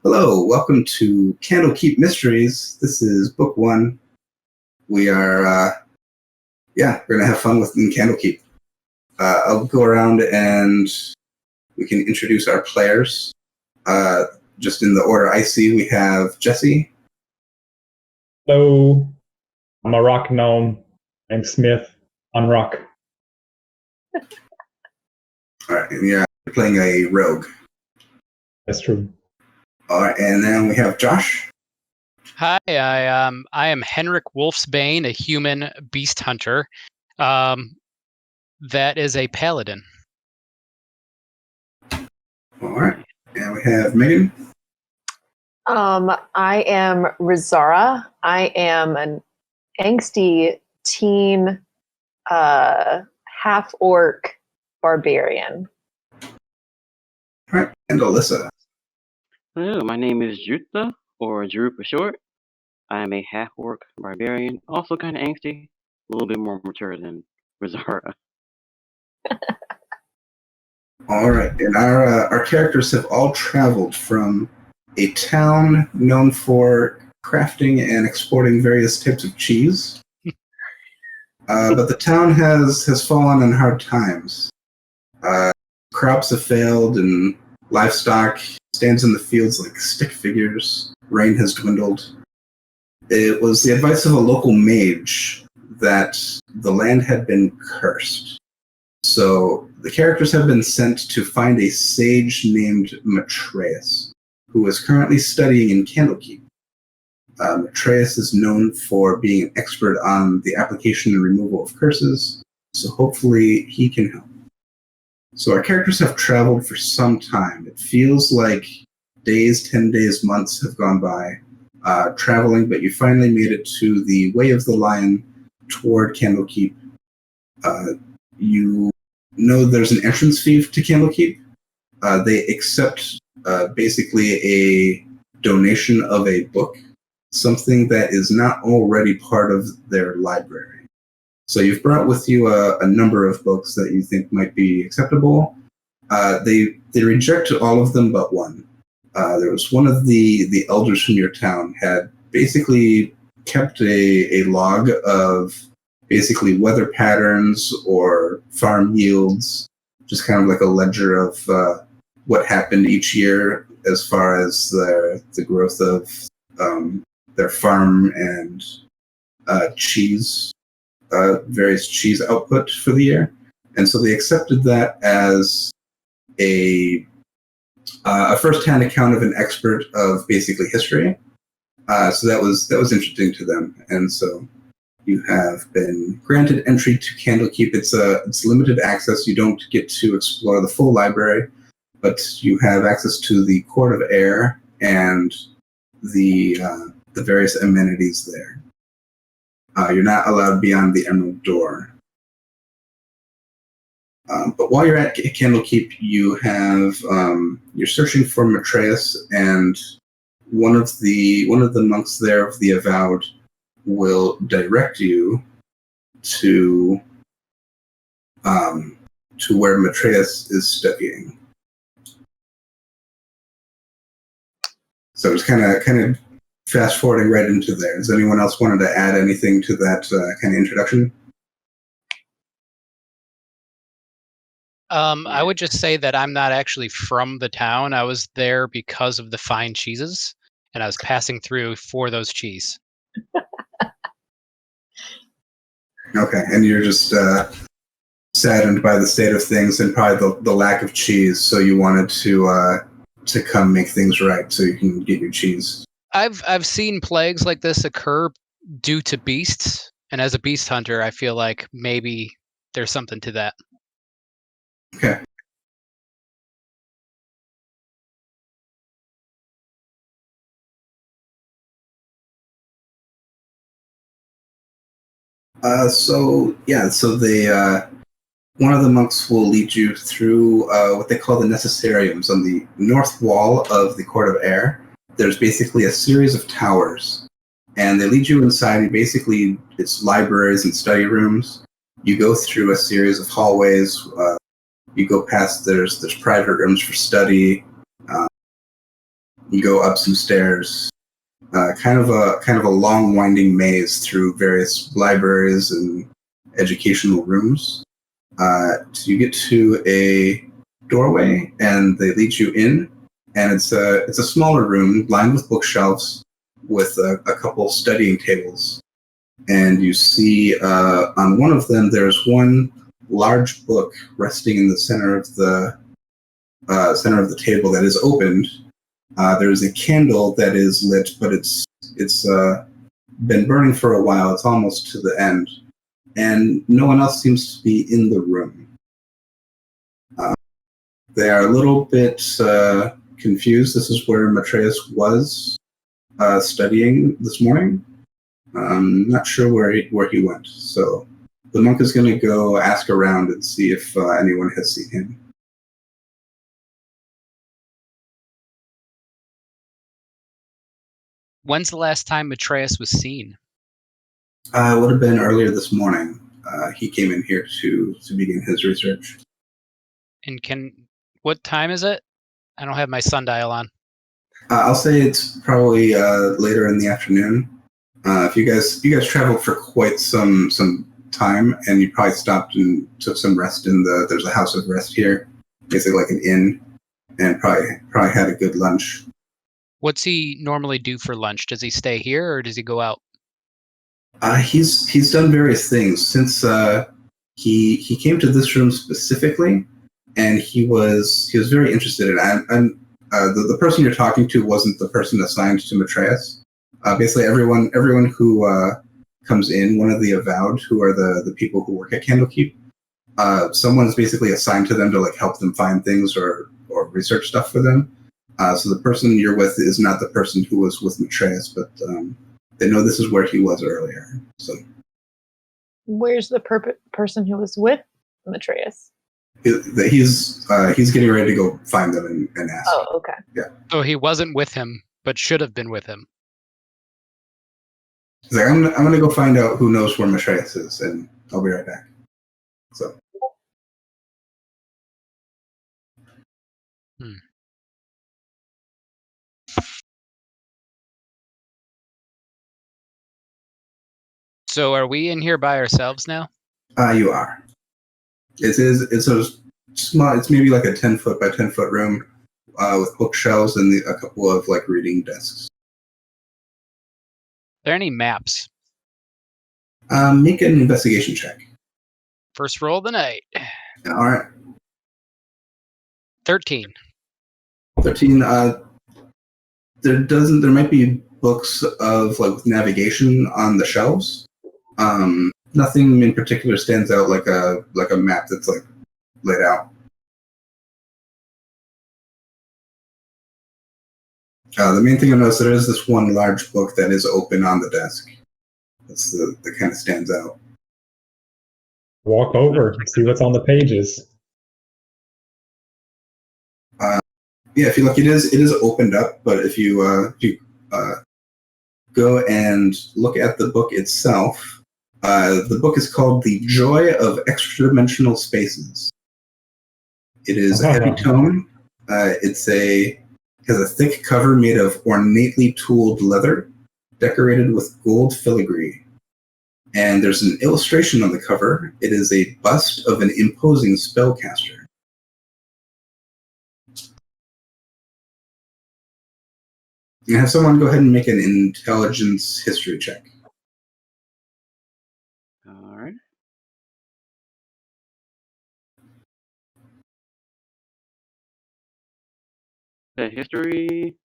Hello, welcome to Candlekeep Mysteries. This is book one. We are, we're going to have fun with Candlekeep. I'll go around and we can introduce our players. Just in the order I see, we have Jesse. Hello, I'm a rock gnome. I'm Smith on rock. All right, and you're playing a rogue. That's true. All right, and then we have Josh. Hi, I am Henrik Wolfsbane, a human beast hunter. That is a paladin. All right, and we have Megan. I am Rizara. I am an angsty teen half-orc barbarian. All right, and Alyssa. Hello, my name is Dru'tha, or Drew for short. I am a half-orc barbarian, also kind of angsty, a little bit more mature than Rizara. All right, and our characters have all traveled from a town known for crafting and exporting various types of cheese. But the town has fallen on hard times. Crops have failed and livestock stands in the fields like stick figures. Rain has dwindled. It was the advice of a local mage that the land had been cursed. So the characters have been sent to find a sage named Matreus, who is currently studying in Candlekeep. Matreus is known for being an expert on the application and removal of curses, so hopefully he can help. So our characters have traveled for some time. It feels like days, 10 days, months have gone by traveling, but you finally made it to the Way of the Lion toward Candlekeep. You know there's an entrance fee to Candlekeep. They accept basically a donation of a book, something that is not already part of their library. So you've brought with you a number of books that you think might be acceptable. They reject all of them but one. There was one of the elders from your town had basically kept a log of basically weather patterns or farm yields, just kind of like a ledger of what happened each year as far as the growth of their farm and cheese, various cheese output for the year. And so they accepted that as a first-hand account of an expert of basically history. So that was interesting to them. And so you have been granted entry to Candlekeep. It's limited access. You don't get to explore the full library, but you have access to the Court of Air and the various amenities there. You're not allowed beyond the Emerald Door. But while you're at Candlekeep, you have you're searching for Matreus, and one of the monks there of the Avowed will direct you to where Matreus is studying. So it's kind of fast forwarding right into there. Does anyone else wanted to add anything to that kind of introduction? I would just say that I'm not actually from the town. I was there because of the fine cheeses, and I was passing through for those cheese. Okay, and you're just saddened by the state of things and probably the lack of cheese, so you wanted to come make things right so you can get your cheese. I've seen plagues like this occur due to beasts, and as a beast hunter, I feel like maybe there's something to that. Okay. So they one of the monks will lead you through what they call the necessariums on the north wall of the Court of Air. There's basically a series of towers, and they lead you inside. Basically, it's libraries and study rooms. You go through a series of hallways. You go past. There's private rooms for study. You go up some stairs, kind of a long winding maze through various libraries and educational rooms. So you get to a doorway, and they lead you in, and it's a smaller room lined with bookshelves with a couple studying tables. And you see on one of them there's one large book resting in the center of the table that is opened. There's a candle that is lit, but it's been burning for a while. It's almost to the end, and no one else seems to be in the room. They are a little bit confused. This is where Matreus was studying this morning. Not sure where he went. So the monk is going to go ask around and see if anyone has seen him. When's the last time Matreus was seen? It would have been earlier this morning. He came in here to begin his research. And what time is it? I don't have my sundial on. I'll say it's probably later in the afternoon. If you guys traveled for quite some time, and you probably stopped and took some rest in there's a house of rest here, basically like an inn, and probably had a good lunch. What's he normally do for lunch? Does he stay here or does he go out? He's done various things since he came to this room specifically, and he was very interested in it. And the person you're talking to wasn't the person assigned to Matreus. Basically, everyone who comes in, one of the avowed, who are the people who work at Candlekeep, someone's basically assigned to them to like help them find things or research stuff for them. So the person you're with is not the person who was with Matreus, but they know this is where he was earlier. So Where's the person who was with Matreus? He's getting ready to go find them and ask. Oh, okay. Yeah. So he wasn't with him, but should have been with him. He's like, I'm gonna go find out who knows where Matreus is, and I'll be right back. So. So are we in here by ourselves now? You are. It's a small. It's maybe like a 10-foot by 10-foot room with bookshelves and a couple of like reading desks. Are there any maps? Make an investigation check. First roll of the night. All right. 13. 13. There might be books of like with navigation on the shelves. Nothing in particular stands out like a map that's like laid out. The main thing you'll notice, there is this one large book that is open on the desk. That's that kind of stands out. Walk over, see what's on the pages. Yeah, if you look, it is opened up. But if you go and look at the book itself, the book is called "The Joy of Extradimensional Spaces." It is a heavy tome. Has a thick cover made of ornately tooled leather, decorated with gold filigree. And there's an illustration on the cover. It is a bust of an imposing spellcaster. You have someone go ahead and make an intelligence history check. All right. The history,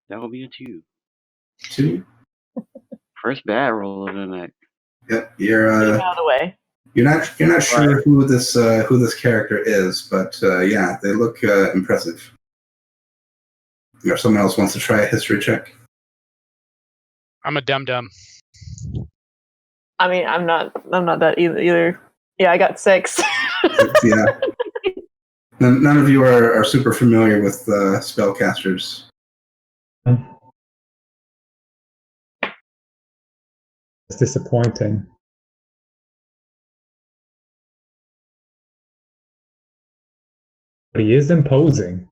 that will be a 2. 2. First bad roll of the night. Yep, Get him out of the way. you're not sure who this character is, but yeah, they look impressive. Or someone else wants to try a history check. I'm a dum-dum. I mean, I'm not that either. Yeah, I got 6. Yeah. None of you are super familiar with spellcasters. It's disappointing. But he is imposing.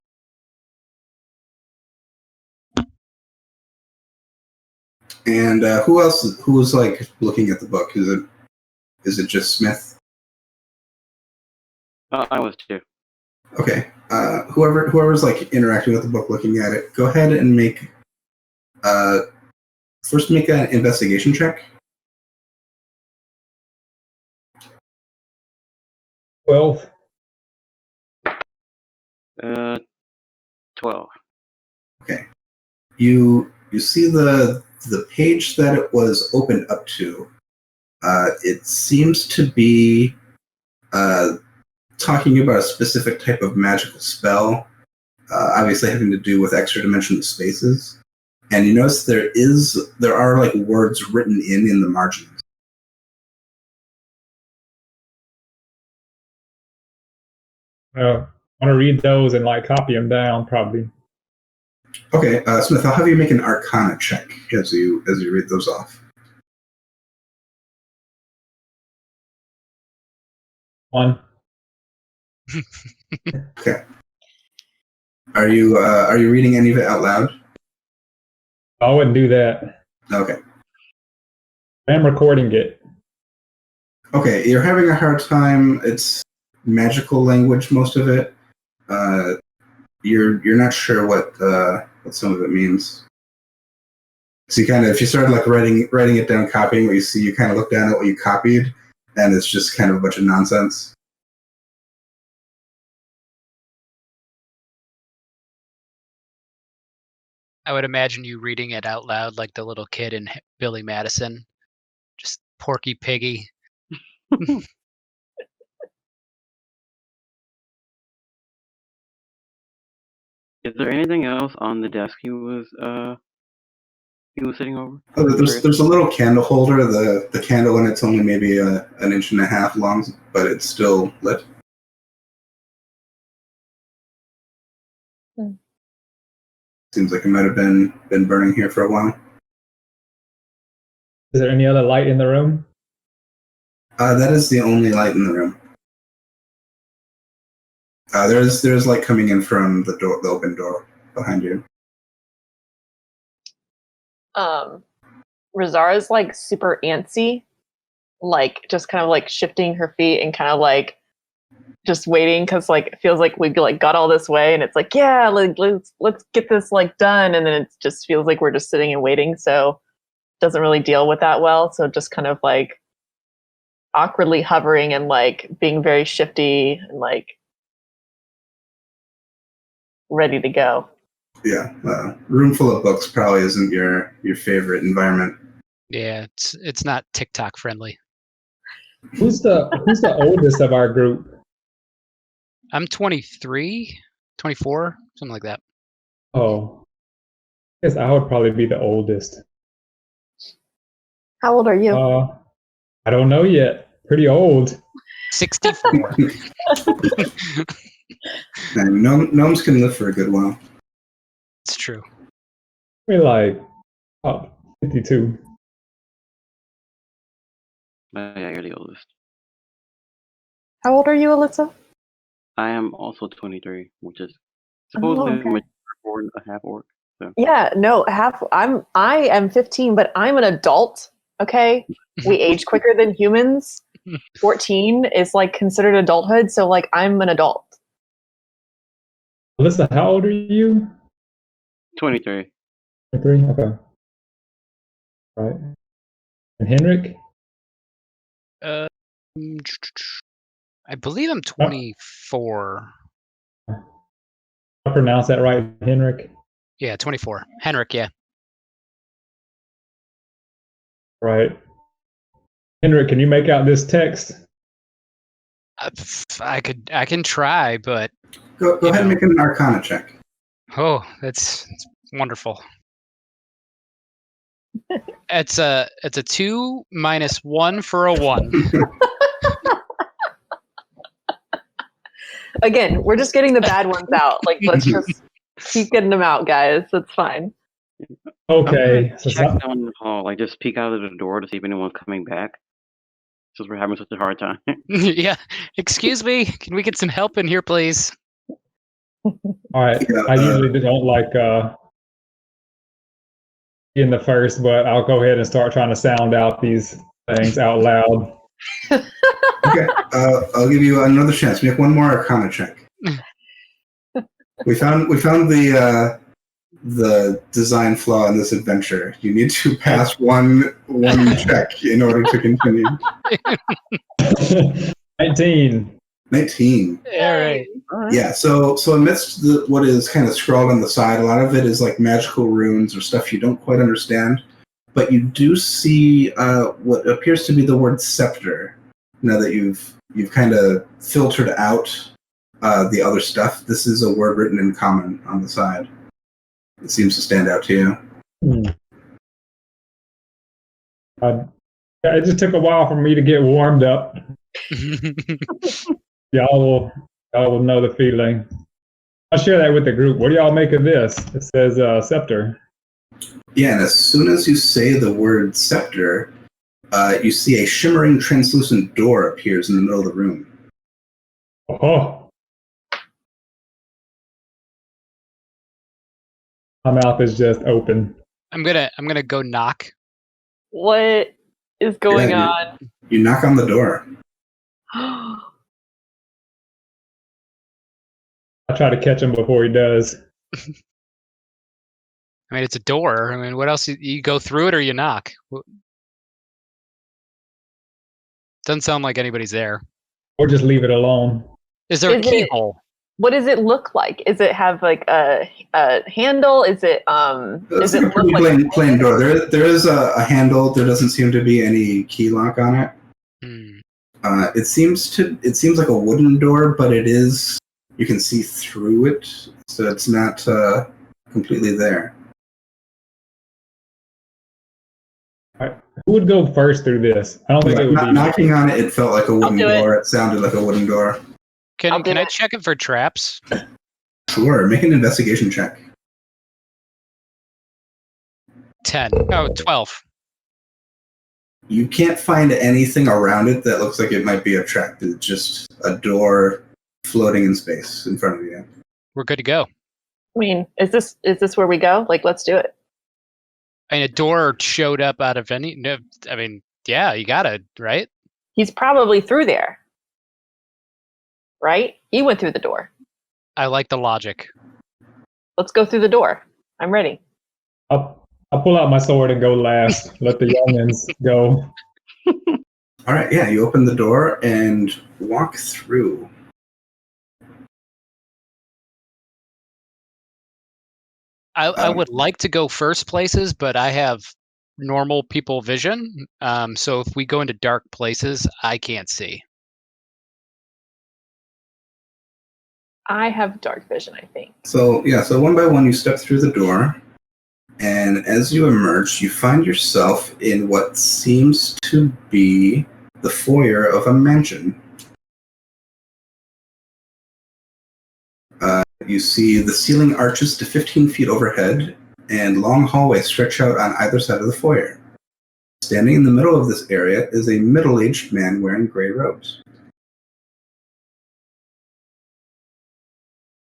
And who else? Who's like looking at the book? Is it just Smith? I was too. Okay. Whoever's like interacting with the book, looking at it, go ahead and make first make an investigation check. 12. 12. Okay. You see the page that it was opened up to. It seems to be talking about a specific type of magical spell, obviously having to do with extra-dimensional spaces. And you notice there are like words written in the margins. I want to read those and like copy them down, probably. Okay, Smith, I'll have you make an Arcana check as you read those off. 1. Okay. Are you reading any of it out loud? I wouldn't do that. Okay. I'm recording it. Okay, you're having a hard time. It's magical language, most of it. You're not sure what some of it means. So if you started like writing it down, copying what you see, you kind of look down at what you copied, and it's just kind of a bunch of nonsense. I would imagine you reading it out loud like the little kid in Billy Madison. Just Porky Piggy. Is there anything else on the desk he was sitting over? Oh, there's a little candle holder. The candle in it's only maybe an inch and a half long, but it's still lit. Seems like it might have been burning here for a while. Is there any other light in the room? That is the only light in the room. There's light coming in from the open door behind you. Rizara's like super antsy, like just kind of like shifting her feet and kind of like just waiting because like it feels like we like got all this way and it's like yeah, like let's get this like done, and then it just feels like we're just sitting and waiting, so doesn't really deal with that well. So just kind of like awkwardly hovering and like being very shifty and like ready to go. Yeah, room full of books probably isn't your favorite environment. Yeah, it's not TikTok friendly. Who's the oldest of our group? I'm 23, 24, something like that. Oh, I guess I would probably be the oldest. How old are you? I don't know yet. Pretty old. 64. And gnomes can live for a good while. It's true. We're like 52. Yeah, you're the oldest. How old are you, Alyssa? I am also 23, which is supposedly mature for a half orc. So. Yeah, no, I am 15, but I'm an adult. Okay, we age quicker than humans. 14 is like considered adulthood, so like I'm an adult. Alyssa, how old are you? 23. 23? Okay. Right. And Henrik? I believe I'm 24. I pronounce that right, Henrik? Yeah, 24. Henrik, yeah. Right. Henrik, can you make out this text? I can try, but Go ahead and make an Arcana check. oh, that's wonderful. It's a 2 minus 1 for a 1. Again, we're just getting the bad ones out. Like, let's just keep getting them out, guys. That's fine. Okay. Check down the hall, like just peek out of the door to see if anyone's coming back. Since we're having such a hard time. Yeah. Excuse me. Can we get some help in here, please? All right. Yeah, I usually don't like in the first, but I'll go ahead and start trying to sound out these things out loud. Okay, I'll give you another chance. Make one more Arcana check. We found the design flaw in this adventure. You need to pass one check in order to continue. 19. 19. All right. Yeah, so amidst what is kind of scrawled on the side, a lot of it is like magical runes or stuff you don't quite understand, but you do see what appears to be the word scepter. Now that you've kind of filtered out the other stuff, this is a word written in common on the side. It seems to stand out to you. It just took a while for me to get warmed up. Y'all will know the feeling. I'll share that with the group. What do y'all make of this? It says scepter. Yeah, and as soon as you say the word scepter, you see a shimmering, translucent door appears in the middle of the room. Oh. My mouth is just open. I'm gonna go knock. What is going on? You knock on the door. I try to catch him before he does. I mean, it's a door. I mean, what else? You go through it or you knock? Doesn't sound like anybody's there. Or just leave it alone. Is there a keyhole? What does it look like? Is it have like a handle? Is it It's like a pretty plain door. There is a handle. There doesn't seem to be any key lock on it. It seems like a wooden door, but it is. You can see through it, so it's not completely there. Who would go first through this? I don't think it would be knocking on it. It felt like a wooden door. It sounded like a wooden door. Can I check it for traps? Sure. Make an investigation check. 12. You can't find anything around it that looks like it might be a trap. It's just a door floating in space in front of you. We're good to go. I mean, is this where we go? Like, let's do it. I mean, a door showed up out of any. No, I mean, yeah, you got it, right? He's probably through there. Right? He went through the door. I like the logic. Let's go through the door. I'm ready. I'll pull out my sword and go last. Let the youngins go. All right, yeah, you open the door and walk through. I would like to go first places, but I have normal people vision. So if we go into dark places, I can't see. I have dark vision, I think. So one by one you step through the door, and as you emerge, you find yourself in what seems to be the foyer of a mansion. You see the ceiling arches to 15 feet overhead, and long hallways stretch out on either side of the foyer. Standing in the middle of this area is a middle-aged man wearing gray robes.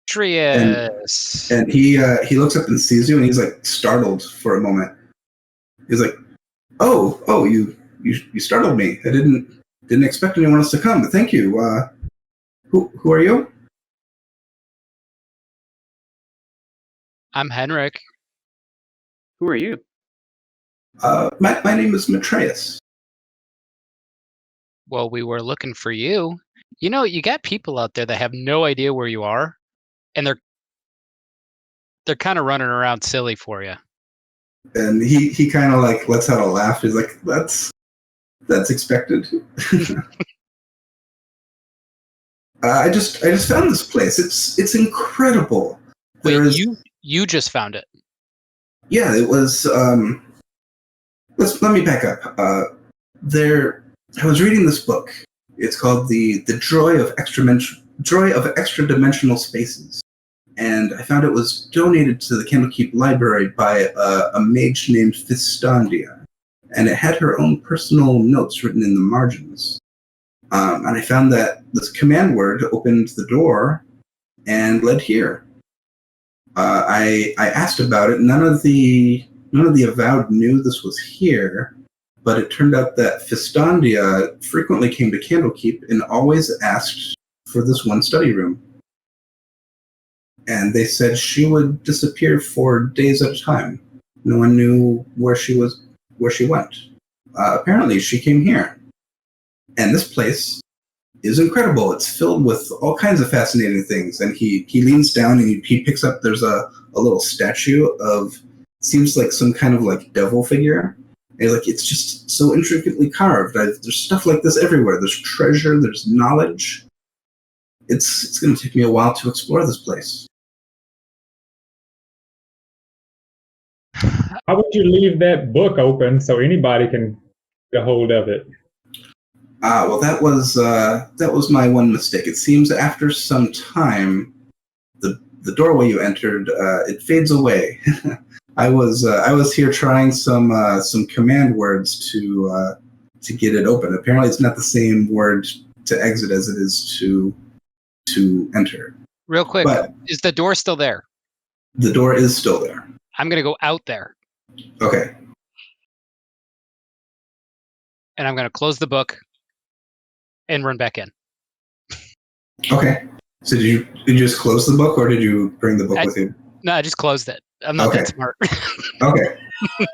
Trius. And he looks up and sees you, and he's like startled for a moment. He's like, "Oh, you startled me. I didn't expect anyone else to come. But thank you. Who are you?" I'm Henrik. Who are you? My name is Matreus. Well, we were looking for you. You know, you got people out there that have no idea where you are, and they're kind of running around silly for you. And he kind of like lets out a laugh. He's like, "That's expected." I just found this place. It's incredible. Wait, you just found it? Yeah, it was. Let me back up. I was reading this book. It's called the Joy of Extradimensional Spaces, and I found it was donated to the Candlekeep library by a mage named Fistandia, and it had her own personal notes written in the margins. And I found that this command word opened the door and led here. I asked about it. None of the none of the Avowed knew this was here, but it turned out that Fistondia frequently came to Candlekeep and always asked for this one study room. And they said she would disappear for days at a time. No one knew where she went. Apparently, she came here. And this place is incredible. It's filled with all kinds of fascinating things. And he leans down and he picks up, there's a little statue of, seems like some kind of like devil figure. And like, it's just so intricately carved. There's stuff like this everywhere. There's treasure, there's knowledge. It's going to take me a while to explore this place. How would you leave that book open so anybody can get a hold of it? Well, that was my one mistake. It seems after some time, the doorway you entered, it fades away. I was here trying some command words to get it open. Apparently, it's not the same word to exit as it is to enter. Real quick, But is the door still there? the door is still there. I'm going to go out there, Okay. and I'm going to close the book and run back in. Okay. So did you just close the book, or did you bring the book with you? No, I just closed it. I'm not that smart. Okay.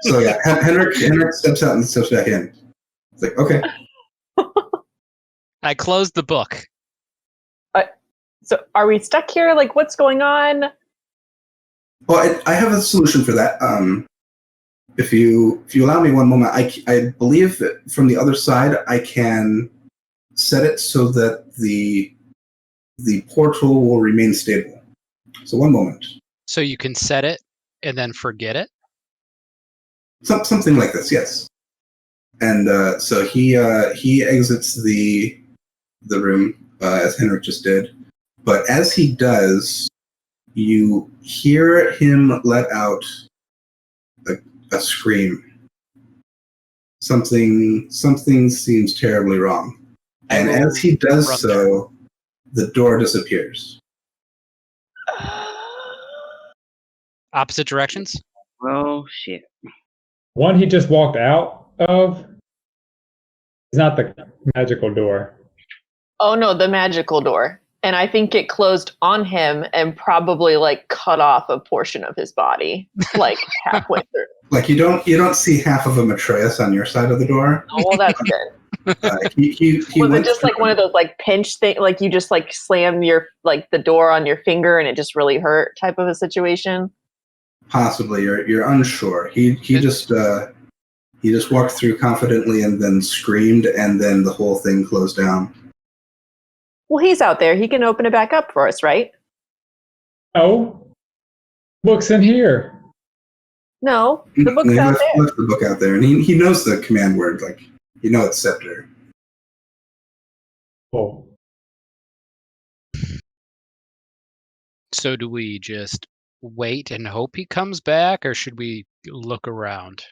So yeah, Henrik steps out and steps back in. It's like, okay. I closed the book. So are we stuck here? Like, what's going on? Well, I have a solution for that. If you allow me one moment, I believe that from the other side I can set it so that the portal will remain stable. So one moment. So you can set it and then forget it? Something like this, yes. And so he exits the room as Henrik just did. But as he does, you hear him let out a scream. Something seems terribly wrong. And as he does so, the door disappears. Opposite directions? Well, shit. One he just walked out of is not the magical door. Oh no, the magical door. And I think it closed on him and probably like cut off a portion of his body, like halfway through. Like you don't see half of a Matreus on your side of the door. Oh well, that's good. He Was it just like one of those like pinch thing, like you just like slam your like the door on your finger and it just really hurt type of a situation? Possibly, you're unsure. He just walked through confidently and then screamed, and then the whole thing closed down. Well, he's out there. He can open it back up for us, right? Oh, book's in here. No, the book's He out left there. the book out there, and he knows the command word. Like it's scepter. Oh, So do we just wait and hope he comes back, or should we look around?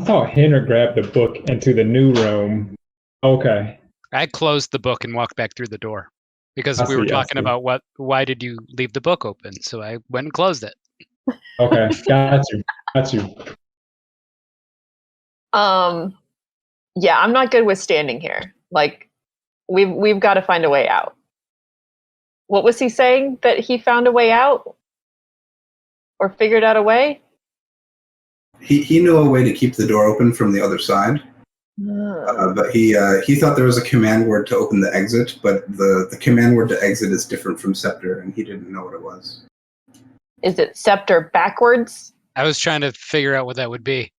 I thought Henrik grabbed the book into the new room. Okay. I closed the book and walked back through the door because I we were see, I talking see. about why did you leave the book open? So I went and closed it. Okay. Got you. Yeah, I'm not good with standing here. Like, we've got to find a way out. What was he saying? That he found a way out? Or figured out a way? He knew a way to keep the door open from the other side. But he thought there was a command word to open the exit, but the command word to exit is different from scepter, and he didn't know what it was. Is it scepter backwards? I was trying to figure out what that would be.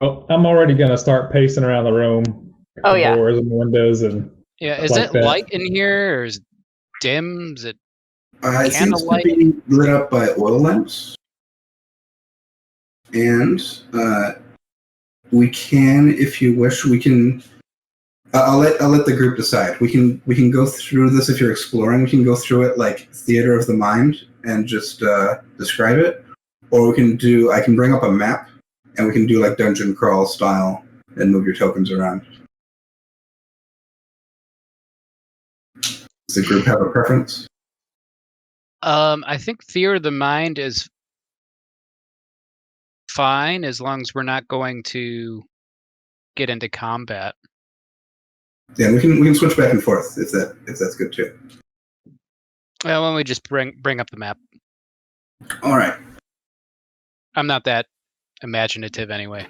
Well, I'm already gonna start pacing around the room. Oh, the yeah. Doors and windows and Yeah, is like it that. light in here or is it dim? Is it It seems to Candlelight? be lit up by oil lamps, and we can, if you wish, we can. I'll let the group decide. We can go through this if you're exploring. We can go through it like theater of the mind and just describe it, or we can do. I can bring up a map and we can do like dungeon crawl style and move your tokens around. Does the group have a preference? I think Fear of the Mind is fine as long as we're not going to get into combat. Yeah, we can switch back and forth if that's good too. Well, why don't we just bring up the map? All right. I'm not that imaginative anyway.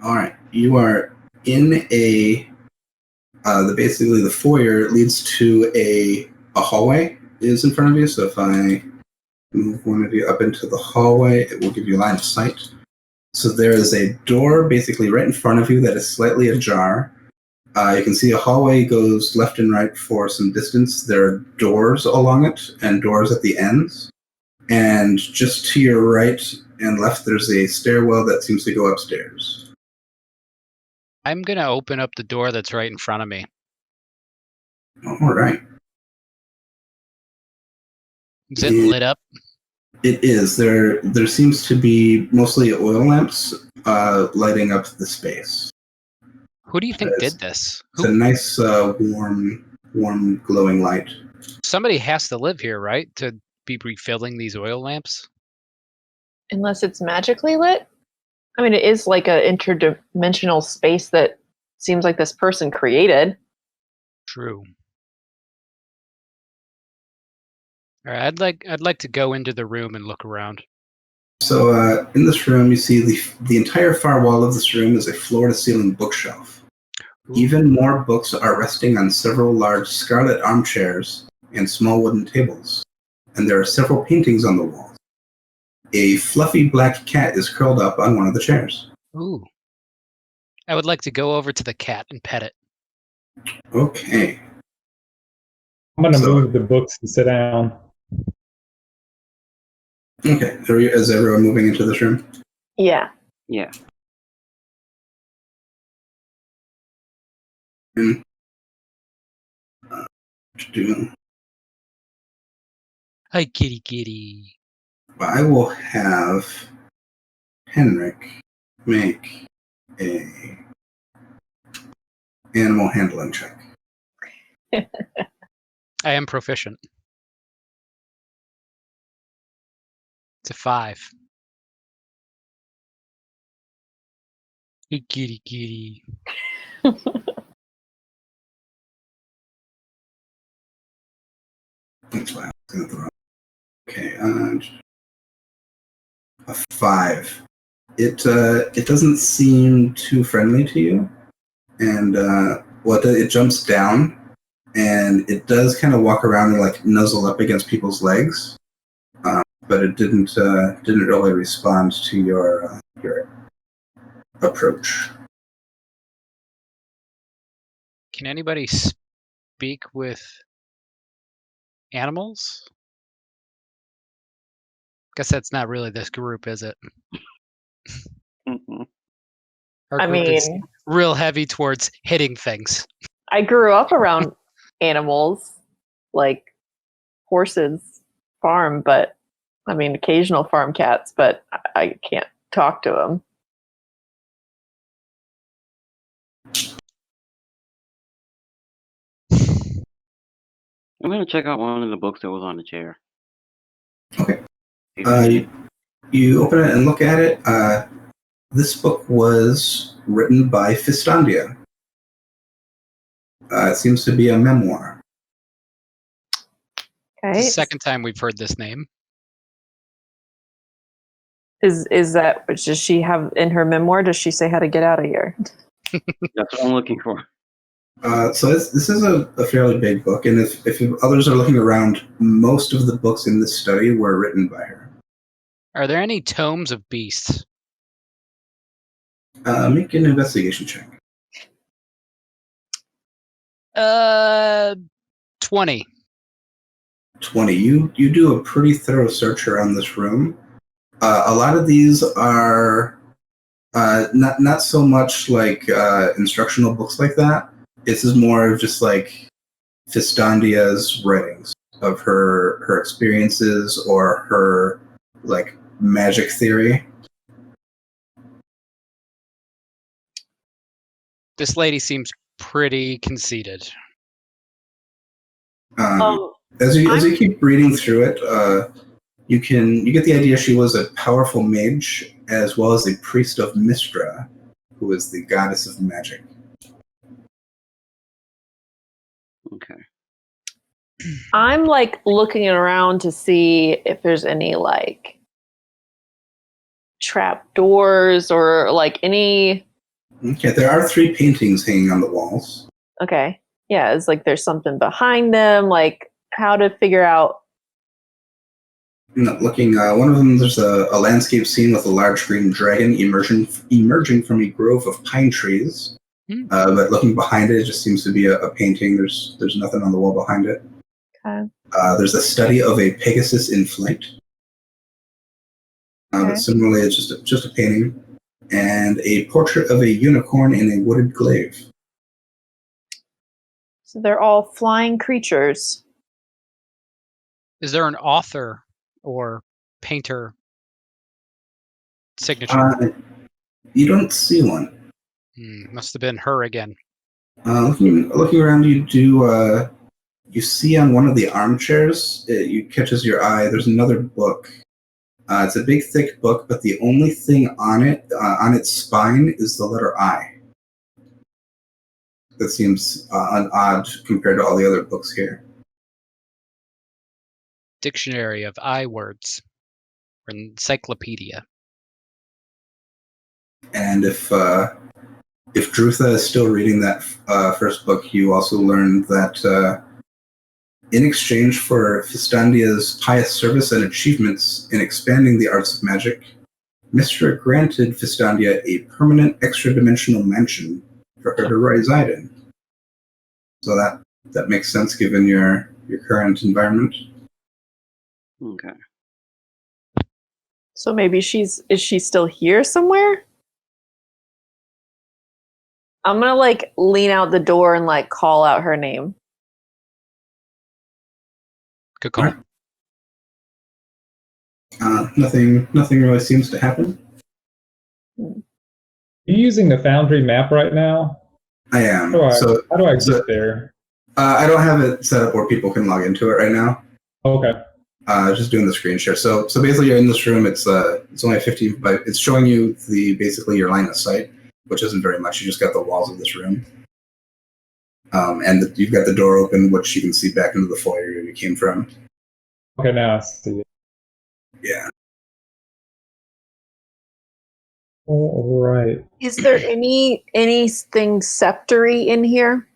All right. You are in basically the foyer leads to a hallway is in front of you. So if I move one of you up into the hallway, it will give you line of sight. So there is a door basically right in front of you that is slightly ajar. You can see a hallway goes left and right for some distance. There are doors along it and doors at the ends. And just to your right and left, there's a stairwell that seems to go upstairs. I'm going to open up the door that's right in front of me. All right. Is it lit up? It is. There seems to be mostly oil lamps lighting up the space. Who do you think did this? It's a nice, warm, glowing light. Somebody has to live here, right? To be refilling these oil lamps? Unless it's magically lit? I mean, it is like an interdimensional space that seems like this person created. True. All right, I'd like to go into the room and look around. So in this room, you see the entire far wall of this room is a floor-to-ceiling bookshelf. Ooh. Even more books are resting on several large scarlet armchairs and small wooden tables, and there are several paintings on the walls. A fluffy black cat is curled up on one of the chairs. Ooh. I would like to go over to the cat and pet it. Okay. I'm going to move the books and sit down. Okay. Is everyone moving into this room? Yeah. Yeah. Hi, kitty kitty. I will have Henrik make a animal handling check. I am proficient. It's a 5. Hey, kitty kitty. That's why I was going to throw. Okay, a 5. It doesn't seem too friendly to you, and it jumps down, and it does kind of walk around and like nuzzle up against people's legs, but it didn't really respond to your approach. Can anybody speak with animals? Guess that's not really this group, is it? Mm-hmm. Our I group is mean, real heavy towards hitting things. I grew up around animals, like horses, farm, but I mean, occasional farm cats, but I can't talk to them. I'm going to check out one of the books that was on the chair. Okay. You open it and look at it. This book was written by Fistandia. It seems to be a memoir. Okay. It's the second time we've heard this name. Is that, does she have in her memoir, does she say how to get out of here? That's what I'm looking for. So this is a fairly big book, and if others are looking around, most of the books in this study were written by her. Are there any tomes of beasts? Make an investigation check. 20. 20. You do a pretty thorough search around this room. A lot of these are not so much like instructional books like that. This is more of just like Fistandia's writings. of her experiences or her like magic theory. This lady seems pretty conceited. As you keep reading through it, you get the idea she was a powerful mage as well as a priest of Mistra, who is the goddess of magic. Okay. I'm like looking around to see if there's any like trap doors or like any. Okay, there are 3 paintings hanging on the walls. Okay. Yeah, it's like there's something behind them, like how to figure out. Looking, one of them, there's a landscape scene with a large green dragon emerging from a grove of pine trees. But looking behind it, it just seems to be a painting. There's nothing on the wall behind it. Okay. There's a study of a Pegasus in flight. But similarly, it's just a painting. And a portrait of a unicorn in a wooded glaive. So they're all flying creatures. Is there an author or painter signature? You don't see one. Must have been her again. Looking around, you see on one of the armchairs, it catches your eye. There's another book. It's a big, thick book, but the only thing on it, on its spine, is the letter I. That seems odd compared to all the other books here. Dictionary of I words, or encyclopedia. And if Dru'tha is still reading that first book, you also learn that in exchange for Fistandia's pious service and achievements in expanding the arts of magic, Mistra granted Fistandia a permanent extradimensional mansion for her to reside in. So that makes sense given your current environment. Okay. So maybe is she still here somewhere? I'm gonna like lean out the door and like call out her name. Good call. Nothing really seems to happen. Are you using the Foundry map right now? I am. How do I get there? I don't have it set up where people can log into it right now. Okay. Just doing the screen share. So basically, you're in this room. It's only 15, but it's showing you basically your line of sight, which isn't very much. You just got the walls of this room, and you've got the door open, which you can see back into the foyer you came from. Okay, now I see it. Yeah. All right. Is there anything scepter-y in here?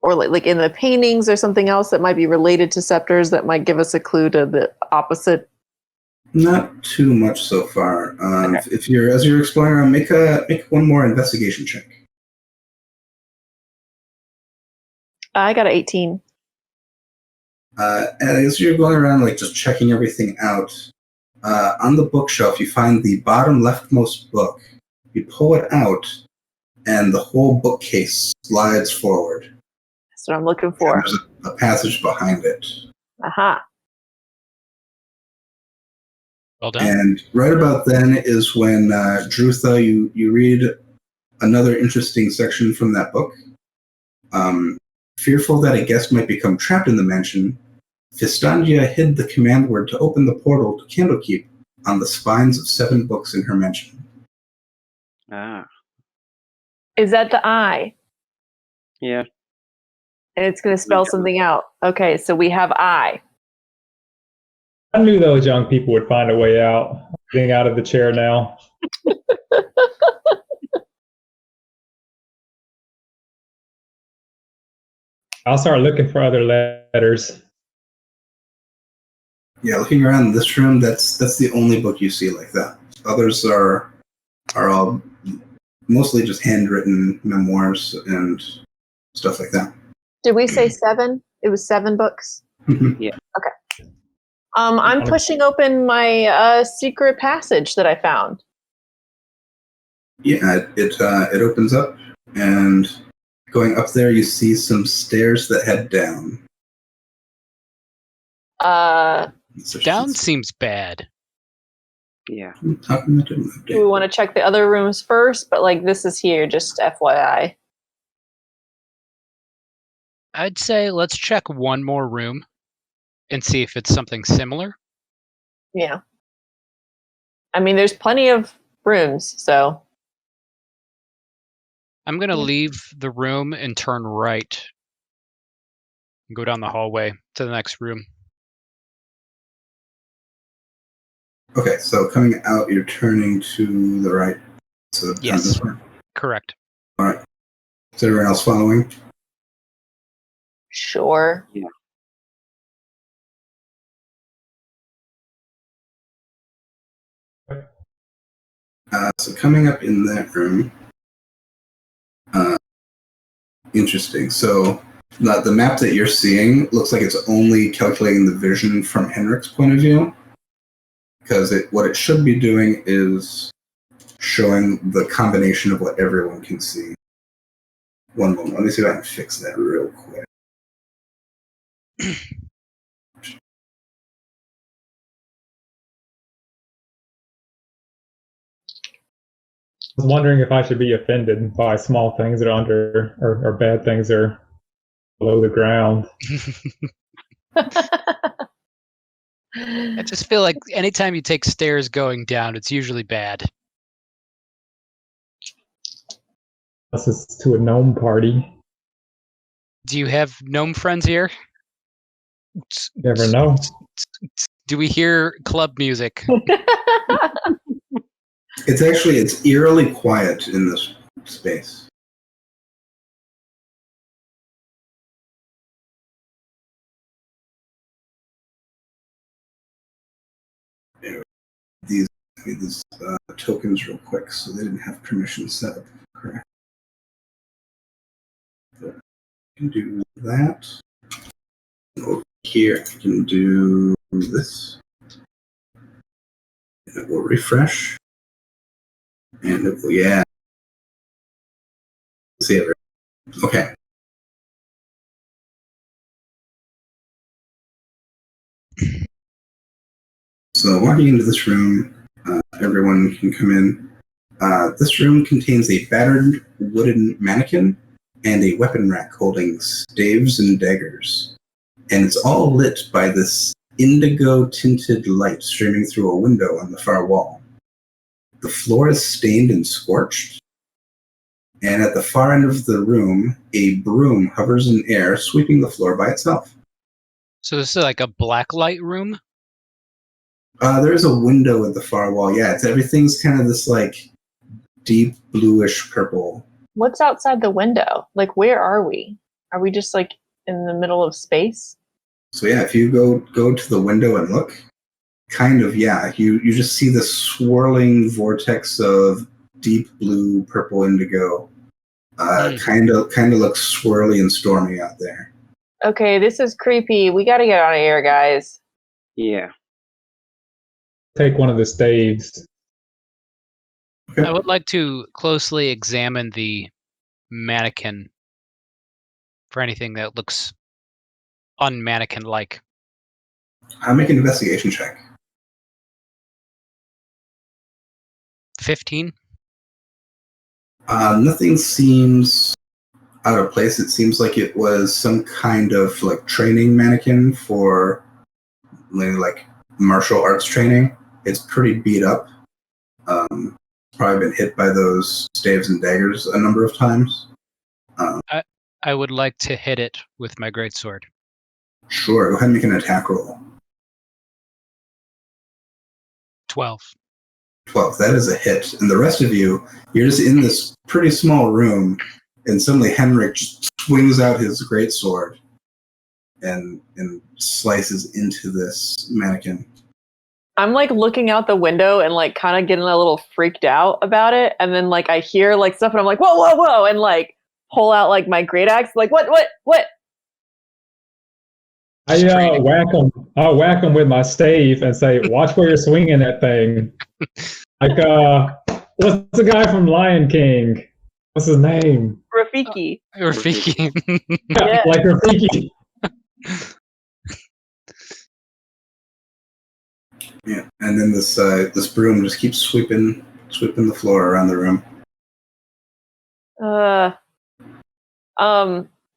Or like in the paintings or something else that might be related to scepters that might give us a clue to the opposite? Not too much so far. Okay. As you're exploring around, make one more investigation check. I got an 18. As you're going around, like just checking everything out, on the bookshelf you find the bottom leftmost book. You pull it out, and the whole bookcase slides forward. That's what I'm looking for. And there's a passage behind it. Aha. Well done. And right about then is when Dru'tha, you read another interesting section from that book. Fearful that a guest might become trapped in the mansion, Fistandia hid the command word to open the portal to Candlekeep on the spines of 7 books in her mansion. Ah. Is that the I? Yeah. And it's going to spell something out. Okay, so we have I. I knew those young people would find a way out. Getting out of the chair now. I'll start looking for other letters. Yeah, looking around this room, that's the only book you see like that. Others are all mostly just handwritten memoirs and stuff like that. Did we say 7? It was 7 books? Yeah. Okay. I'm pushing open my secret passage that I found. Yeah, it opens up, and Going up there, you see some stairs that head down. Down seems bad. Yeah. How come that didn't update? Do we want to check the other rooms first? But like this is here, just FYI. I'd say let's check one more room and see if it's something similar. Yeah. I mean, there's plenty of rooms, so. I'm going to leave the room and turn right and go down the hallway to the next room. Okay, so coming out, you're turning to the right. So down Yes. this way. Correct. All right. Is everyone else following? Sure. Yeah. So coming up in that room. Interesting. So the map that you're seeing looks like it's only calculating the vision from Henrik's point of view. Because what it should be doing is showing the combination of what everyone can see. One moment. Let me see if I can fix that real quick. I was wondering if I should be offended by small things that are under, or bad things that are below the ground. I just feel like anytime you take stairs going down, it's usually bad. This is to a gnome party. Do you have gnome friends here? Never know. Do we hear club music? It's eerily quiet in this space. These tokens real quick, so they didn't have permission set up correct. So I can do that. Over here, I can do this. And it will refresh. And it will, yeah. See it. Okay. So walking into this room, everyone can come in. This room contains a battered wooden mannequin and a weapon rack holding staves and daggers. And it's all lit by this indigo-tinted light streaming through a window on the far wall. The floor is stained and scorched. And at the far end of the room, a broom hovers in air, sweeping the floor by itself. So this is like a blacklight room? There's a window at the far wall. Yeah, everything's kind of this like deep bluish purple. What's outside the window? Like, where are we? Are we just like in the middle of space? So yeah, if you go to the window and look, kind of, yeah, you just see this swirling vortex of deep blue, purple, indigo. Kind of looks swirly and stormy out there. Okay, this is creepy. We got to get out of here, guys. Yeah. Take one of the staves. Okay. I would like to closely examine the mannequin for anything that looks unmannequin-like. I'll make an investigation check. 15? Nothing seems out of place. It seems like it was some kind of like training mannequin for like martial arts training. It's pretty beat up. Probably been hit by those staves and daggers a number of times. I would like to hit it with my greatsword. Sure, go ahead and make an attack roll. 12. 12, that is a hit. And the rest of you, you're just in this pretty small room, and suddenly Henrik just swings out his greatsword and slices into this mannequin. I'm like looking out the window and like kind of getting a little freaked out about it. And then like I hear like stuff and I'm like, whoa, whoa, whoa. And like pull out like my great axe. Like, what? I'll whack him with my stave and say, watch where you're swinging that thing. Like, what's the guy from Lion King? What's his name? Rafiki. Rafiki. Yeah. Like Rafiki. Yeah, and then this broom just keeps sweeping the floor around the room. I'm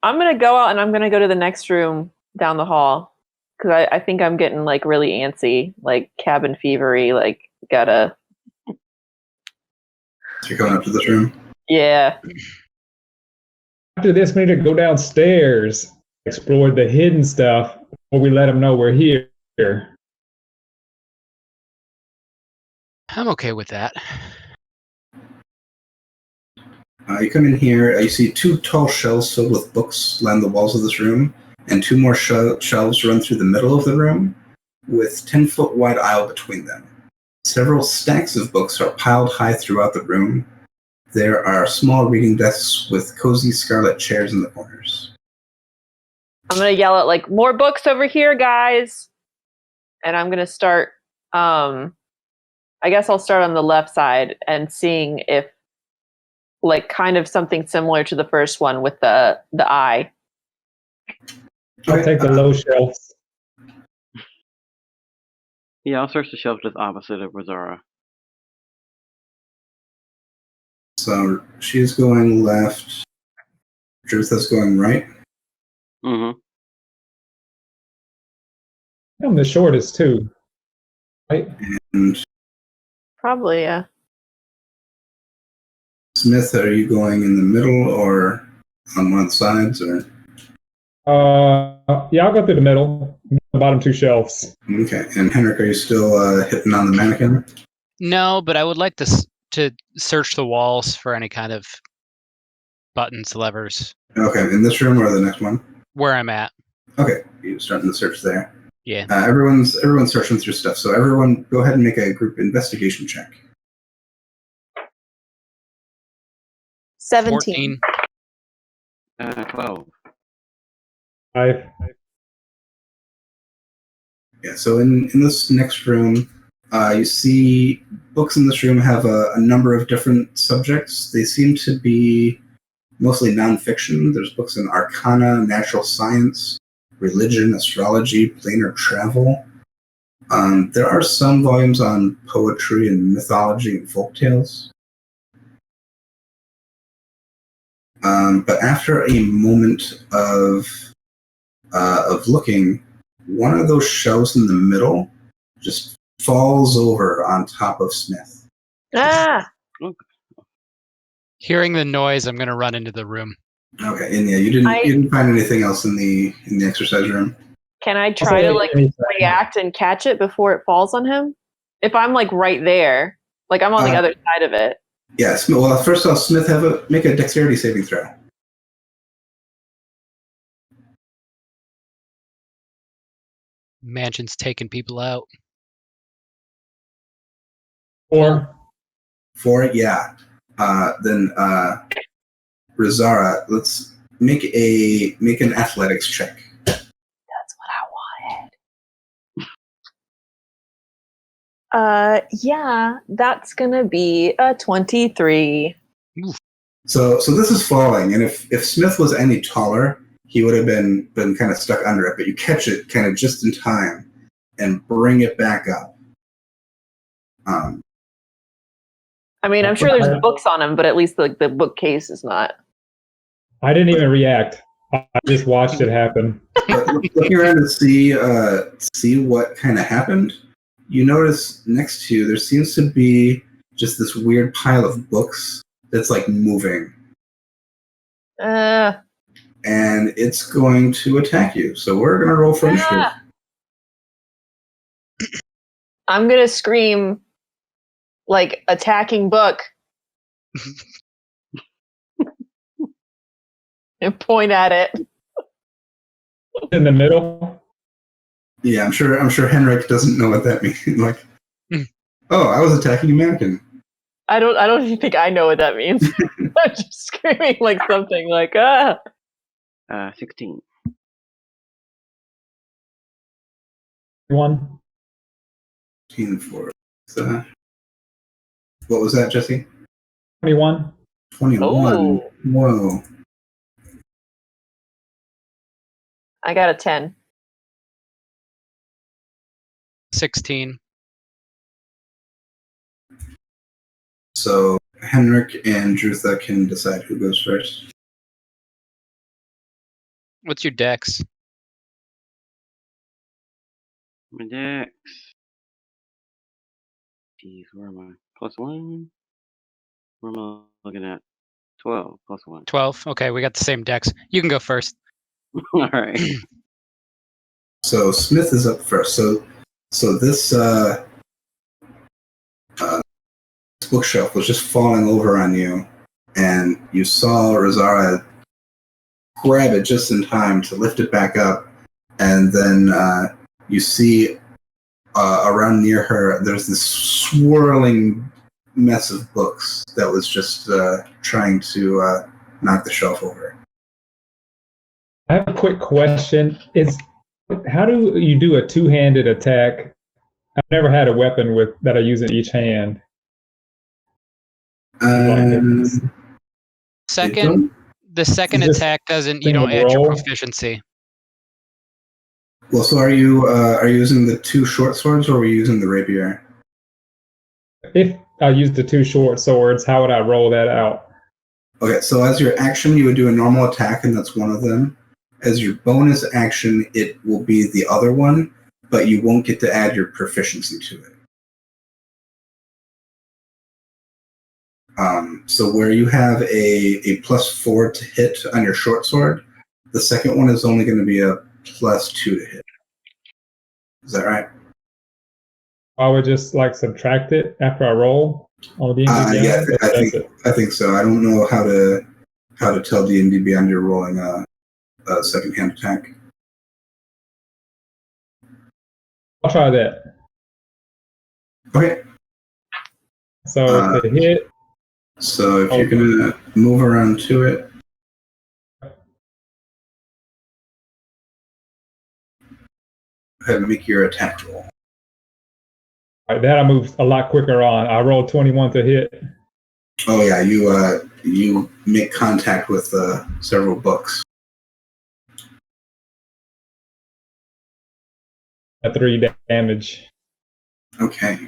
gonna go out and I'm gonna go to the next room down the hall because I think I'm getting like really antsy, like cabin fevery, like gotta. So you're going up to this room. Yeah. After this, we need to go downstairs, explore the hidden stuff, before we let them know we're here. I'm okay with that. You come in here. You see 2 tall shelves filled with books line the walls of this room, and 2 more shelves run through the middle of the room, with 10-foot wide aisle between them. Several stacks of books are piled high throughout the room. There are small reading desks with cozy scarlet chairs in the corners. I'm gonna yell out like, more books over here, guys. And I'm gonna start I guess I'll start on the left side and seeing if like kind of something similar to the first one with the eye. I'll take the low shelves. Yeah, I'll search the shelf just opposite of Razara. So she's going left. Dru'tha's going right. Mm-hmm. I'm the shortest too. Right? And Probably, yeah. Smith, are you going in the middle or on one of the sides? Or Yeah, I'll go through the middle, the bottom 2 shelves. okay. And Henrik, are you still hitting on the mannequin? No, but I would like to search the walls for any kind of buttons, levers. Okay, in this room or the next one? Where I'm at. Okay, you're starting the search there. Yeah. Everyone's searching through stuff. So everyone, go ahead and make a group investigation check. 17. 14. 12. 5. Yeah. So in this next room, you see books in this room have a number of different subjects. They seem to be mostly nonfiction. There's books in arcana, natural science, religion, astrology, planar travel. There are some volumes on poetry and mythology and folktales. But after a moment of looking, one of those shelves in the middle just falls over on top of Smith. Ah! Hearing the noise, I'm going to run into the room. Okay, and yeah, you didn't find anything else in the exercise room. Can I try to like react and catch it before it falls on him? If I'm like right there, like I'm on the other side of it. Yes. Well, first off, Smith, make a dexterity saving throw. Mansion's taking people out. 4. 4, yeah. Then Razara, let's make an athletics check. That's what I wanted. Yeah, that's gonna be a 23. So this is falling, and if Smith was any taller, he would have been kind of stuck under it. But you catch it kind of just in time and bring it back up. I mean, I'm sure there's books on him, but at least the bookcase is not. I didn't even react. I just watched it happen. But looking around to see what kind of happened, you notice next to you there seems to be just this weird pile of books that's like moving. And it's going to attack you. So we're going to roll for initiative. I'm going to scream like attacking book and point at it. In the middle? Yeah, I'm sure Henrik doesn't know what that means. Like, oh, I was attacking a mannequin. I don't even think I know what that means. I'm just screaming like something like 16. 1. 15 for what was that, Jesse? 21. 21. Oh. Whoa. I got a 10. 16. So Henrik and Dru'tha can decide who goes first. What's your dex? My dex. Jeez, where am I? +1? Where am I looking at? 12 +1. 12. Okay, we got the same dex. You can go first. All right. So Smith is up first. So this bookshelf was just falling over on you, and you saw Rosara grab it just in time to lift it back up, and then you see around near her there's this swirling mess of books that was just trying to knock the shelf over. I have a quick question. How do you do a two-handed attack? I've never had a weapon that I use in each hand. Second, the second Is this attack doesn't. You single don't add your roll? proficiency. Well, so are you using the two short swords, or are you using the rapier? If I use the two short swords, how would I roll that out? Okay, so as your action, you would do a normal attack, and that's one of them. As your bonus action, it will be the other one, but you won't get to add your proficiency to it. So where you have a +4 to hit on your short sword, the second one is only going to be a +2 to hit. Is that right? I would just subtract it after I roll on D&D Beyond. Yeah, I think so. I don't know how to tell D&D Beyond you're rolling a second-hand attack. I'll try that. Okay. So to hit. So if you're gonna move around to it, go ahead and make your attack roll. All right, that I moved a lot quicker on. I rolled 21 to hit. Oh yeah, you make contact with several books. A 3 damage. Okay.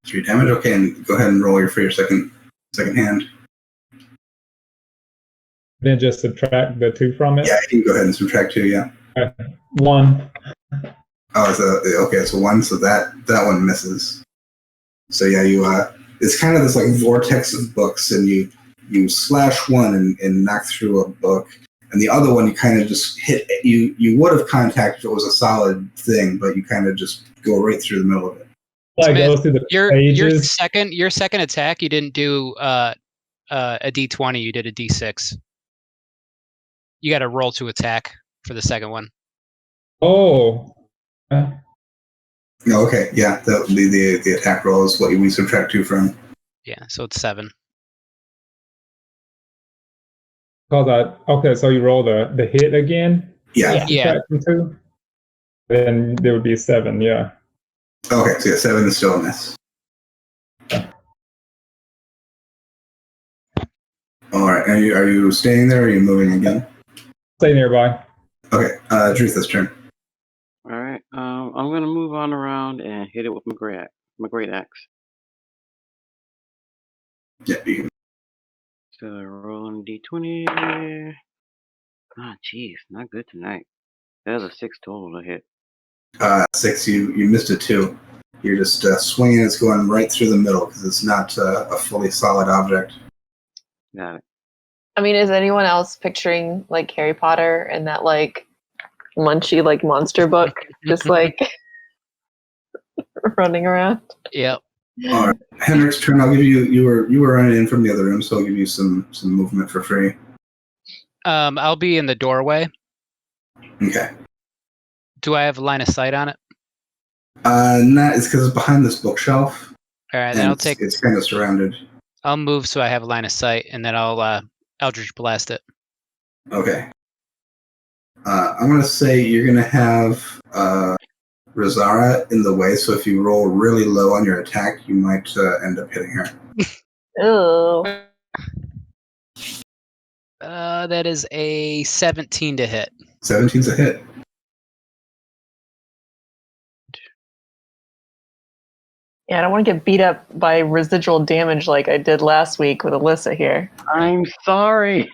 3 damage. Okay, and go ahead and roll for your second hand. Then just subtract the 2 from it. Yeah, you can go ahead and subtract 2. Yeah. Okay. 1. Oh, okay. So 1. So that one misses. So yeah, it's kind of this vortex of books, and you slash one and knock through a book, and the other one you kind of just hit. You would have contacted if it was a solid thing, but you kind of just go right through the middle of it. Go through the pages. Your second attack, you didn't do a D20, you did a D6. You got to roll to attack for the second one. Oh. Okay, yeah, that would be the attack roll is what we subtract 2 from. Yeah, so it's 7. Okay, so you roll the hit again? Yeah. Subtract 2? Then there would be 7, yeah. Okay, so yeah, 7 is still a miss. All right, are you staying there, or are you moving again? Stay nearby. Okay, Dru'tha's turn. All right. I'm gonna move on around and hit it with my great axe. Yeah, you can. So rolling D20. Ah, jeez, not good tonight. That was a 6 total to hit. 6. You missed a 2. You're just swinging. It's going right through the middle because it's not a fully solid object. Got it. I mean, is anyone else picturing Harry Potter and that munchy monster book just running around? Yep. All right, Henrik's turn. I'll give you were running in from the other room, so I'll give you some movement for free. I'll be in the doorway. Okay. Do I have a line of sight on it? It's because it's behind this bookshelf. All right, then it's kind of surrounded. I'll move so I have a line of sight, and then I'll Eldritch Blast it. Okay. I'm gonna say you're gonna have Rosara in the way, so if you roll really low on your attack, you might end up hitting her. Ooh. That is a 17 to hit. 17's a hit. Yeah, I don't want to get beat up by residual damage like I did last week with Alyssa here. I'm sorry.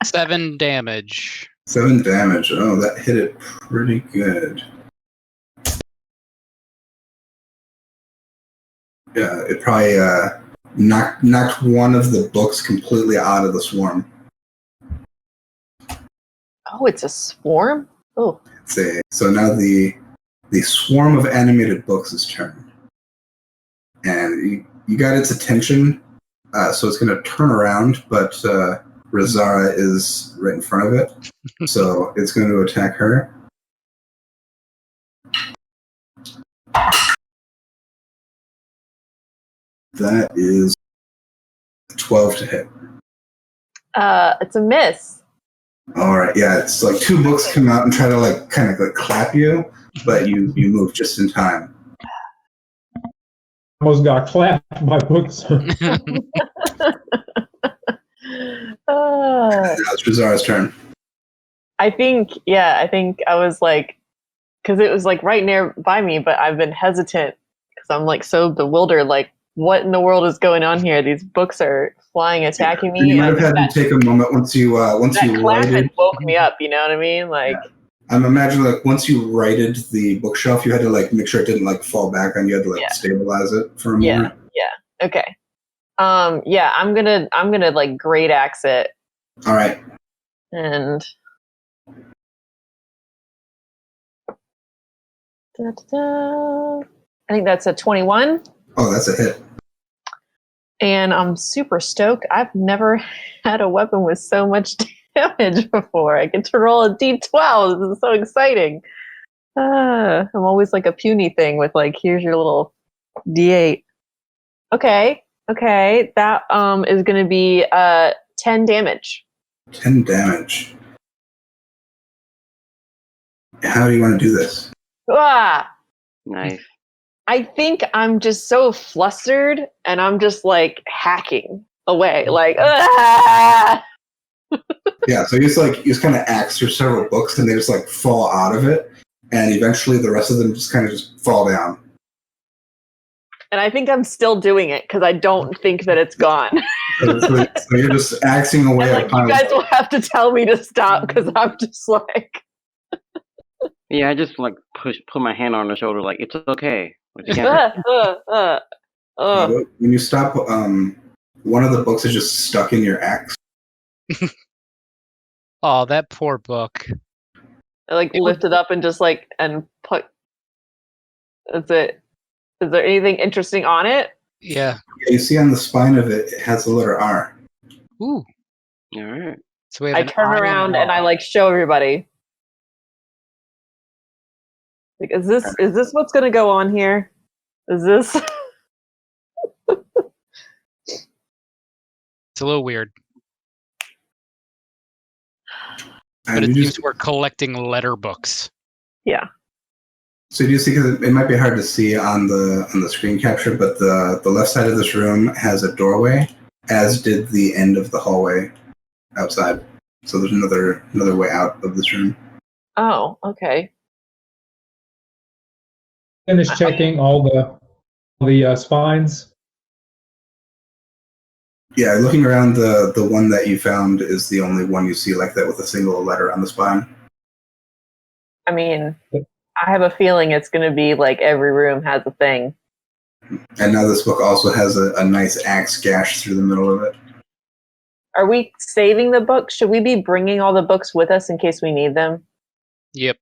7 damage. 7 damage. Oh, that hit it pretty good. Yeah, it probably knocked one of the books completely out of the swarm. Oh, it's a swarm? Oh. So now the swarm of animated books is turned. And you got its attention, so it's going to turn around, but Razara is right in front of it. So it's going to attack her. That is 12 to hit. It's a miss. All right, yeah, it's like 2 books come out and try to like kind of like clap you, but you move just in time. Almost got clapped by books. Now it's Razara's turn. I think I was like, because it was like right near by me, but I've been hesitant because I'm like so bewildered. Like, what in the world is going on here? These books are flying, attacking me. And you might have had to take a moment once you righted. Woke me up. You know what I mean? Like, yeah. I'm imagining like once you righted the bookshelf, you had to like make sure it didn't like fall back on you. You had to like stabilize it for a moment. Yeah. Okay. Yeah. I'm gonna like great axe it. All right. And. I think that's a 21. Oh, that's a hit. And I'm super stoked. I've never had a weapon with so much damage before. I get to roll a d12. This is so exciting. I'm always like a puny thing with like, here's your little d8. Okay. That is going to be 10 damage. 10 damage. How do you want to do this? Ah! Nice. I think I'm just so flustered and I'm just like hacking away. Like, ah! Yeah, so you just kind of axe through several books and they just like fall out of it. And eventually the rest of them just kind of just fall down. And I think I'm still doing it because I don't think that it's gone. So you're just axing away. And, like, you guys will have to tell me to stop because I'm just like... Yeah, I just like put my hand on her shoulder, like it's okay. When you stop, one of the books is just stuck in your axe. Oh, that poor book. I like lift it up and just like and put. Is there anything interesting on it? Yeah. You see on the spine of it, it has the letter R. Ooh. All right. So we have I turn around and I like show everybody. Like, is this what's gonna go on here? Is this? It's a little weird. And But it seems we're collecting letter books. Yeah. So do you see? Because it might be hard to see on the screen capture, but the left side of this room has a doorway, as did the end of the hallway outside. So there's another way out of this room. Oh, okay. Finish checking all the spines. Yeah, looking around, the one that you found is the only one you see like that with a single letter on the spine. I mean, I have a feeling it's going to be like every room has a thing. And now this book also has a nice axe gash through the middle of it. Are we saving the books? Should we be bringing all the books with us in case we need them? Yep.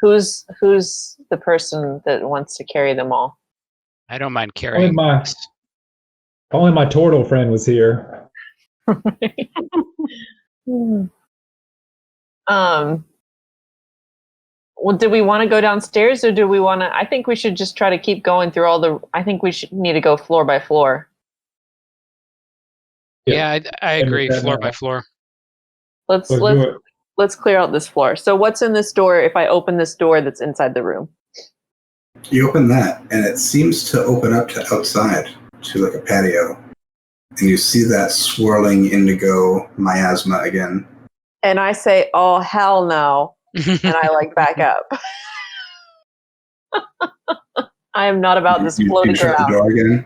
Who's the person that wants to carry them all? I don't mind carrying books. Only my turtle friend was here. Well, do we want to go downstairs or do we want to? I think we should just try to keep going through all I think we should need to go floor by floor. Yeah, I agree. Floor by floor. Let's clear out this floor. So what's in this door if I open this door that's inside the room? You open that, and it seems to open up to outside, to like a patio. And you see that swirling indigo miasma again. And I say, oh, hell no. And I like back up. I am not about this floating You shut the around. door again?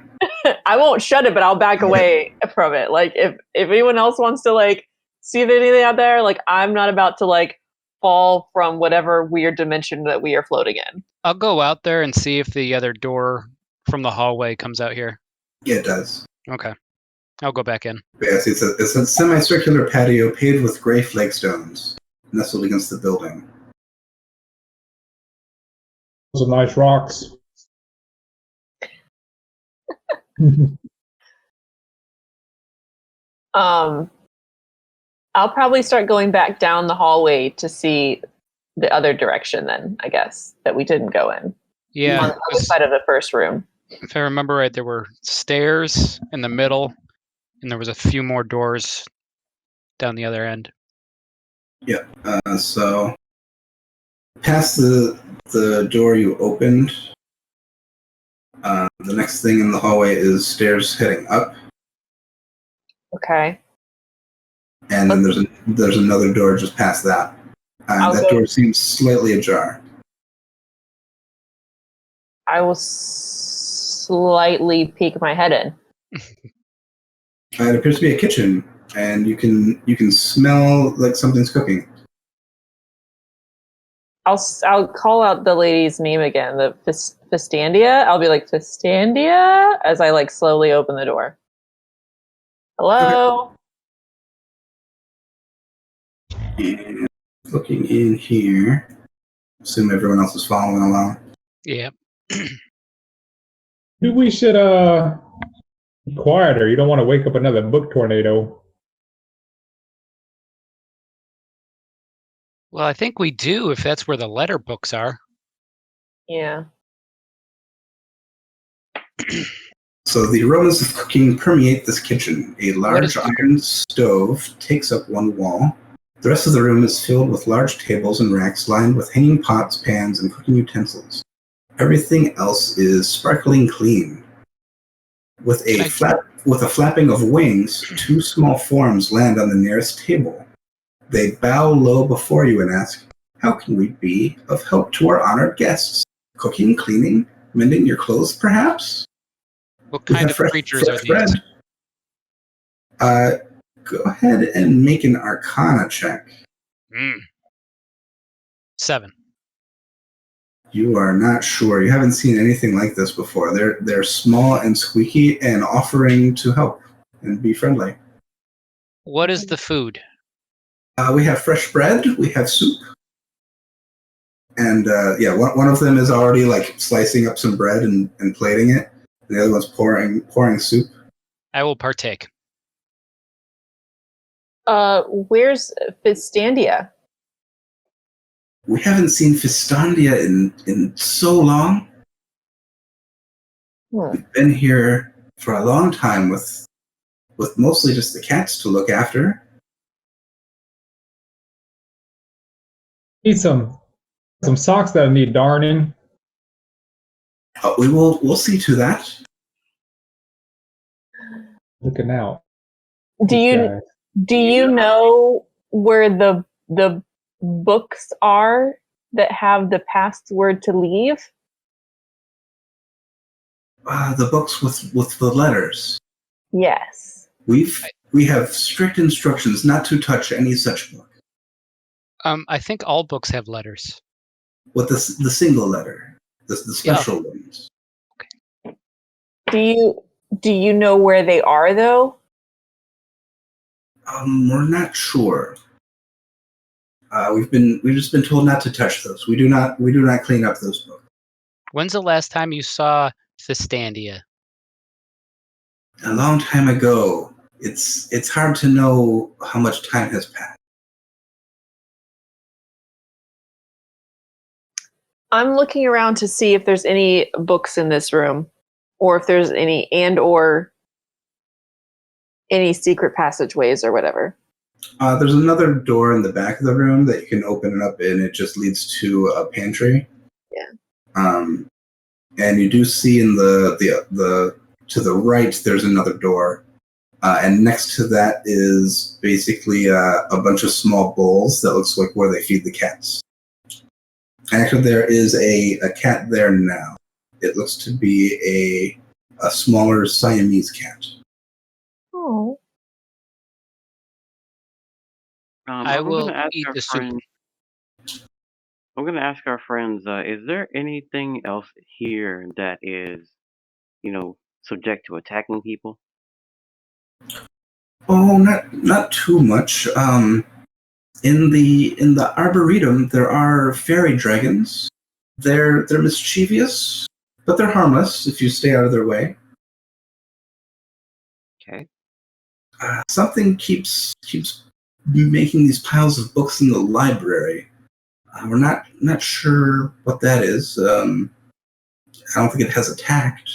I won't shut it, but I'll back away from it. Like if anyone else wants to like see if there's anything out there, like I'm not about to like fall from whatever weird dimension that we are floating in. I'll go out there and see if the other door from the hallway comes out here. Yeah, it does. Okay. I'll go back in. But yes, it's a semicircular patio paved with gray flagstones, nestled against the building. Those are nice rocks. I'll probably start going back down the hallway to see the other direction then, I guess, that we didn't go in. Yeah. On the other side of the first room. If I remember right, there were stairs in the middle, and there was a few more doors down the other end. Yeah. So past the door you opened, the next thing in the hallway is stairs heading up, Okay. and then there's another door just past that. That door seems slightly ajar. I will slightly peek my head in. It appears to be a kitchen, and you can smell like something's cooking. I'll call out the lady's name again, the Fistandia. I'll be like, Fistandia, as I like slowly open the door. Hello? Okay. And looking in here, assume everyone else is following along. Yeah. Maybe we should be quieter. You don't want to wake up another book tornado. Well, I think we do if that's where the letter books are. Yeah. So the aromas of cooking permeate this kitchen. A large iron stove takes up one wall. The rest of the room is filled with large tables and racks lined with hanging pots, pans, and cooking utensils. Everything else is sparkling clean. With a flapping of wings, two small forms land on the nearest table. They bow low before you and ask, "How can we be of help to our honored guests? Cooking, cleaning, mending your clothes, perhaps?" What kind of creatures are these? Go ahead and make an Arcana check. 7. You are not sure. You haven't seen anything like this before. They're small and squeaky and offering to help and be friendly. What is the food? We have fresh bread. We have soup. And one of them is already like slicing up some bread and plating it. And the other one's pouring soup. I will partake. Where's Fistandia? We haven't seen Fistandia in so long. We've been here for a long time with mostly just the cats to look after. Need some socks that need darning. We'll see to that. Looking out. Do you know where the books are that have the password to leave? The books with the letters. Yes. We have strict instructions not to touch any such book. I think all books have letters. With the single letter, the special ones. Do you know where they are though? We're not sure. We've just been told not to touch those. We do not clean up those books. When's the last time you saw Fistandia? A long time ago. It's hard to know how much time has passed. I'm looking around to see if there's any books in this room, or if there's any or any secret passageways or whatever. There's another door in the back of the room that you can open it up, and it just leads to a pantry. Yeah. And you do see in the to the right there's another door, And next to that is basically a bunch of small bowls that looks like where they feed the cats. Actually, there is a cat there now. It looks to be a smaller Siamese cat. Oh. I I'm will gonna ask eat our the soup. friend. I'm gonna ask our friends. Is there anything else here that is, subject to attacking people? Oh, not too much. In the arboretum, there are fairy dragons. They're mischievous, but they're harmless if you stay out of their way. Okay. Something keeps making these piles of books in the library. We're not sure what that is. I don't think it has attacked.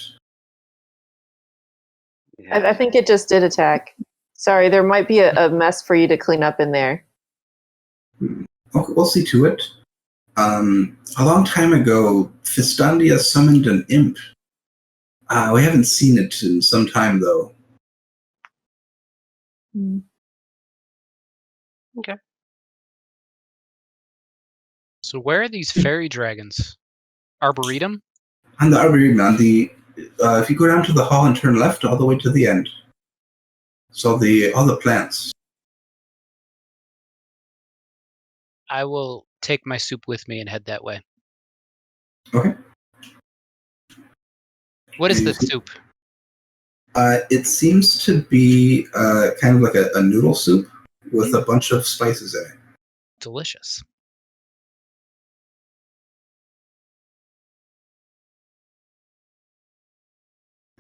I think it just did attack. Sorry, there might be a mess for you to clean up in there. Okay, we'll see to it. A long time ago, Fistandia summoned an imp. We haven't seen it in some time, though. Okay. So where are these fairy dragons? Arboretum? On the arboretum, if you go down to the hall and turn left all the way to the end. So all the plants. I will take my soup with me and head that way. Okay. What is the soup? It seems to be kind of like a noodle soup with a bunch of spices in it. Delicious.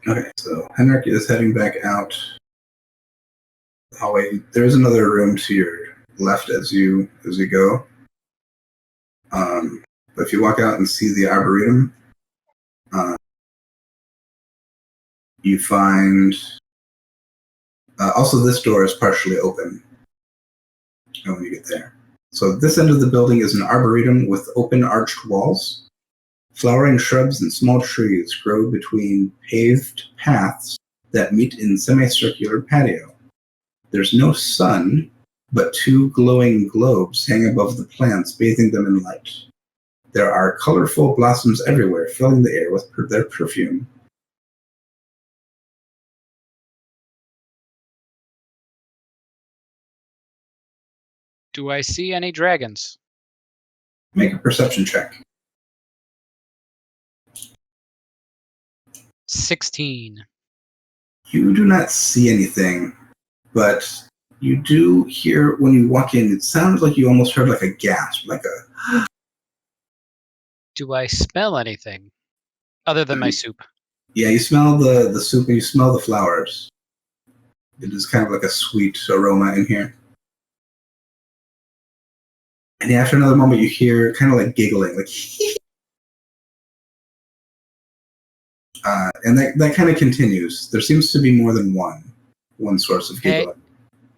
Okay, so Henrik is heading back out the hallway. There's another room to your left as you go. But if you walk out and see the arboretum, you find also this door is partially open when you get there. So this end of the building is an arboretum with open arched walls. Flowering shrubs and small trees grow between paved paths that meet in semicircular patio. There's no sun, but two glowing globes hang above the plants, bathing them in light. There are colorful blossoms everywhere, filling the air with their perfume. Do I see any dragons? Make a perception check. 16. You do not see anything, but you do hear when you walk in, it sounds like you almost heard like a gasp, like a... Do I smell anything other than my soup? Yeah, you smell the soup and you smell the flowers. It is kind of like a sweet aroma in here. And after another moment, you hear kind of like giggling, like... and that kind of continues. There seems to be more than one source of giggling.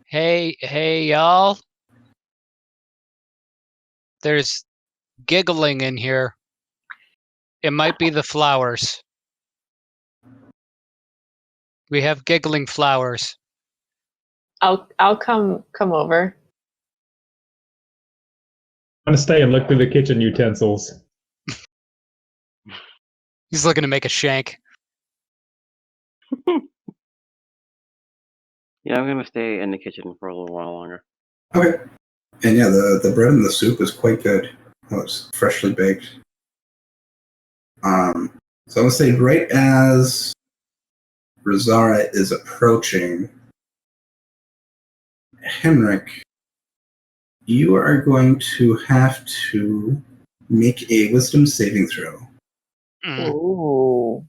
Hey, y'all. There's giggling in here. It might be the flowers. We have giggling flowers. I'll come over. I'm going to stay and look through the kitchen utensils. He's looking to make a shank. Yeah, I'm gonna stay in the kitchen for a little while longer. Okay. And yeah, the bread and the soup is quite good. Oh, it's freshly baked. So I'm gonna say right as Rosara is approaching, Henrik, you are going to have to make a wisdom saving throw. Ooh.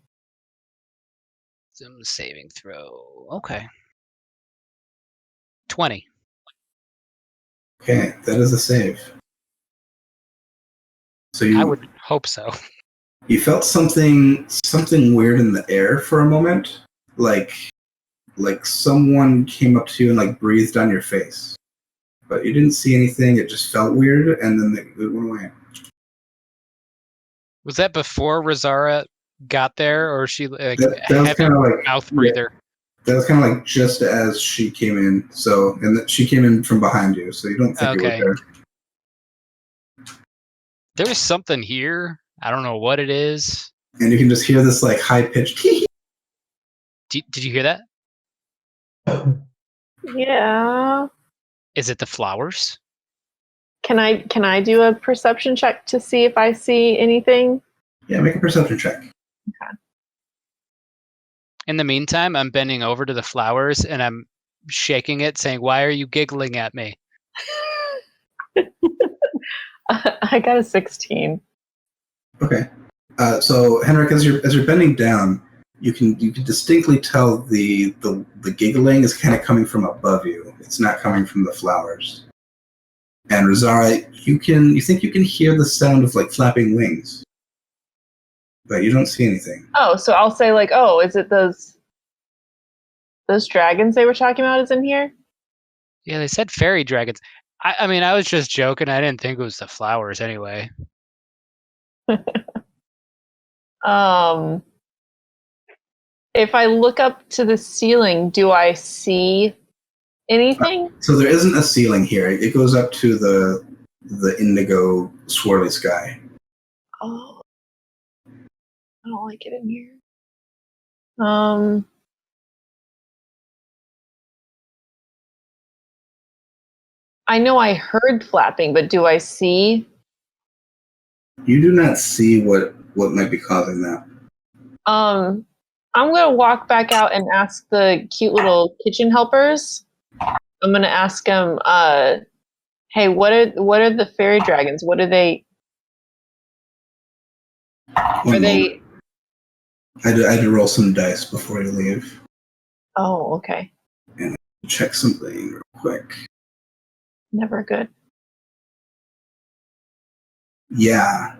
Wisdom saving throw. Okay. 20. Okay, that is a save. So I would hope so. You felt something weird in the air for a moment, like someone came up to you and like breathed on your face, but you didn't see anything. It just felt weird, and then it went away. Was that before Rosara got there, or she like That was heavy kind of like mouth breather? That was kind of like just as she came in. So, and she came in from behind you, so you don't think Okay. it was her. There's something here. I don't know what it is. And you can just hear this like high pitched. Did you hear that? Yeah. Is it the flowers? Can I do a perception check to see if I see anything? Yeah, make a perception check. Okay. In the meantime, I'm bending over to the flowers and I'm shaking it, saying, "Why are you giggling at me?" I got a 16. Okay. So Henrik, as you're bending down, you can distinctly tell the giggling is kind of coming from above you. It's not coming from the flowers. And Rosara, you think you can hear the sound of like flapping wings, but you don't see anything. Oh, so I'll say like, oh, is it those dragons they were talking about is in here? Yeah, they said fairy dragons. I mean, I was just joking. I didn't think it was the flowers anyway. If I look up to the ceiling, do I see anything? So there isn't a ceiling here. It goes up to the indigo swirly sky. Oh, I don't like it in here. I know I heard flapping, but do I see? You do not see what might be causing that. I'm gonna walk back out and ask the cute little kitchen helpers. I'm gonna ask them, hey, what are the fairy dragons? What are they? One Are they? I had to roll some dice before you leave. Oh, okay. And check something real quick. Never good. Yeah,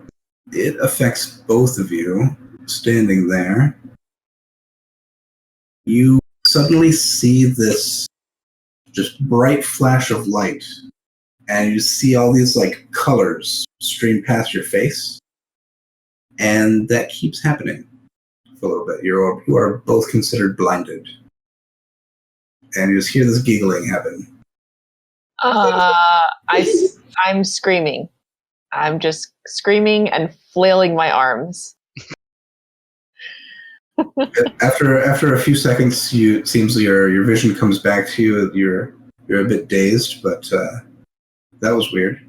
it affects both of you. Standing there, you suddenly see this just bright flash of light, and you see all these like colors stream past your face, and that keeps happening for a little bit. You are both considered blinded, and you just hear this giggling happen. I'm screaming. I'm just screaming and flailing my arms. After a few seconds, it seems your vision comes back to you. You're a bit dazed, but that was weird.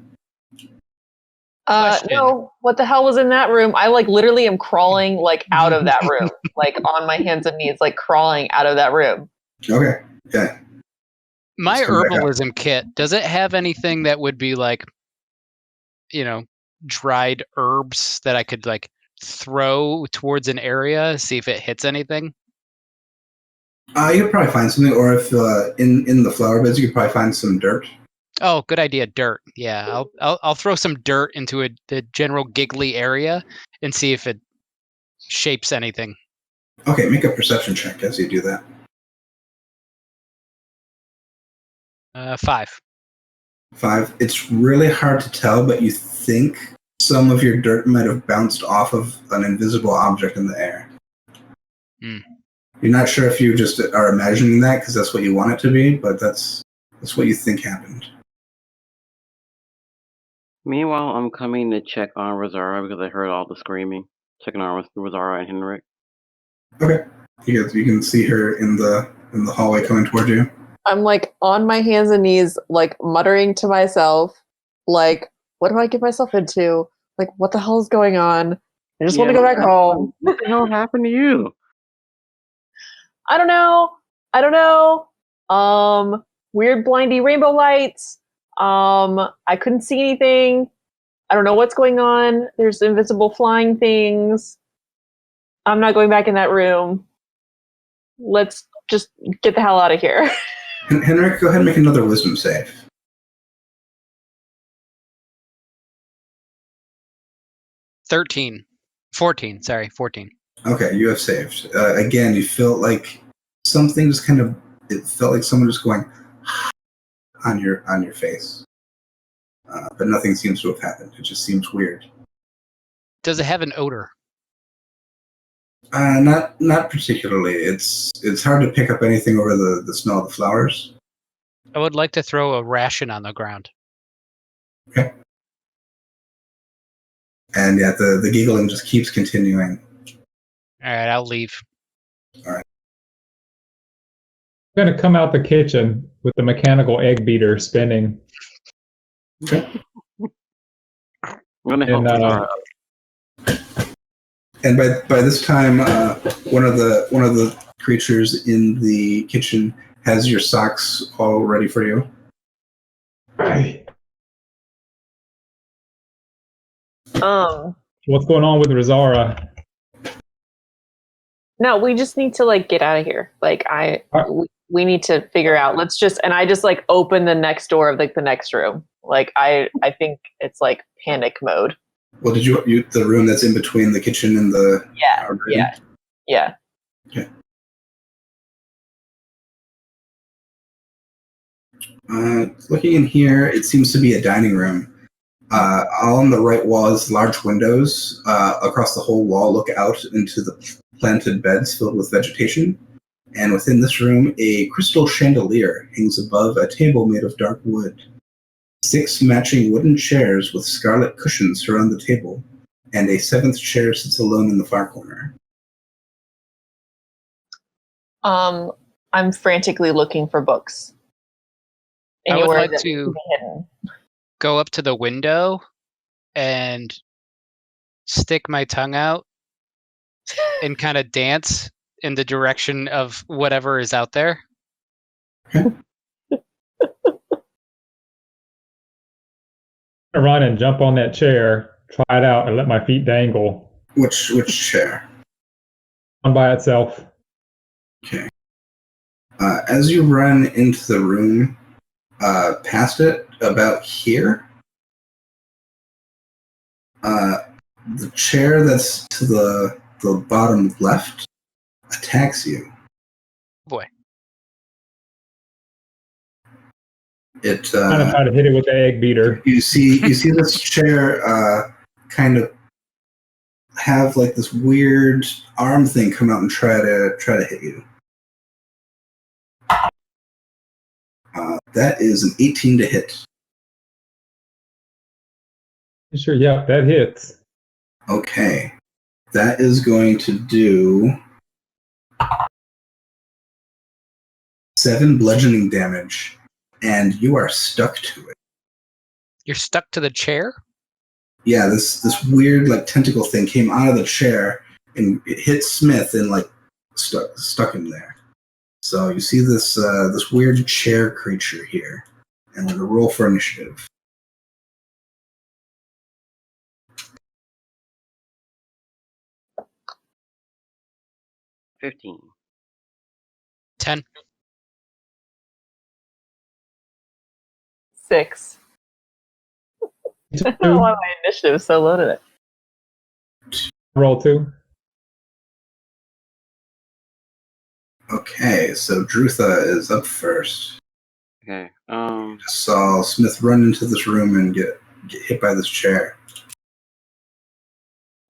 No, what the hell was in that room? I like literally am crawling like out of that room, like on my hands and knees, like crawling out of that room. Okay, yeah. My herbalism kit, does it have anything that would be like, dried herbs that I could like throw towards an area, see if it hits anything? You could probably find something, or if in the flower beds, you could probably find some dirt. Oh, good idea, dirt. Yeah, I'll throw some dirt into the general giggly area and see if it shapes anything. Okay, make a perception check as you do that. 5. 5. It's really hard to tell, but you think some of your dirt might have bounced off of an invisible object in the air. You're not sure if you just are imagining that because that's what you want it to be, but that's what you think happened. Meanwhile, I'm coming to check on Rosara because I heard all the screaming. Checking on Rosara and Henrik. Okay, you can see her in the hallway coming toward you. I'm like on my hands and knees, like muttering to myself, like, what do I get myself into? Like, what the hell is going on? I just want to go back home. What the hell happened to you? I don't know. Weird blindy rainbow lights. I couldn't see anything. I don't know what's going on. There's invisible flying things. I'm not going back in that room. Let's just get the hell out of here. Henrik, go ahead and make another wisdom save. 13. 14. Sorry, 14. Okay, you have saved. Again, you felt like something just it felt like someone just going on your face. But nothing seems to have happened. It just seems weird. Does it have an odor? Not particularly. It's hard to pick up anything over the smell of the flowers. I would like to throw a ration on the ground. Okay. And yeah, the giggling just keeps continuing. All right, I'll leave. All right. I'm going to come out the kitchen with the mechanical egg beater spinning. Okay. I'm gonna help And, Zara. And by this time, one of the creatures in the kitchen has your socks all ready for you. What's going on with Razara? No, we just need to like get out of here. Like we need to figure out. I just like open the next door of like the next room. Like I think it's like panic mode. Well, did you the room that's in between the kitchen and the Yeah. Okay. Looking in here, it seems to be a dining room. All on the right wall is large windows. Across the whole wall, look out into the planted beds filled with vegetation. And within this room, a crystal chandelier hangs above a table made of dark wood. 6 matching wooden chairs with scarlet cushions surround the table, and a 7th chair sits alone in the far corner. I'm frantically looking for books. I would like that to can be hidden. go up to the window and stick my tongue out and kind of dance in the direction of whatever is out there. Run and jump on that chair, try it out, and let my feet dangle. Which chair? One by itself. Okay. As you run into the room, past it, about here, the chair that's to the bottom left attacks you. Boy. I'm It gonna try to hit it with the egg beater. you see this chair kind of have like this weird arm thing come out and try to hit you. That is an 18 to hit. Sure, yeah, that hits. Okay. That is going to do 7 bludgeoning damage, and you are stuck to it. You're stuck to the chair? Yeah, this weird like tentacle thing came out of the chair and it hit Smith and like stuck him there. So you see this weird chair creature here, and we're gonna roll for initiative. $15. 10. 6. I don't know why my initiative is so low today. Roll 2. Okay, so Dru'tha is up first. Okay. Just saw Smith run into this room and get hit by this chair.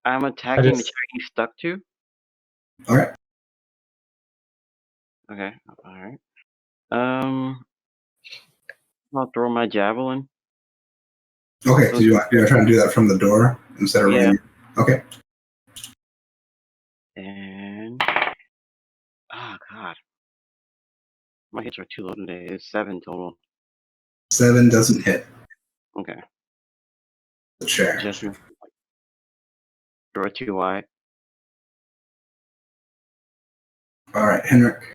I'm attacking the chair he's stuck to. All right. Okay. All right. I'll throw my javelin. Okay, so you're trying to do that from the door instead of running. Okay. And God, my hits are too low today. It's 7 total. 7 doesn't hit Okay. the chair. Just throw it too wide. All right, Henrik.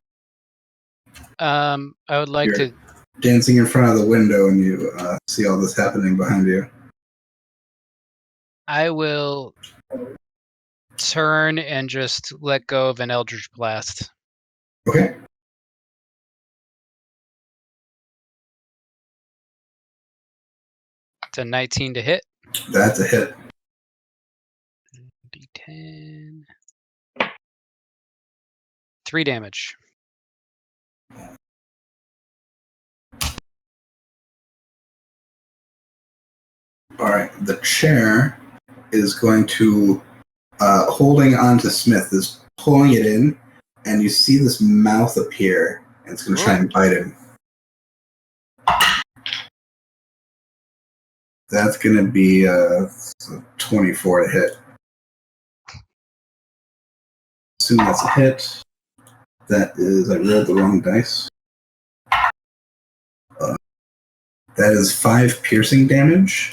I would like You're to dancing in front of the window, and you see all this happening behind you. I will turn and just let go of an Eldritch Blast. Okay. It's a 19 to hit. That's a hit. D10. 3 damage. All right, the chair is going to, holding on to Smith, is pulling it in, and you see this mouth appear, and it's going to try and bite him. That's going to be 24 to hit. Assume that's a hit. That is, I rolled the wrong dice. That is 5 piercing damage.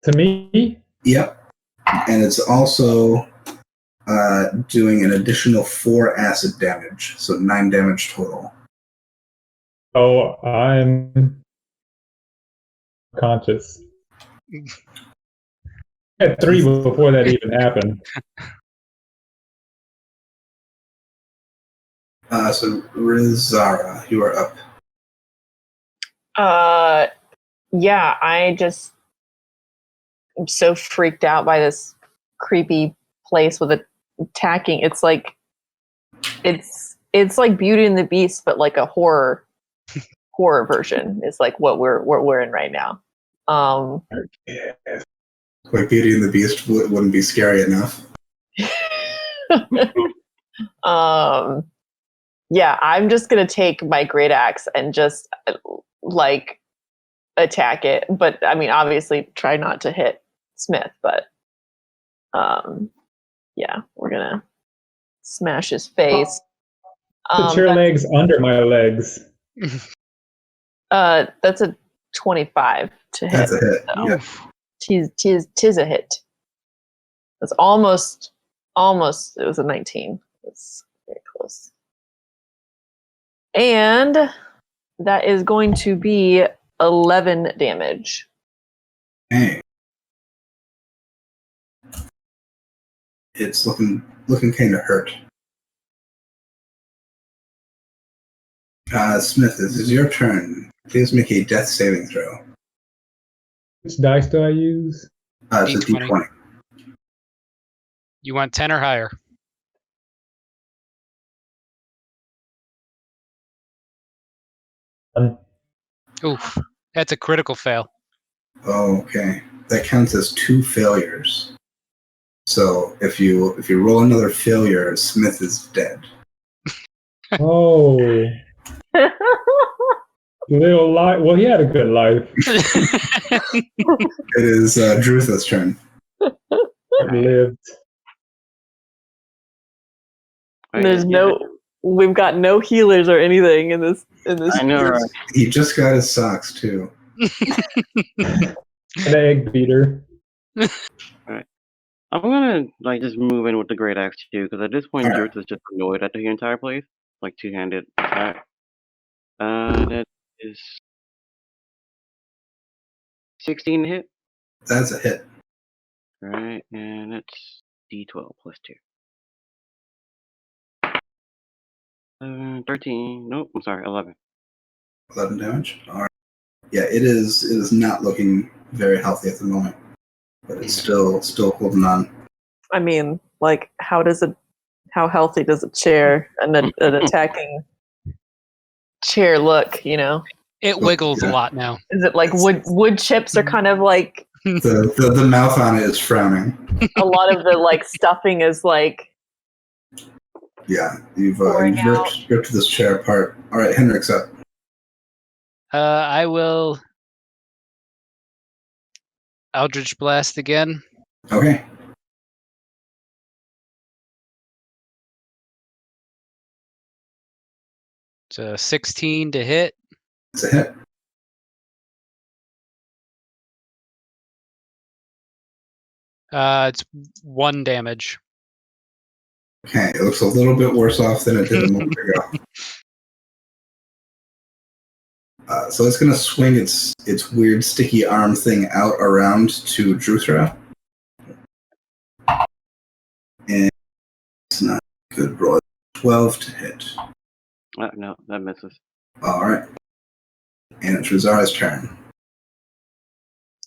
To me? Yep. And it's also doing an additional 4 acid damage, so 9 damage total. Oh, I'm conscious. I had 3 before that even happened. So Rizara, you are up. Yeah, I'm so freaked out by this creepy place with it attacking. It's like Beauty and the Beast, but like a horror version is like what we're in right now. Like Beauty and the Beast wouldn't be scary enough. Yeah, I'm just gonna take my great axe and just like attack it. But I mean, obviously, try not to hit Smith. But yeah, we're gonna smash his face. Put your legs under my legs. That's a 25 to hit. That's a hit. So. Yeah. Tis a hit. That's almost. It was a 19. It's very close. And that is going to be 11 damage. Hey. It's looking kind of hurt. Smith, this is your turn. Please make a death saving throw. Which dice do I use? It's a D20. You want 10 or higher? Oof, that's a critical fail. Oh, okay. That counts as 2 failures. So if you roll another failure, Smith is dead. Oh. Little life. Well, he had a good life. It is Dru'tha's turn. Lived. We've got no healers or anything in this. I know, right? He just got his socks too. An egg beater. Alright. I'm gonna just move in with the great axe too, because at this point Dru'tha is just annoyed at the entire place. Like 2-handed attack. That is 16 to hit. That's a hit. Alright, and that's D12 plus 2. 13. Nope, I'm sorry, 11. 11 damage. All right. Yeah, it is not looking very healthy at the moment, but it's still holding on. I mean, like, how healthy does a chair and an attacking chair look? You know, It wiggles a lot now. is it like wood chips are kind of like the mouth on it is frowning. a lot of the like stuffing is like. Yeah, you've ripped this chair apart. All right, Henrik's up. I will Eldritch Blast again. Okay. It's a 16 to hit. It's a hit. It's 1 damage. Okay, it looks a little bit worse off than it did a moment ago. So it's going to swing its weird sticky arm thing out around to Dru'tha. And it's not a good roll. 12 to hit. No, that misses. All right. And it's Rizara's turn.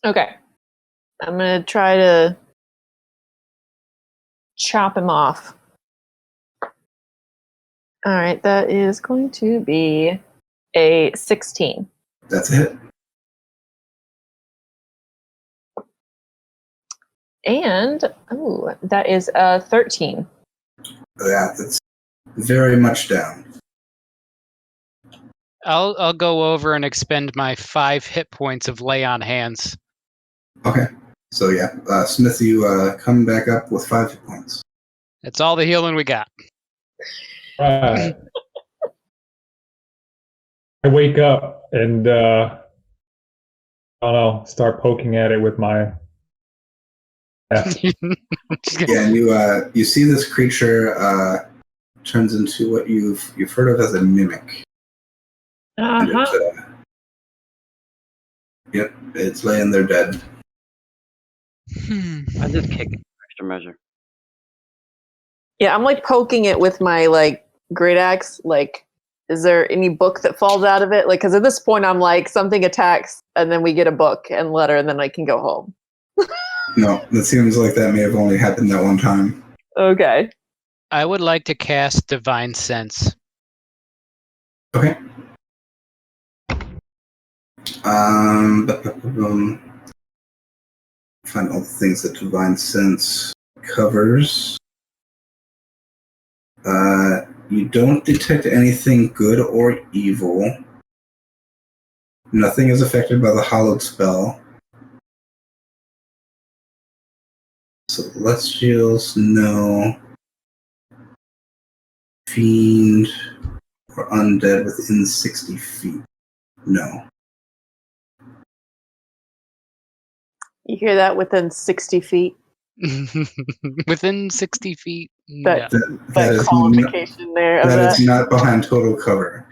Okay, I'm gonna try to chop him off. All right, that is going to be a 16. That's a hit. And that is a 13. That's very much down. I'll go over and expend my 5 hit points of lay on hands. Okay. So yeah, Smith, you come back up with 5 hit points. That's all the healing we got. Right. I wake up and I don't know, start poking at it with my. Yeah, and you see this creature turns into what you've heard of as a mimic. And yep, it's laying there dead. I just kick it for extra measure. Yeah, I'm like poking it with my like great axe. Like, is there any book that falls out of it? Like, because at this point I'm like, something attacks, and then we get a book and letter, and then I can go home. No, that seems like that may have only happened that one time. Okay. I would like to cast Divine Sense. Okay. Find all the things that Divine Sense covers. You don't detect anything good or evil. Nothing is affected by the hallowed spell. Celestials, no. Fiend or undead within 60 feet, no. You hear that within 60 feet? Within 60 feet. That, No. that qualification there of that is not behind total cover.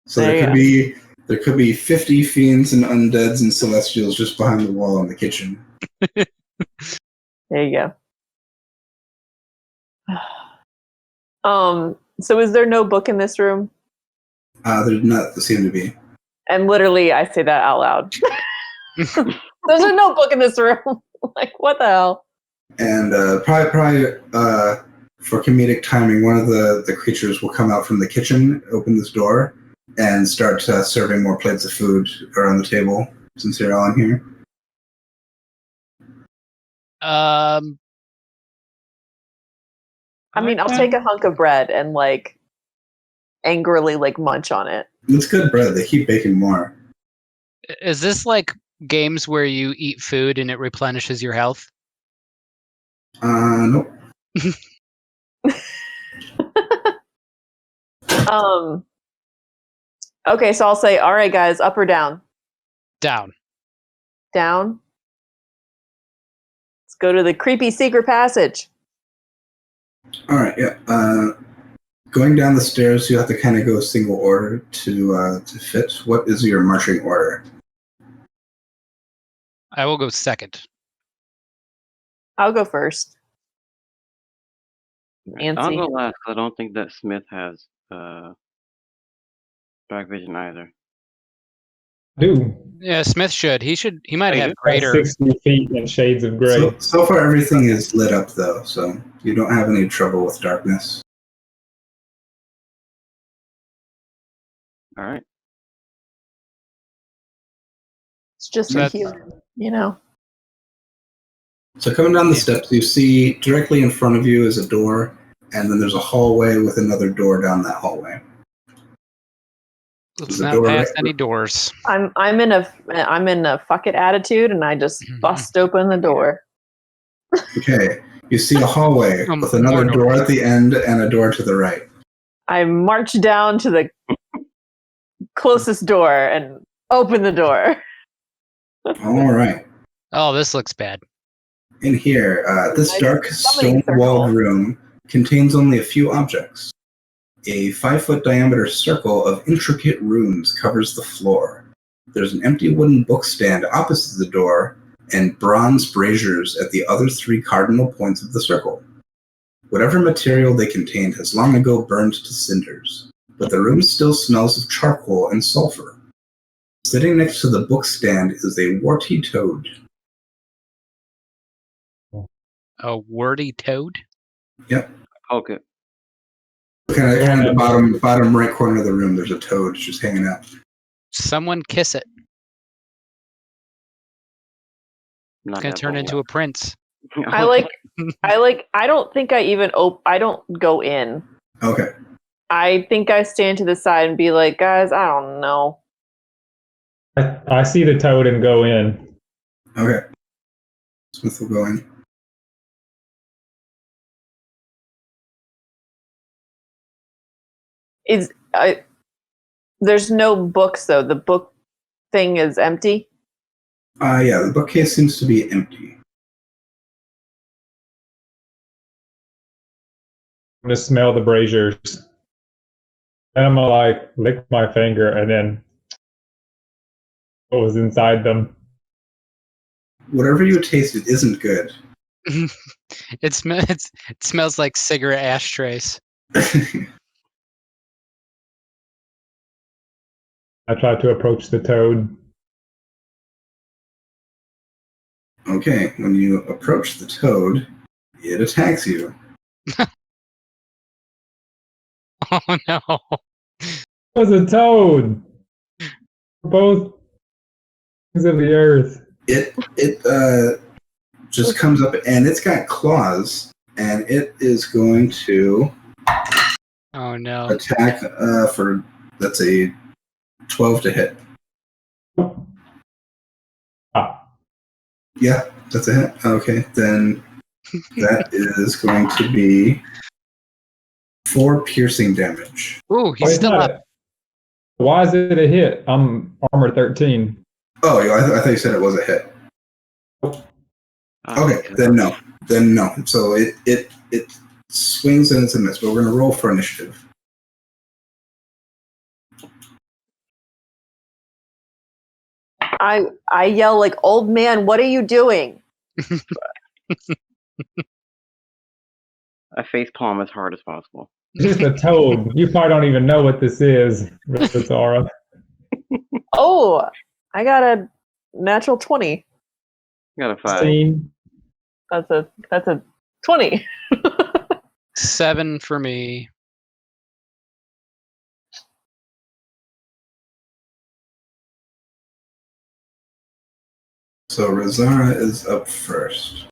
So there could be 50 fiends and undeads and celestials just behind the wall in the kitchen. There you go. So is there no book in this room? There's not seem to be. And literally I say that out loud. There's no book in this room. Like, what the hell? And probably for comedic timing, one of the creatures will come out from the kitchen, open this door, and start serving more plates of food around the table, since you're all in here. I mean, I'll take a hunk of bread and like angrily like munch on it. It's good bread. They keep baking more. Is this like games where you eat food and it replenishes your health? Nope. Okay, so I'll say, all right, guys, up or down? Down. Down. Let's go to the creepy secret passage. All right, yeah. Going down the stairs, you have to kind of go single order to fit. What is your marching order? I will go second. I'll go first. I'll Nancy. go last. I don't think that Smith has dark vision either. Do Yeah, Smith should. He might have Like greater. 60 feet and shades of gray. So far, everything is lit up, though, so you don't have any trouble with darkness. All right. It's just a human, you know. So coming down the steps, you see directly in front of you is a door, and then there's a hallway with another door down that hallway. Let's There's a not door pass right- any doors. I'm in a fuck it attitude, and I just bust open the door. Okay, you see a hallway with another more door doors. at the end and a door to the right. I march down to the closest door and open the door. All right. Oh, this looks bad. In here, this Nice dark summoning stone-walled circle. room contains only a few objects. A 5-foot diameter circle of intricate runes covers the floor. There's an empty wooden bookstand opposite the door and bronze braziers at the other 3 cardinal points of the circle. Whatever material they contained has long ago burned to cinders, but the room still smells of charcoal and sulfur. Sitting next to the bookstand is a warty toad. A wordy toad? Poke it. Kind of the bottom right corner of the room, there's a toad just hanging out. Someone kiss it. Not It's gonna that turn bold. into a prince. I don't think I even I don't go in. Okay. I think I stand to the side and be like, guys, I don't know. I see the toad and go in. Okay. Smith will go in. There's no books though. The book thing is empty. Yeah, the bookcase seems to be empty. I'm gonna smell the braziers. And I'm gonna like lick my finger and then what was inside them. Whatever you tasted isn't good. It smells like cigarette ashtrays. I try to approach the toad. Okay, when you approach the toad, it attacks you. Oh no. It was a toad. Both things of the earth. It just comes up and it's got claws and it is going to Oh no. attack for that's a 12 to hit. Ah. Yeah, that's a hit. Okay, then that is going to be 4 piercing damage. Ooh, he's Wait, still up. Why is it a hit? I'm armor 13. Oh, I thought you said it was a hit. Okay, then no. So it swings and it's a miss, but we're gonna roll for initiative. I yell like, old man, what are you doing? I face palm as hard as possible. Just a toad. You probably don't even know what this is, Zara. Oh, I got a natural 20. Got a 5. 16. That's a 20. 7 for me. So Razara is up first.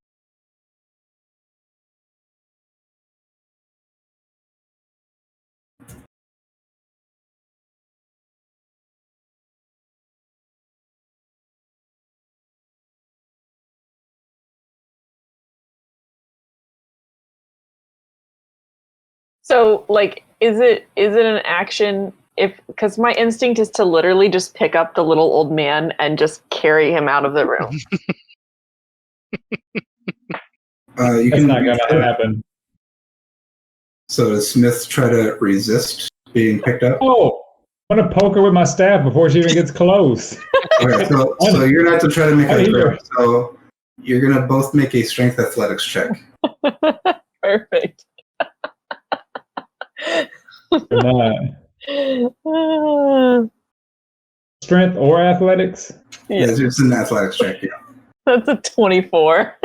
So, like, is it an action because my instinct is to literally just pick up the little old man and just carry him out of the room. That's not going to happen. So does Smith try to resist being picked up? Oh, I'm going to poke her with my staff before she even gets close. Okay, so you're going to have to try to make I a hear grip. So you're going to both make a strength athletics check. Perfect. Strength or athletics? Yeah, it's an athletics check, yeah. That's a 24.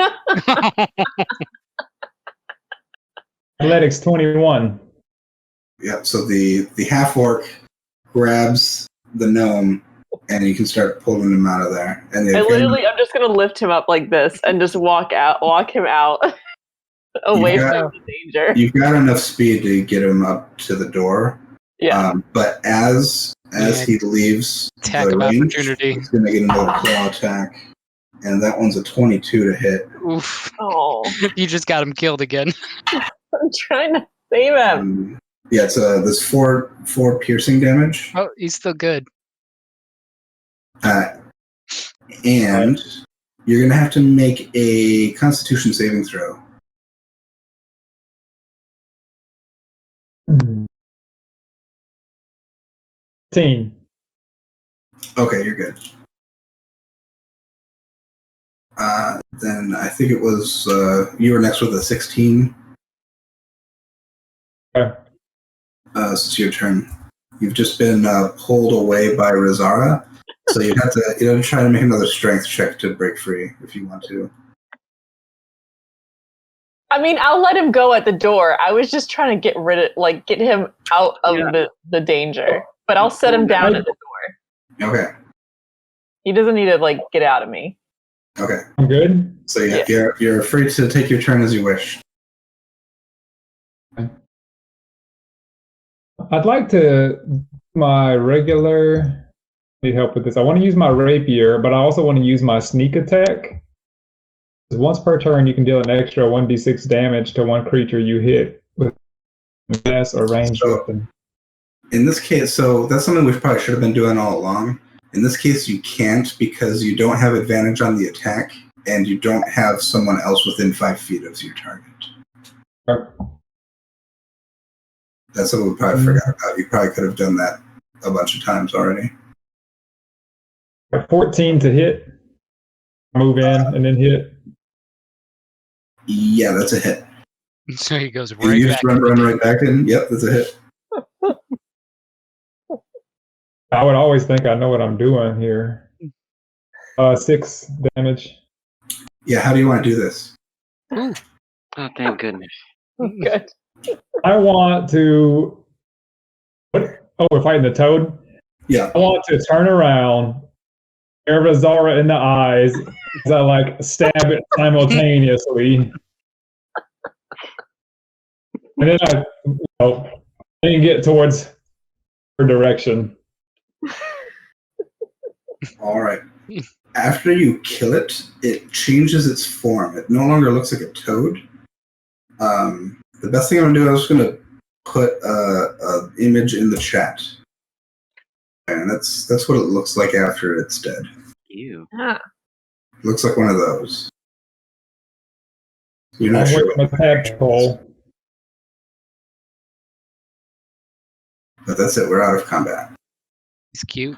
Athletics 21. Yeah, so the half-orc grabs the gnome, and you can start pulling him out of there. And I'm just going to lift him up like this and just walk him out away from the danger. You've got enough speed to get him up to the door. Yeah. But as he leaves attack the of range, opportunity. he's going to get another claw attack. And that one's a 22 to hit. Oof. Oh. You just got him killed again. I'm trying to save him. Yeah, it's there's 4 piercing damage. Oh, he's still good. And you're going to have to make a Constitution saving throw. 15. Okay, you're good. Then I think it was you were next with a 16. Okay. It's your turn. You've just been pulled away by Razara, so you have to try to make another strength check to break free if you want to. I mean, I'll let him go at the door. I was just trying to get him out of the danger. But I'll set him down at the door. Okay. He doesn't need to get out of me. Okay. I'm good. So yeah, you're free to take your turn as you wish. I'd like to my regular. Need help with this. I want to use my rapier, but I also want to use my sneak attack. Once per turn, you can deal an extra 1d6 damage to one creature you hit with a mass or ranged weapon. In this case, so that's something we probably should have been doing all along. In this case, you can't because you don't have advantage on the attack, and you don't have someone else within 5 feet of your target. Okay. That's what we probably forgot about. You probably could have done that a bunch of times already. 14 to hit. Move in and then hit. Yeah, that's a hit. So he goes You right just back. run right back in. Yep, that's a hit. I would always think I know what I'm doing here. 6 damage. Yeah, how do you want to do this? Oh, thank goodness. Good. I want to. What? Oh, we're fighting the toad? Yeah. I want to turn around, stare Zara in the eyes as I stab it simultaneously. And then I get towards her direction. All right. After you kill it, it changes its form. It no longer looks like a toad. The best thing I'm gonna do is I'm gonna put a image in the chat, and that's what it looks like after it's dead. Ew. Ah. It looks like one of those. You're not I'm sure with my tadpole. but that's it. We're out of combat. He's cute.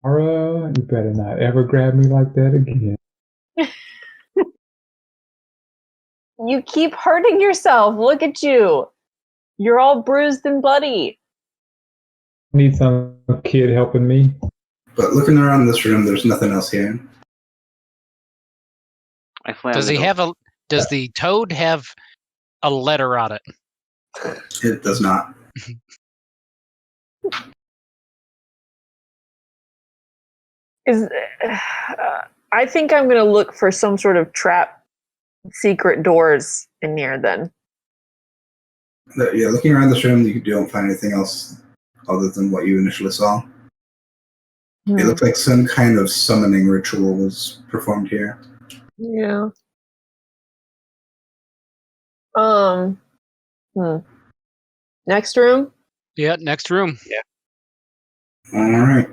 Zara, you better not ever grab me like that again. You keep hurting yourself. Look at you. You're all bruised and bloody. Need some kid helping me. But looking around this room, there's nothing else here. I slam Does the he door. have a? Does the toad have a letter on it? It does not. I think I'm going to look for some sort of trap secret doors in here then. Yeah, looking around this room, you don't find anything else other than what you initially saw. It looks like some kind of summoning ritual was performed here. Yeah. Next room? Yeah, next room. Yeah. All right.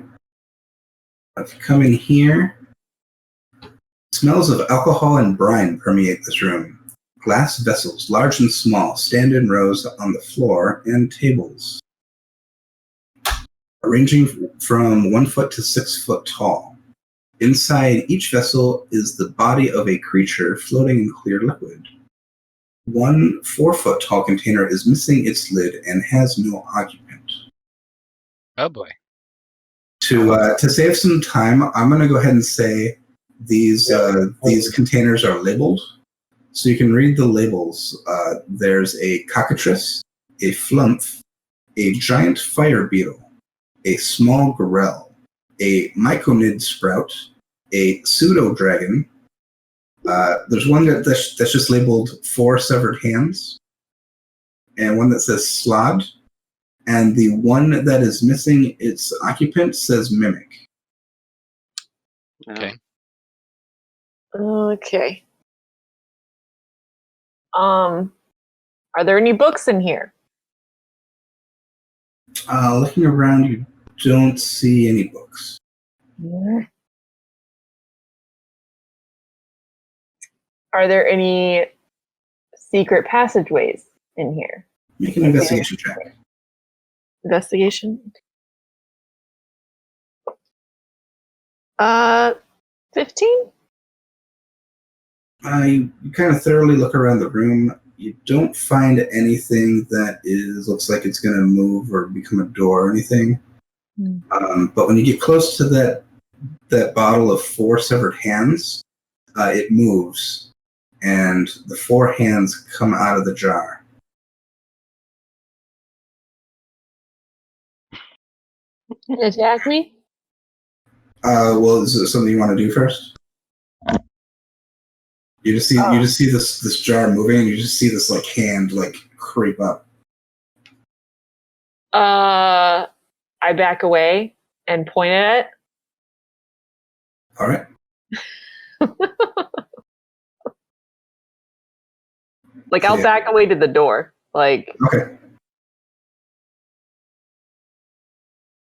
If you come in here, smells of alcohol and brine permeate this room. Glass vessels, large and small, stand in rows on the floor and tables, ranging from 1 foot to 6 foot tall. Inside each vessel is the body of a creature floating in clear liquid. One 4-foot tall container is missing its lid and has no occupant. Oh boy. To save some time, I'm going to go ahead and say these containers are labeled, so you can read the labels. There's a cockatrice, a flumph, a giant fire beetle, a small grell, a myconid sprout, a pseudo dragon. There's one that's just labeled 4 severed hands, and one that says slod, and the one that is missing its occupant says mimic. Okay. Okay. Are there any books in here? Looking around, you don't see any books. Yeah. Are there any secret passageways in here? Make an investigation check. Investigation? 15? You kind of thoroughly look around the room. You don't find anything that looks like it's going to move or become a door or anything. But when you get close to that bottle of 4 severed hands, it moves, and the 4 hands come out of the jar. Attack me? Well, is it something you want to do first? You just see this jar moving, and you just see this like hand like creep up. I back away and point at it. All right. Like I'll back away to the door. Like okay.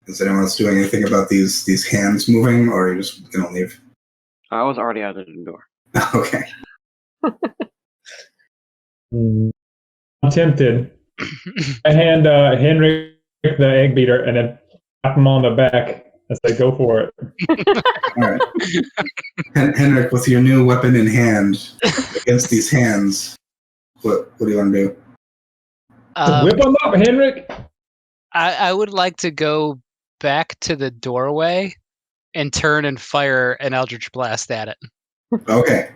Is anyone else doing anything about these hands moving, or are you just gonna leave? I was already out of the door. Okay. I'm tempted. I hand Henrik the egg beater and then tap him on the back and say, "Go for it." All right. Henrik, with your new weapon in hand against these hands, what do you want to do? Whip him up, Henrik. I would like to go back to the doorway and turn and fire an Eldritch Blast at it. Okay.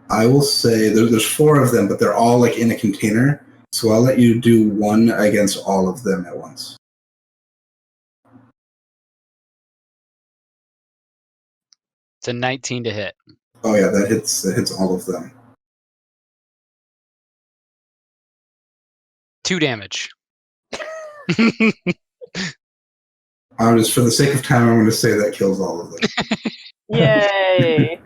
I will say there's 4 of them, but they're all like in a container. So I'll let you do one against all of them at once. It's a 19 to hit. Oh yeah, that hits all of them. 2 damage. Just for the sake of time, I'm going to say that kills all of them. yay!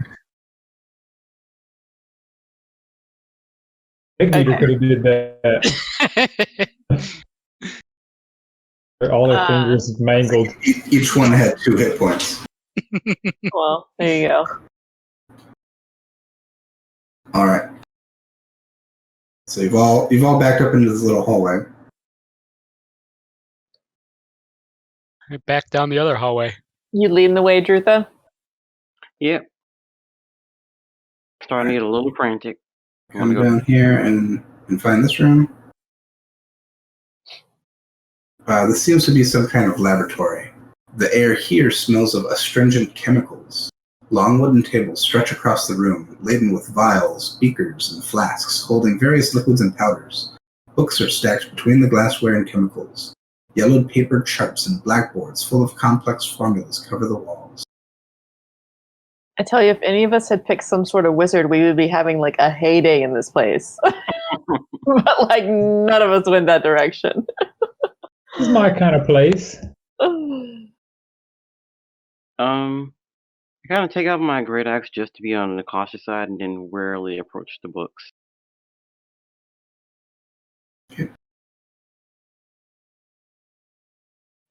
Egg beater could have did that. All their fingers mangled. Each one had 2 hit points. Well, there you go. All right. So you've all backed up into this little hallway. Back down the other hallway. You leading the way, Dru'tha? Yep. Starting to get a little frantic. Come down here and find this room. This seems to be some kind of laboratory. The air here smells of astringent chemicals. Long wooden tables stretch across the room, laden with vials, beakers, and flasks holding various liquids and powders. Books are stacked between the glassware and chemicals. Yellowed paper charts and blackboards full of complex formulas cover the walls. I tell you, if any of us had picked some sort of wizard, we would be having like a heyday in this place. But like none of us went that direction. This is my kind of place. I kind of take out my great axe just to be on the cautious side, and then warily approach the books.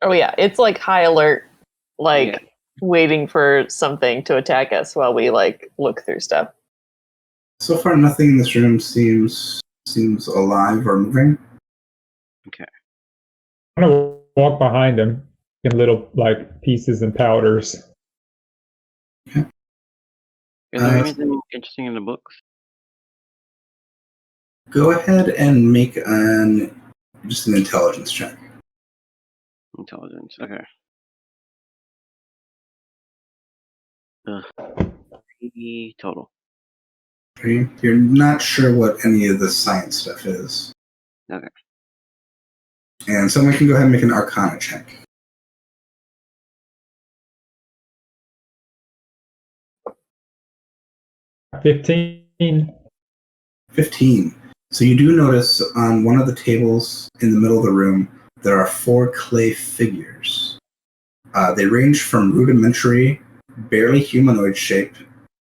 Oh yeah, it's like high alert, like waiting for something to attack us while we like look through stuff. So far, nothing in this room seems alive or moving. Okay. I'm gonna walk behind him in little like pieces and powders. Okay. Is there anything interesting in the books? Go ahead and make just an intelligence check. Intelligence, okay. 3 total. You're not sure what any of the science stuff is. Okay. And someone can go ahead and make an Arcana check. 15. 15. So you do notice on one of the tables in the middle of the room, there are 4 clay figures. They range from rudimentary, barely humanoid shape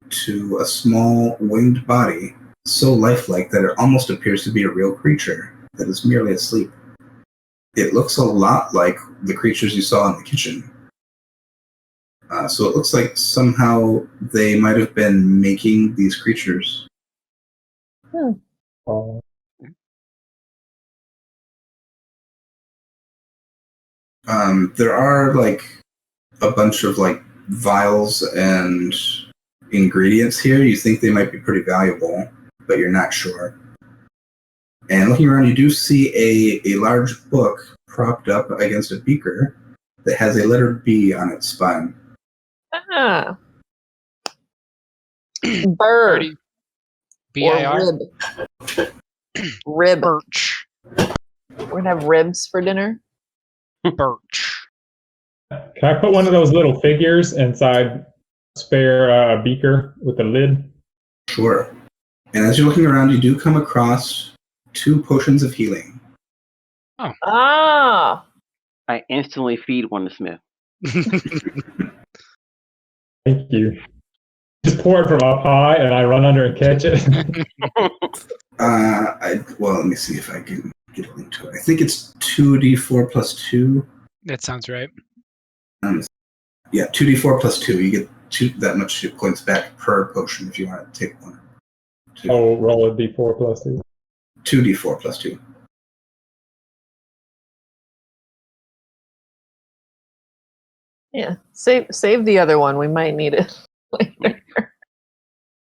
to a small winged body, so lifelike that it almost appears to be a real creature that is merely asleep. It looks a lot like the creatures you saw in the kitchen. So it looks like somehow they might have been making these creatures. There are like a bunch of like vials and ingredients here. You think they might be pretty valuable, but you're not sure. And looking around, you do see a large book propped up against a beaker that has a letter B on its spine. Ah. Bird. B-I-R? Or rib. Rib. Birch. We're gonna have ribs for dinner. Birch. Can I put one of those little figures inside a spare beaker with the lid? Sure. And as you're looking around, you do come across 2 potions of healing. Ah. I instantly feed one to Smith. Thank you. Just pour it from up high, and I run under and catch it. Well, let me see if I can get a link to it. I think it's 2d4 plus 2. That sounds right. Yeah, 2d4 plus 2. You get that much hit points back per potion if you want to take one. Oh, roll a d4 plus 2. 2d4 plus 2. Yeah. Save the other one. We might need it later.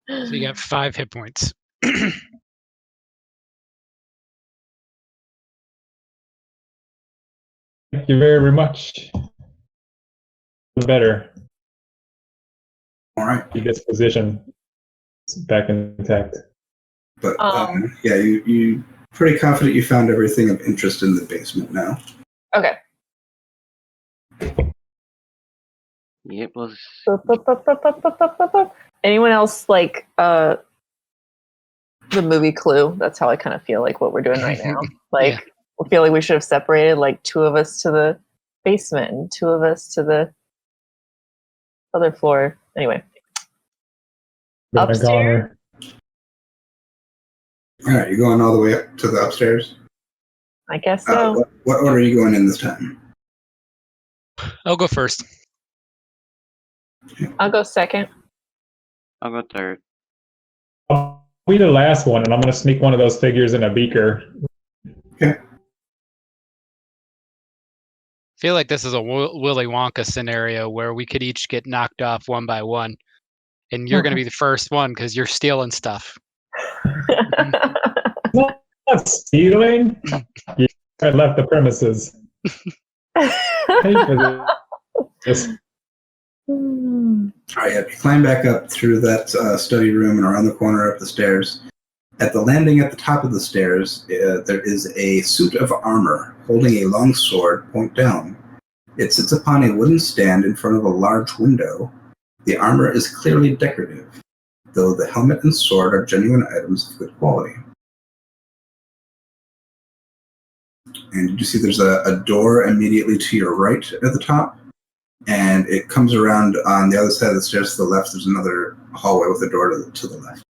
So you got 5 hit points. Thank you very much. Better. All right. He gets position back intact. But yeah, you pretty confident you found everything of interest in the basement now. Okay. Yep. Anyone else like the movie Clue? That's how I kind of feel like what we're doing right now. Like Yeah. I feel like we should have separated like 2 of us to the basement and 2 of us to the other floor. Anyway. Upstairs? All right, you're going all the way up to the upstairs? I guess so. What order are you going in this time? I'll go first. I'll go second. I'll go third. I'll be the last one, and I'm going to sneak one of those figures in a beaker. Okay. I feel like this is a Willy Wonka scenario where we could each get knocked off one by one, and you're going to be the first one because you're stealing stuff. Not stealing. I left the premises. Pay for this. All right, you climb back up through that study room and around the corner up the stairs. At the landing at the top of the stairs, there is a suit of armor holding a long sword point down. It sits upon a wooden stand in front of a large window. The armor is clearly decorative, though the helmet and sword are genuine items of good quality. And you see there's a door immediately to your right at the top, and it comes around on the other side of the stairs to the left. There's another hallway with a door to the left.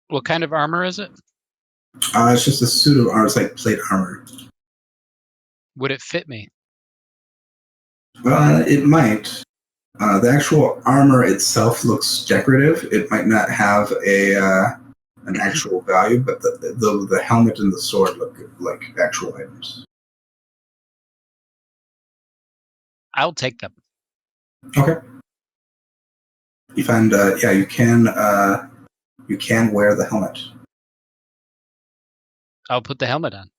What kind of armor is it? It's just a suit of armor. It's like plate armor. Would it fit me? It might. The actual armor itself looks decorative. It might not have an actual value, but the helmet and the sword look like actual items. I'll take them. Okay. You find, you can wear the helmet. I'll put the helmet on.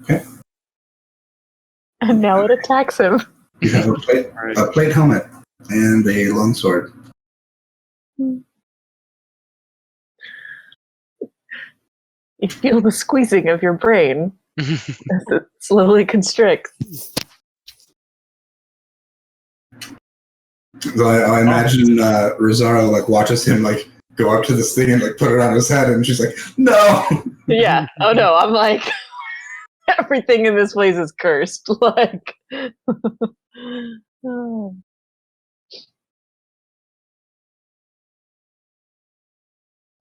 Okay. And now it attacks him. You have a plate helmet and a long sword. You feel the squeezing of your brain as it slowly constricts. So I imagine Rosario like watches him like go up to this thing and like put it on his head, and she's like, "No." Yeah. Oh no. I'm like, everything in this place is cursed. Like. Oh. All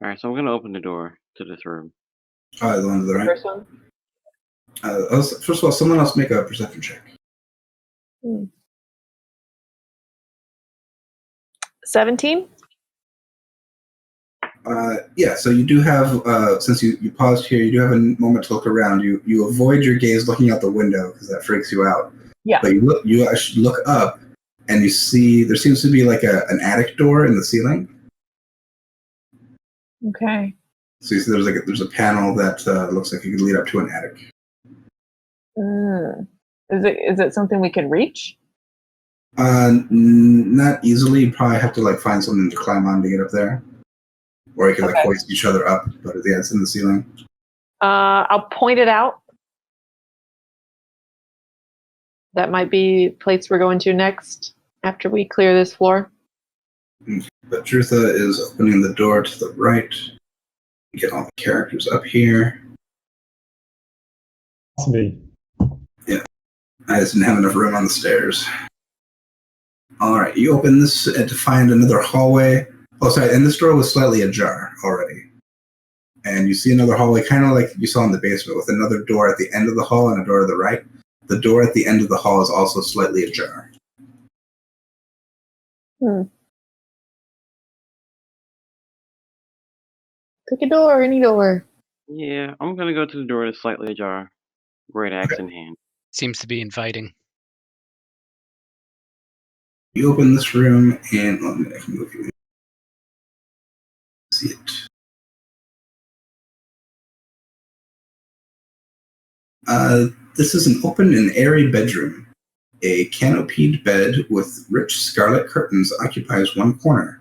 right, so I'm gonna open the door to this room. The one to the right. First one. First of all, someone else make a perception check. 17? Yeah, so you do have, since you paused here, you do have a moment to look around. You avoid your gaze looking out the window because that freaks you out. Yeah. But you actually look up, and you see there seems to be like an attic door in the ceiling. Okay. So you see there's a panel that looks like it could lead up to an attic. Is it something we can reach? Not easily. You probably have to like find something to climb on to get up there. Or you can like hoist each other up, but yeah, it's in the ceiling. I'll point it out. that might be the place we're going to next after we clear this floor. But Dru'tha is opening the door to the right. Get all the characters up here. Must be. Yeah. I just didn't have enough room on the stairs. Alright, you open this to find another hallway. Oh, sorry, and this door was slightly ajar already. And you see another hallway, kind of like you saw in the basement, with another door at the end of the hall and a door to the right. The door at the end of the hall is also slightly ajar. Pick a door, any door. Yeah, I'm gonna go to the door that's slightly ajar. Great axe in hand. Seems to be inviting. You open this room, and I can move you. See it. This is an open and airy bedroom. A canopied bed with rich scarlet curtains occupies one corner.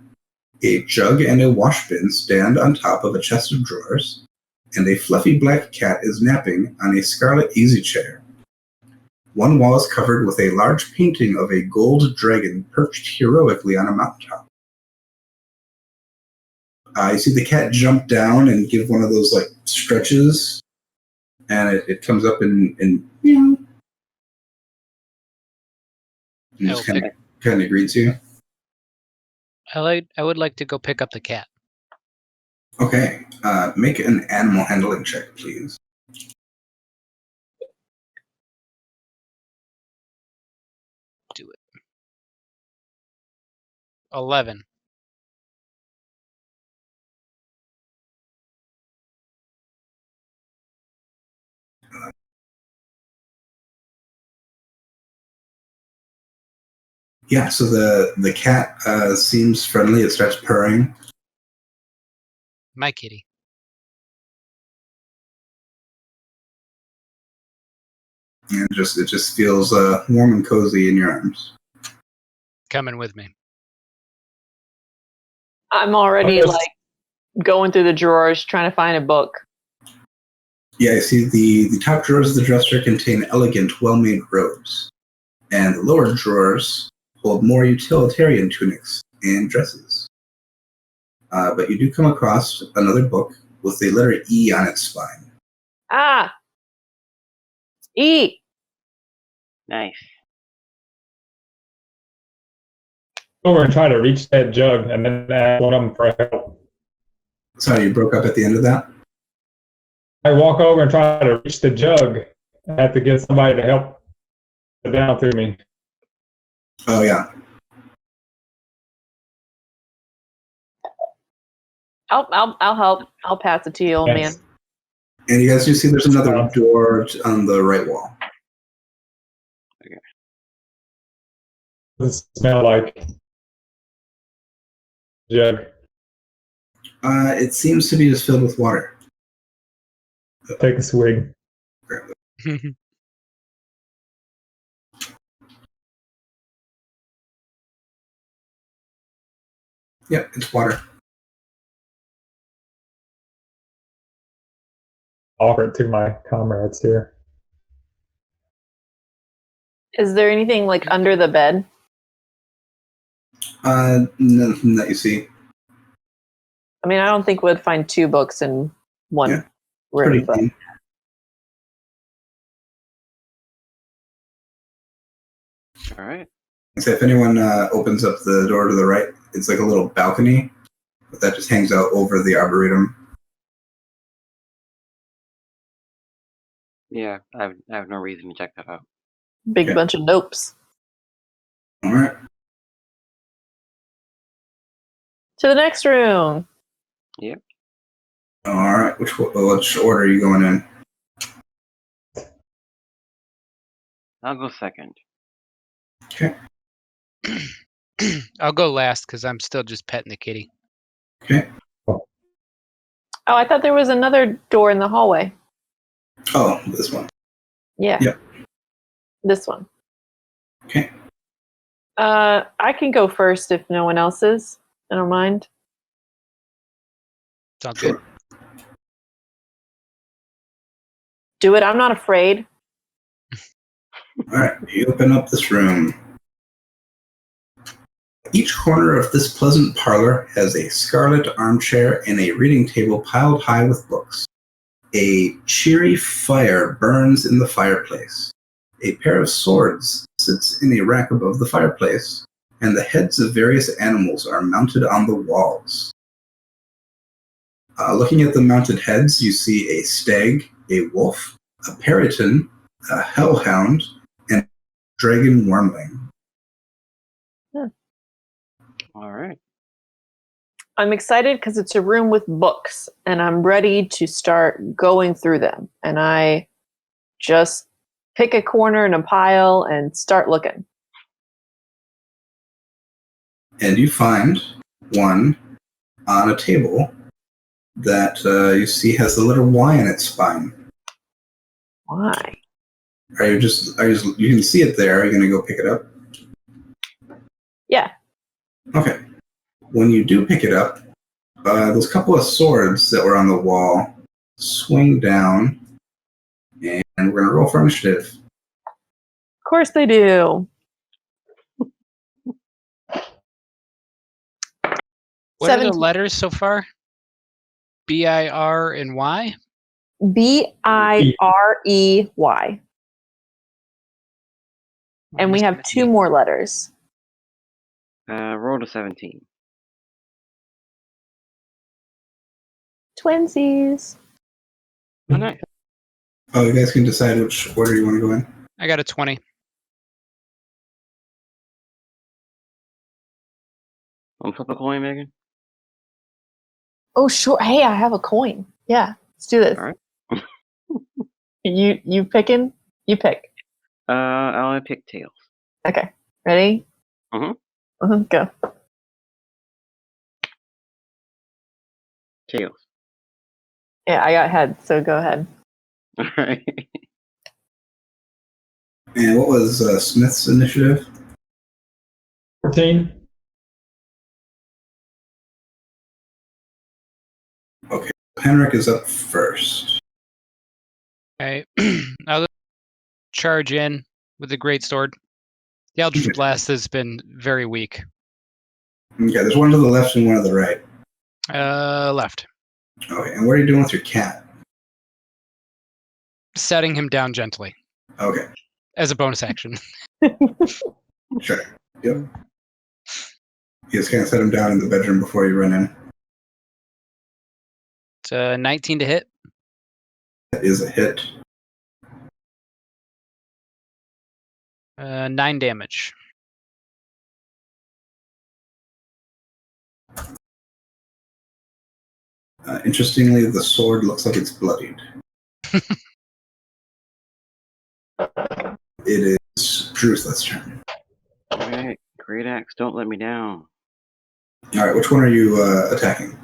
A jug and a washbin stand on top of a chest of drawers, and a fluffy black cat is napping on a scarlet easy chair. One wall is covered with a large painting of a gold dragon perched heroically on a mountaintop. You see the cat jump down and give one of those like stretches, and it comes up and meow. And just kind of greets you. I would like to go pick up the cat. Okay, make an animal handling check, please. Do it. 11. Yeah, so the cat seems friendly. It starts purring. My kitty. And it just feels warm and cozy in your arms. Coming with me. I'm already like going through the drawers trying to find a book. Yeah, I see the top drawers of the dresser contain elegant, well-made robes. And the lower drawers hold more utilitarian tunics and dresses. But you do come across another book with the letter E on its spine. Ah! E! Nice. Over and try to reach that jug and then ask one of them for help. Sorry, you broke up at the end of that? I walk over and try to reach the jug. I have to get somebody to help it down through me. Oh, yeah. I'll help. I'll pass it to you, old man. And you guys do see there's another door on the right wall. Okay. Does it smell like jug? It seems to be just filled with water. Take a swig. Yep, it's water. Offer it to my comrades here. Is there anything like under the bed? Nothing that you see. I mean, I don't think we'd find two books in one room. Pretty But clean. All right. So if anyone opens up the door to the right, it's like a little balcony, but that just hangs out over the arboretum. Yeah, I have no reason to check that out. big bunch of nopes. All right. To the next room. Yep. All right. Which order are you going in? I'll go second. Okay. I'll go last because I'm still just petting the kitty. Okay. Oh, I thought there was another door in the hallway. Oh, this one. Yeah. Yep. This one. Okay. I can go first if no one else is. I don't mind. Sounds Sure. good. Do it. I'm not afraid. Alright, you open up this room. Each corner of this pleasant parlor has a scarlet armchair and a reading table piled high with books. A cheery fire burns in the fireplace. A pair of swords sits in a rack above the fireplace, and the heads of various animals are mounted on the walls. Looking at the mounted heads, you see a stag, a wolf, a periton, a hellhound, and a dragon wormling. All right. I'm excited because it's a room with books, and I'm ready to start going through them. And I just pick a corner in a pile and start looking. And you find one on a table that you see has the letter Y in its spine. Why? You can see it there. Are you going to go pick it up? Yeah. Okay. When you do pick it up, those couple of swords that were on the wall swing down, and we're going to roll for initiative. Of course they do. What are the 17. letters so far? B-I-R and Y? B-I-R-E-Y. And we have 2 more letters. Roll to 17. Twinsies. Oh, nice. Oh, you guys can decide which order you want to go in. I got a 20. Flip a coin, Megan. Oh, sure. Hey, I have a coin. Yeah, let's do this. All right. You picking? You pick. I'll pick tails. Okay. Ready? Go. Tails. Yeah, I got head, so go ahead. All right. And what was Smith's initiative? 14. Okay. Henrik is up first. Okay. I'll charge in with the greatsword. The Eldritch Blast has been very weak. Okay, there's one to the left and one to the right. Left. Okay, and what are you doing with your cat? Setting him down gently Okay, as a bonus action. sure. Yep. You just kind of set him down in the bedroom before you run in. It's 19 to hit. That is a hit. 9 damage. Interestingly, the sword looks like it's bloodied. It is Dru'tha's turn. All right. Great axe. Don't let me down. All right, which one are you attacking?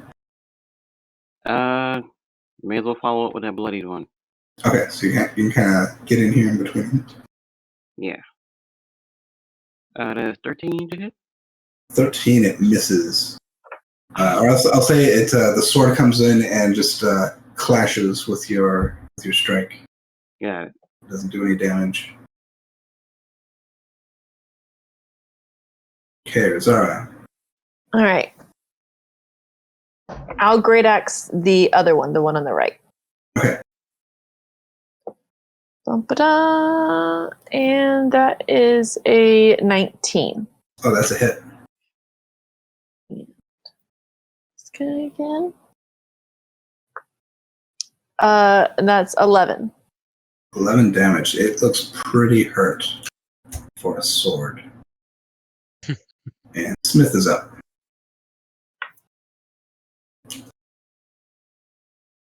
May as well follow up with that bloodied one. Okay, so you can kind of get in here in between. Yeah. That's 13 to hit. 13, it misses. Or else I'll say it. The sword comes in and just clashes with your strike. Got it. It doesn't do any damage. Okay, Zara. All right. I'll great axe the other one, the one on the right. Okay. Dum-ba-da. And that is a 19. Oh, that's a hit. Let's get it again. And that's 11. 11 damage. It looks pretty hurt for a sword. And Smith is up.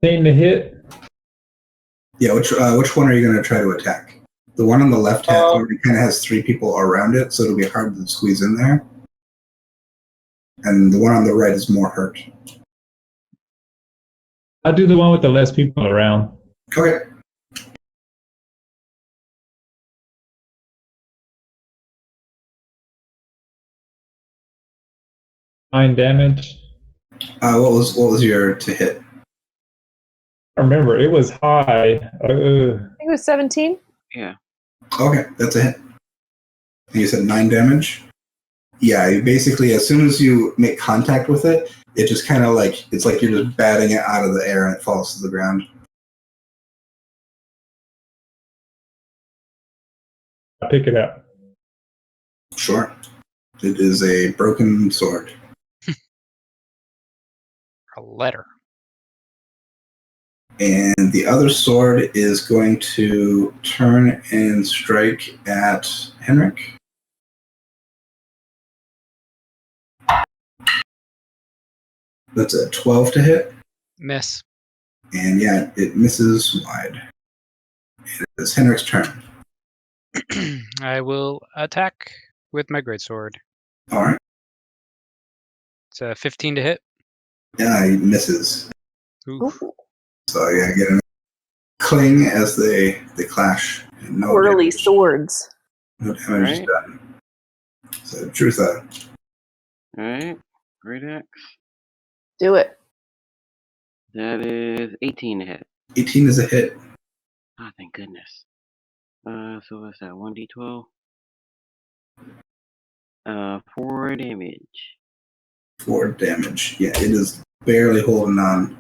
15 to hit. Yeah, which one are you going to try to attack? The one on the left hand already kind of has 3 people around it, so it'll be hard to squeeze in there. And the one on the right is more hurt. I'll do the one with the less people around. Okay. Nine damage. What was your to hit? I remember it was high. I think it was 17. Yeah. Okay, that's a hit. And you said 9 damage? Yeah, you basically, as soon as you make contact with it, it just kind of like, it's like you're just batting it out of the air and it falls to the ground. I pick it up. Sure. It is a broken sword. A letter. And the other sword is going to turn and strike at Henrik. That's a 12 to hit. Miss. And yeah, it misses wide. It is Henrik's turn. I will attack with my greatsword. All right. It's a 15 to hit. Yeah, he misses. Oof. So yeah, get a cling as they clash. And no Whirly damage. swords. No damage is done. So Dru'tha. Alright. Great axe. Do it. That is 18 to hit. 18 is a hit. Ah, thank goodness. So what's that? 1d12? 4 damage. 4 damage. Yeah, it is barely holding on.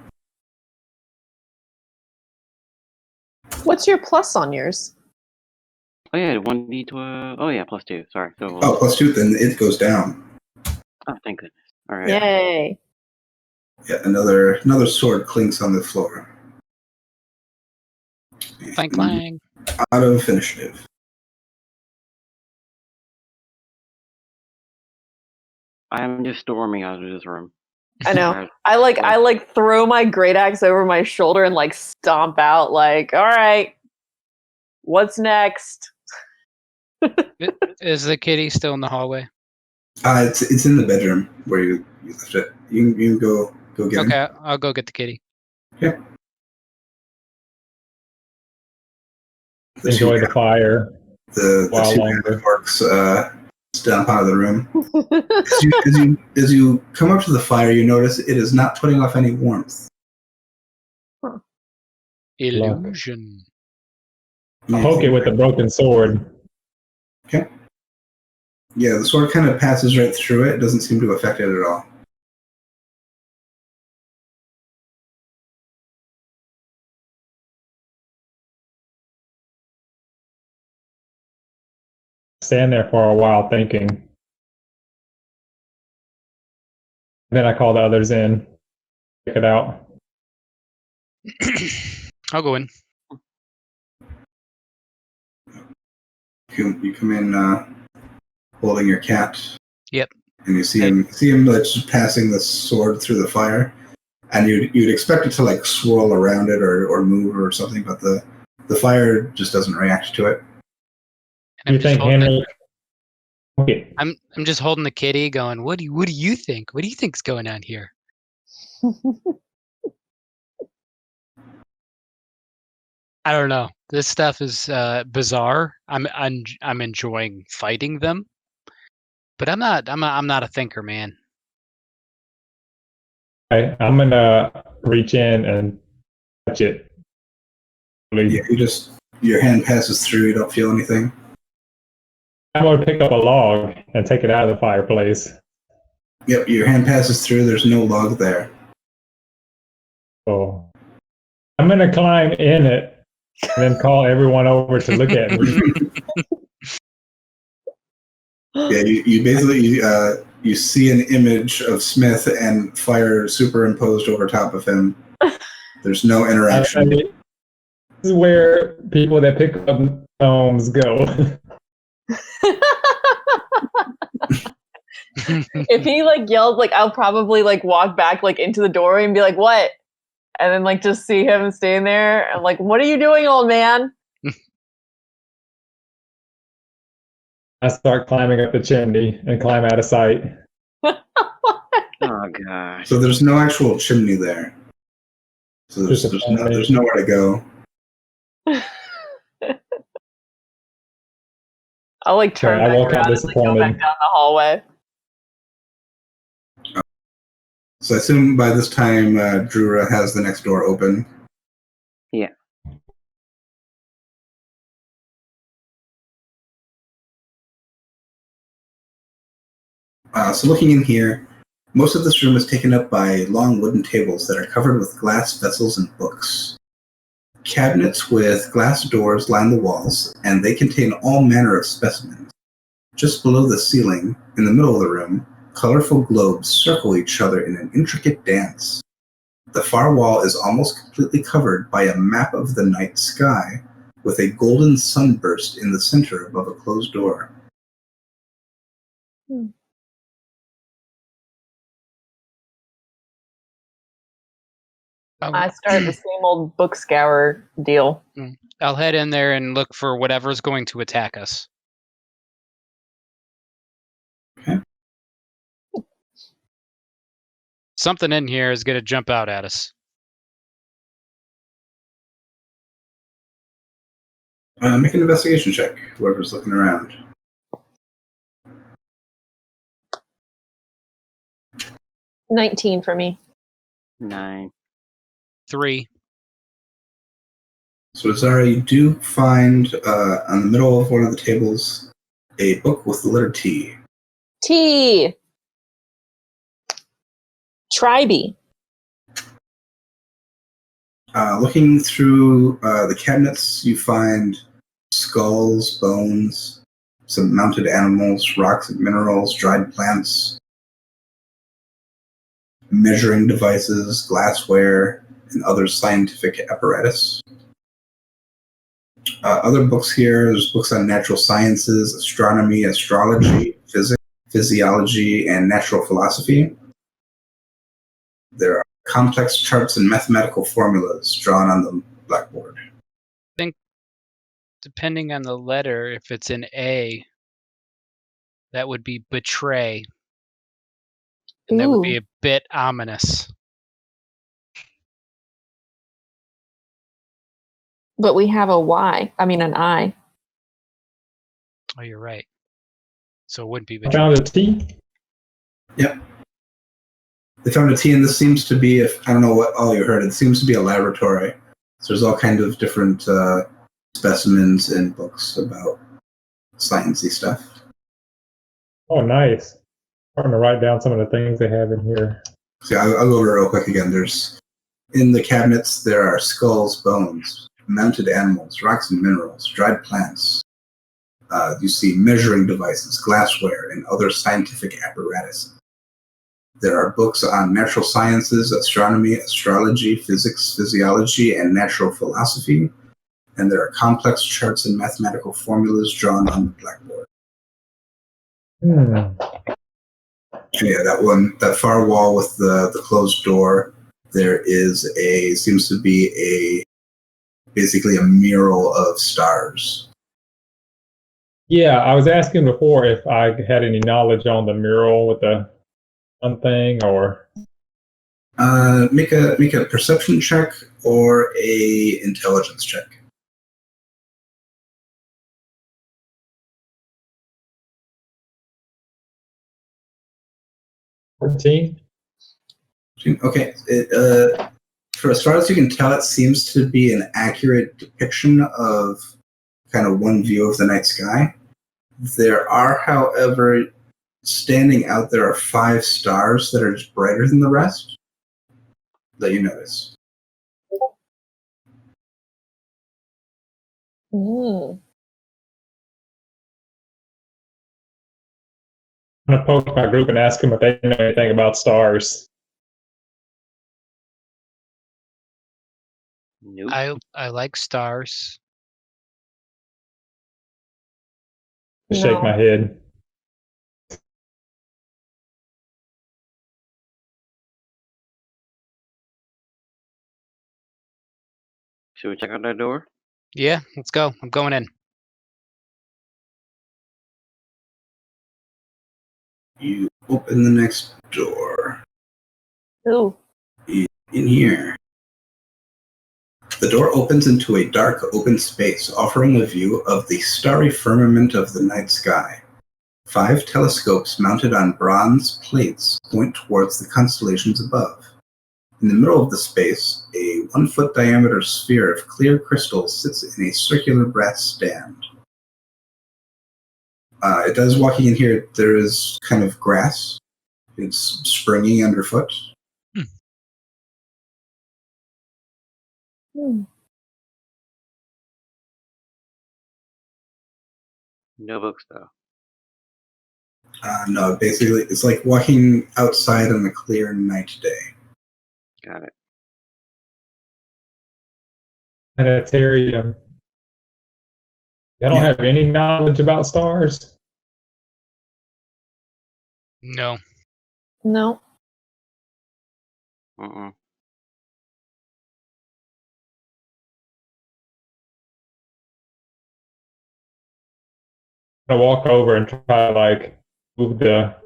What's your plus on yours? Oh yeah, 1d12. Oh yeah, +2. Sorry. So. Oh, +2, then it goes down. Oh, thank goodness. All right. Yay. Yeah, another sword clinks on the floor. Clang, clang. Out of initiative. I'm just storming out of this room. I know. I like throw my great axe over my shoulder and like stomp out. Like, all right, what's next? Is the kitty still in the hallway? It's in the bedroom where you left it. You can go get him. Okay, I'll go get the kitty. Okay. Enjoy the fire. The while two longer. orcs stomp out of the room. As you come up to the fire, you notice it is not putting off any warmth. Illusion. I poke it with the broken sword. Okay. Yeah, the sword kind of passes right through it. It doesn't seem to affect it at all. Stand there for a while thinking. Then I call the others in. Check it out. I'll go in. You come in holding your cat. Yep. And you see him like just passing the sword through the fire, and you'd expect it to like swirl around it or move or something, but the fire just doesn't react to it. And You think Henry? Okay. I'm just holding the kitty, going, What do you think? What do you think's going on here? I don't know. This stuff is bizarre. I'm enjoying fighting them, but I'm not a thinker, man. I'm gonna reach in and touch it. Yeah, your hand passes through. You don't feel anything. I'm gonna pick up a log and take it out of the fireplace. Yep, your hand passes through. There's no log there. So I'm gonna climb in it and then call everyone over to look at me. Yeah, you basically you see an image of Smith and fire superimposed over top of him. There's no interaction. This is where people that pick up gnomes go. If he like yells, like I'll probably like walk back like into the doorway and be like, "What?" And then like just see him staying there. I'm like, "What are you doing, old man?" I start climbing up the chimney and climb out of sight. Oh gosh. So there's no actual chimney there. So there's nowhere to go. I'll like turn I back walk out around and like, go back disappointed. down the hallway. So I assume by this time Dru'tha has the next door open. Yeah. So looking in here, most of this room is taken up by long wooden tables that are covered with glass vessels and books. Cabinets with glass doors line the walls, and they contain all manner of specimens. Just below the ceiling, in the middle of the room, colorful globes circle each other in an intricate dance. The far wall is almost completely covered by a map of the night sky, with a golden sunburst in the center above a closed door. I start the same old book scour deal. I'll head in there and look for whatever's going to attack us. Okay. Something in here is going to jump out at us. Make an investigation check, whoever's looking around. $19 for me. 9. 3. So, Zara, you do find on the middle of one of the tables a book with the letter T. T. Tribe. Looking through the cabinets, you find skulls, bones, some mounted animals, rocks and minerals, dried plants, measuring devices, glassware, and other scientific apparatus. Other books here, there's books on natural sciences, astronomy, astrology, physics, physiology, and natural philosophy. There are complex charts and mathematical formulas drawn on the blackboard. I think, depending on the letter, if it's an A, that would be betray. And that would be a bit ominous. But we have a Y. I mean, an I. Oh, you're right. So it wouldn't be I betray. found a T. Yep. They found a T, and this seems to be, I don't know what all you heard, it seems to be a laboratory. So there's all kinds of different specimens and books about sciencey stuff. Oh, nice. I'm going to write down some of the things they have in here. So I'll go over it real quick again. In the cabinets, there are skulls, bones, mounted animals, rocks and minerals, dried plants. You see measuring devices, glassware, and other scientific apparatus. There are books on natural sciences, astronomy, astrology, physics, physiology, and natural philosophy. And there are complex charts and mathematical formulas drawn on the blackboard. Yeah, that far wall with the closed door, there is seems to be basically a mural of stars. Yeah, I was asking before if I had any knowledge on the mural with the one thing, or make a perception check or a intelligence check. $14. Okay. For as far as you can tell, it seems to be an accurate depiction of kind of one view of the night sky. There are, however, standing out, there are 5 stars that are just brighter than the rest that you notice. Mm. I'm going to poke my group and ask them if they know anything about stars. Nope. I like stars. Shake my head. Should we check out that door? Yeah, let's go. I'm going in. You open the next door. Ooh. In here. The door opens into a dark, open space, offering a view of the starry firmament of the night sky. 5 telescopes mounted on bronze plates point towards the constellations above. In the middle of the space, a 1-foot diameter sphere of clear crystal sits in a circular brass stand. It does, walking in here, there is kind of grass. It's springy underfoot. No books though. No, basically, it's like walking outside on a clear night day. Got it. Planetarium. I don't have any knowledge about stars. No. No. Uh-uh. I walk over and try to like move the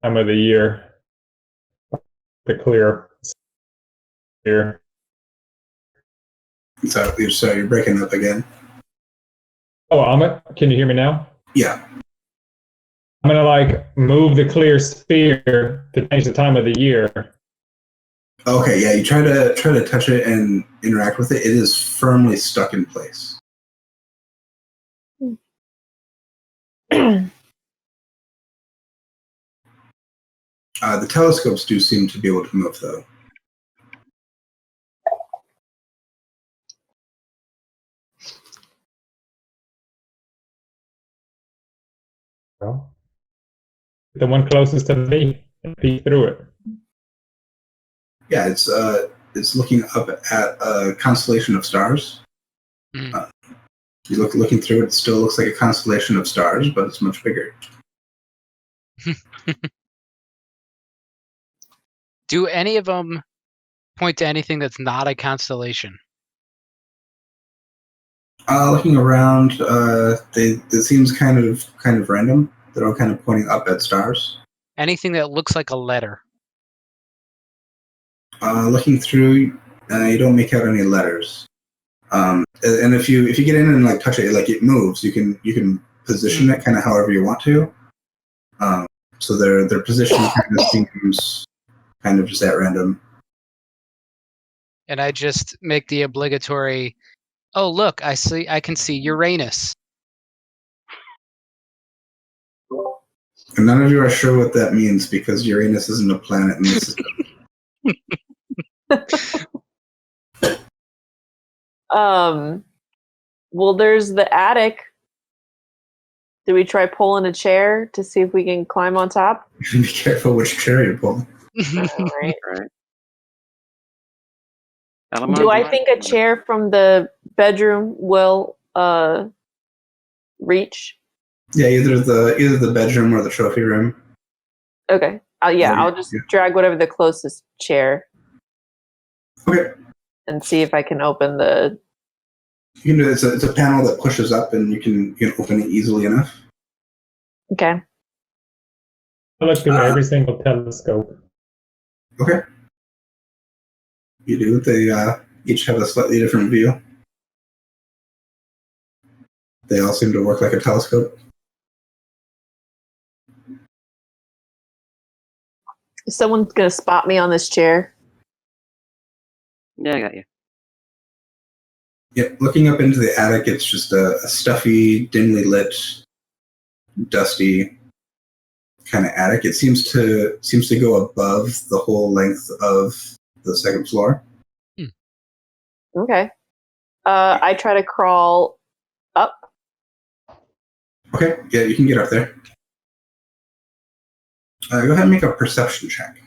time of the year to clear here. So you're breaking up again. Oh, can you hear me now? Yeah. I'm gonna like move the clear sphere to change the time of the year. Okay, yeah, you try to touch it and interact with it. It is firmly stuck in place. The telescopes do seem to be able to move, though. Well, the one closest to me and peek through it. Yeah, it's looking up at a constellation of stars. Mm. Looking through it, it still looks like a constellation of stars, but it's much bigger. Do any of them point to anything that's not a constellation? Looking around, it seems kind of random. They're all kind of pointing up at stars. Anything that looks like a letter? Looking through, you don't make out any letters. And if you get in and like touch it, like it moves. You can position it kind of however you want to. So their position kind of seems kind of just at random. And I just make the obligatory, oh look, I can see Uranus. And none of you are sure what that means because Uranus isn't a planet in the system. Well, there's the attic. Do we try pulling a chair to see if we can climb on top? Be careful which chair you pull. All right. Right. Do I think a chair from the bedroom will reach? Yeah, either the bedroom or the trophy room. Okay. I'll just drag whatever the closest chair. Okay. And see if I can open the. You can do it's a panel that pushes up, and you can open it easily enough. Okay. I look through every single telescope. Okay. You do. They each have a slightly different view. They all seem to work like a telescope. Someone's gonna spot me on this chair. Yeah, I got you. Yep. Looking up into the attic, it's just a stuffy, dimly lit, dusty kind of attic. It seems to go above the whole length of the second floor. Okay. I try to crawl up. Okay. Yeah, you can get up there. Go ahead and make a perception check.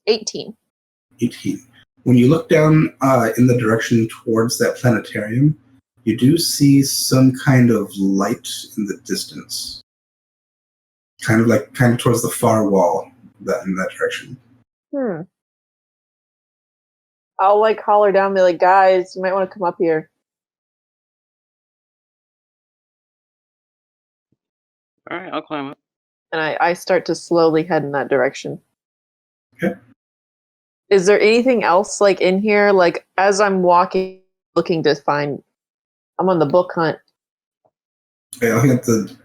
18. 18. When you look down in the direction towards that planetarium, you do see some kind of light in the distance. Kind of towards the far wall in that direction. I'll like holler down and be like, guys, you might want to come up here. All right, I'll climb up. And I start to slowly head in that direction. Okay. Is there anything else like in here? Like as I'm walking, looking to find, I'm on the book hunt. Okay, looking at the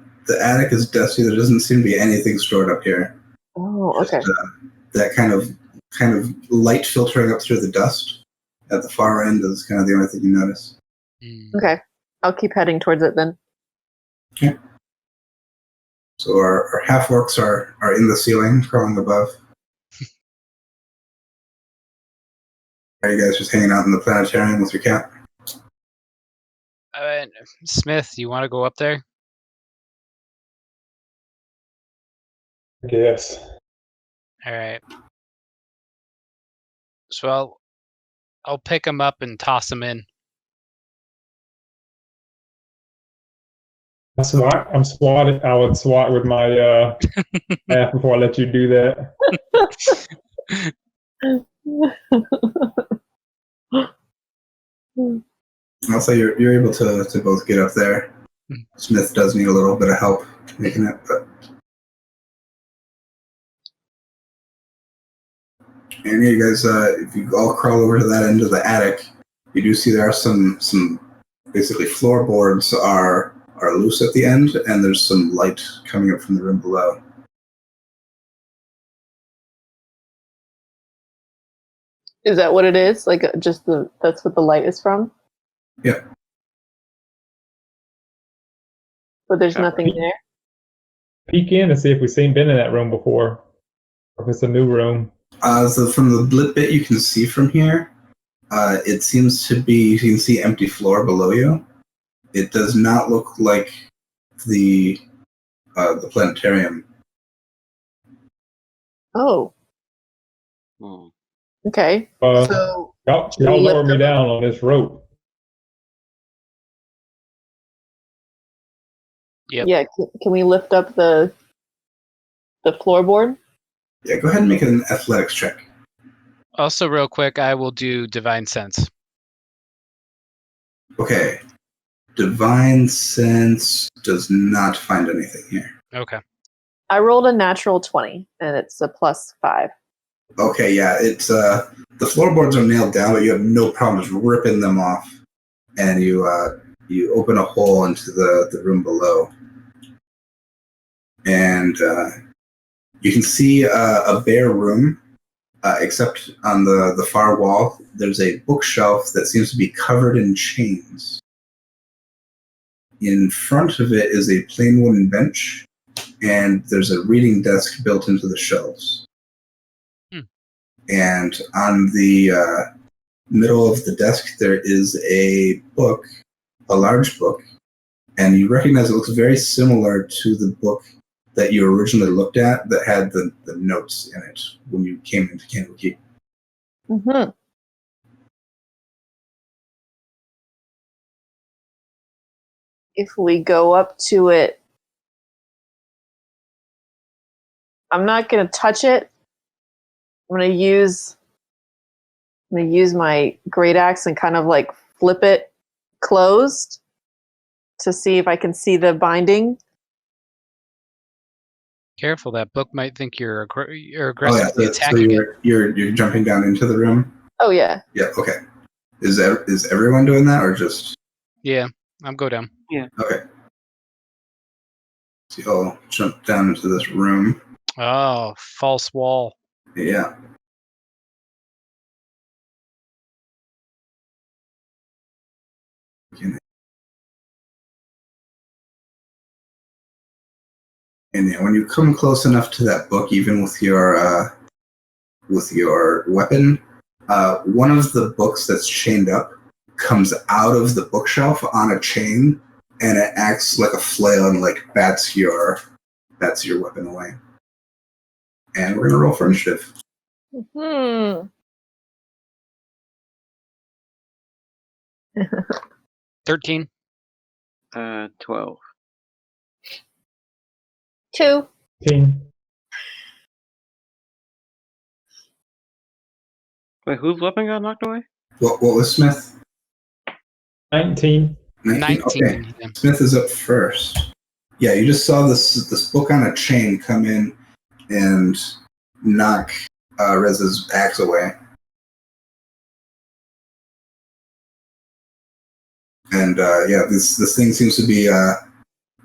attic is dusty. There doesn't seem to be anything stored up here. Oh, okay. Just, that kind of light filtering up through the dust at the far end is kind of the only thing you notice. Okay. I'll keep heading towards it then. Okay. So our half orcs are in the ceiling, crawling above. Are you guys just hanging out in the planetarium with your cat? Smith, you want to go up there? Yes. All right. So I'll pick him up and toss him in. I'm swatting. I would swat with my half before I let you do that. Also, you're able to both get up there. Smith does need a little bit of help making it, but. And yeah, you guys, if you all crawl over to that end of the attic, you do see there are some basically floorboards are loose at the end, and there's some light coming up from the room below. Is that what it is? Like just that's what the light is from? Yeah. But there's nothing there? Peek in and see if we've been in that room before. Or if it's a new room. So from the blip bit you can see from here, it seems to be, you can see empty floor below you. It does not look like the planetarium. Oh. Hmm. Okay. So y'all lower me down on this rope. Yep. Yeah, can we lift up the floorboard? Yeah, go ahead and make an athletics check. Also, real quick, I will do Divine Sense. Okay. Divine Sense does not find anything here. Okay. I rolled a natural 20, and it's a +5. Okay, yeah, it's the floorboards are nailed down, but you have no problem just ripping them off, and you open a hole into the room below, and you can see a bare room, except on the far wall, there's a bookshelf that seems to be covered in chains. In front of it is a plain wooden bench, and there's a reading desk built into the shelves. And on the middle of the desk, there is a book, a large book, and you recognize it looks very similar to the book that you originally looked at that had the notes in it when you came into Candlekeep. Mm-hmm. If we go up to it, I'm not going to touch it. I'm going to use my great axe and kind of like flip it closed to see if I can see the binding. Careful, that book might think you're Oh yeah, aggressively so attacking it. you're jumping down into the room. Oh yeah. Yeah. Okay. Is everyone doing that or just? Yeah, I'm go down. Yeah. Okay. So you'll jump down into this room. Oh, false wall. Yeah. And yeah, when you come close enough to that book, even with your weapon, one of the books that's chained up comes out of the bookshelf on a chain, and it acts like a flail and like bats your weapon away. And we're gonna roll for initiative. 13. 12. 2. 15. Wait, whose weapon got knocked away? What was Smith? 19. 19. Okay. Yeah. Smith is up first. Yeah, you just saw this book on a chain come in and knock Rez's axe away. And yeah, this thing seems to be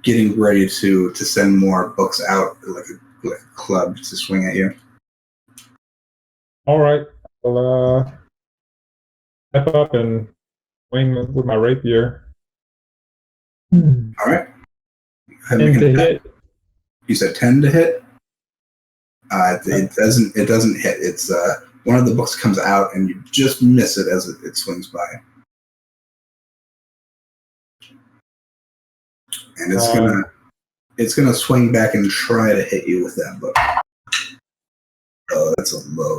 getting ready to send more books out like a club to swing at you. All right. Well, step up and Swing with my rapier. All right. Go ahead and And make to an attack. hit. You said 10 to hit. It doesn't. It doesn't hit. It's one of the books comes out and you just miss it as it swings by, and it's gonna swing back and try to hit you with that book. Oh, that's a low.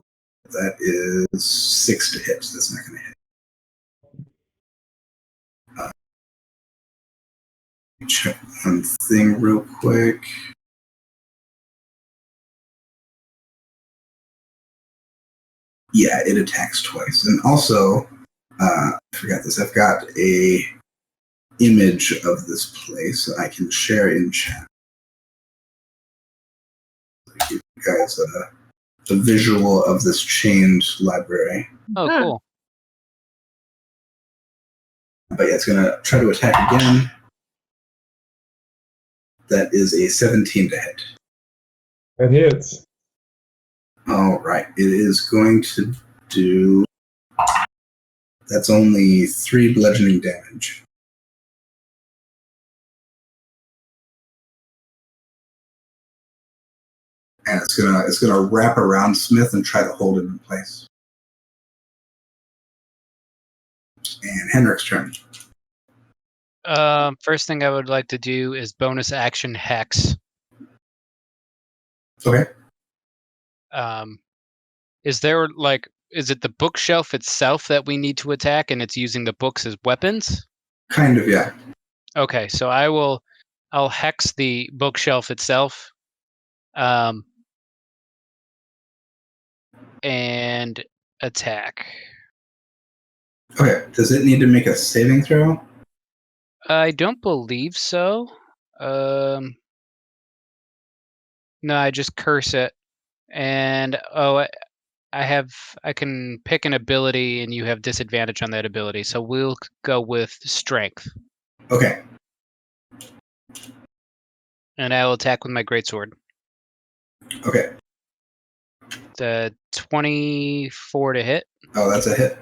That is 6 to hit. So that's not gonna hit. Check one thing real quick. Yeah, it attacks twice. And also, I forgot this. I've got a image of this place I can share in chat. Give you guys a visual of this chained library. Oh, cool. But yeah, it's going to try to attack again. That is a 17 to hit. That hits. All right. It is going to do... That's only 3 bludgeoning damage. And it's gonna wrap around Smith and try to hold him in place. And Henrik's turn. First thing I would like to do is bonus action Hex. Okay. Is it the bookshelf itself that we need to attack and it's using the books as weapons? Kind of, yeah. Okay, so I'll hex the bookshelf itself. And attack. Okay. Does it need to make a saving throw? I don't believe so. No, I just curse it. And I can pick an ability and you have disadvantage on that ability. So we'll go with strength. Okay. And I will attack with my greatsword. Okay. The 24 to hit. Oh, that's a hit.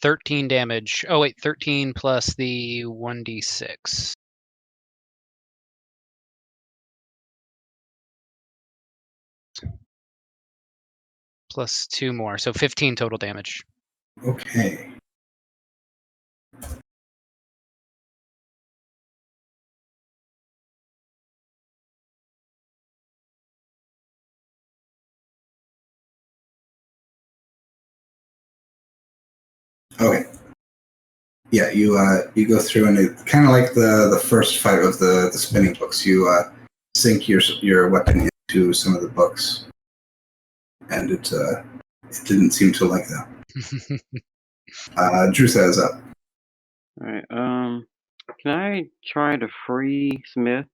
13 damage. Oh wait, 13 plus the 1d6. Plus 2 more, so 15 total damage. Okay. Okay. Yeah, you go through and it kind of like the first fight of the spinning books. You sink your weapon into some of the books, and it didn't seem to like that. Dru'tha is up. All right. Can I try to free Smith?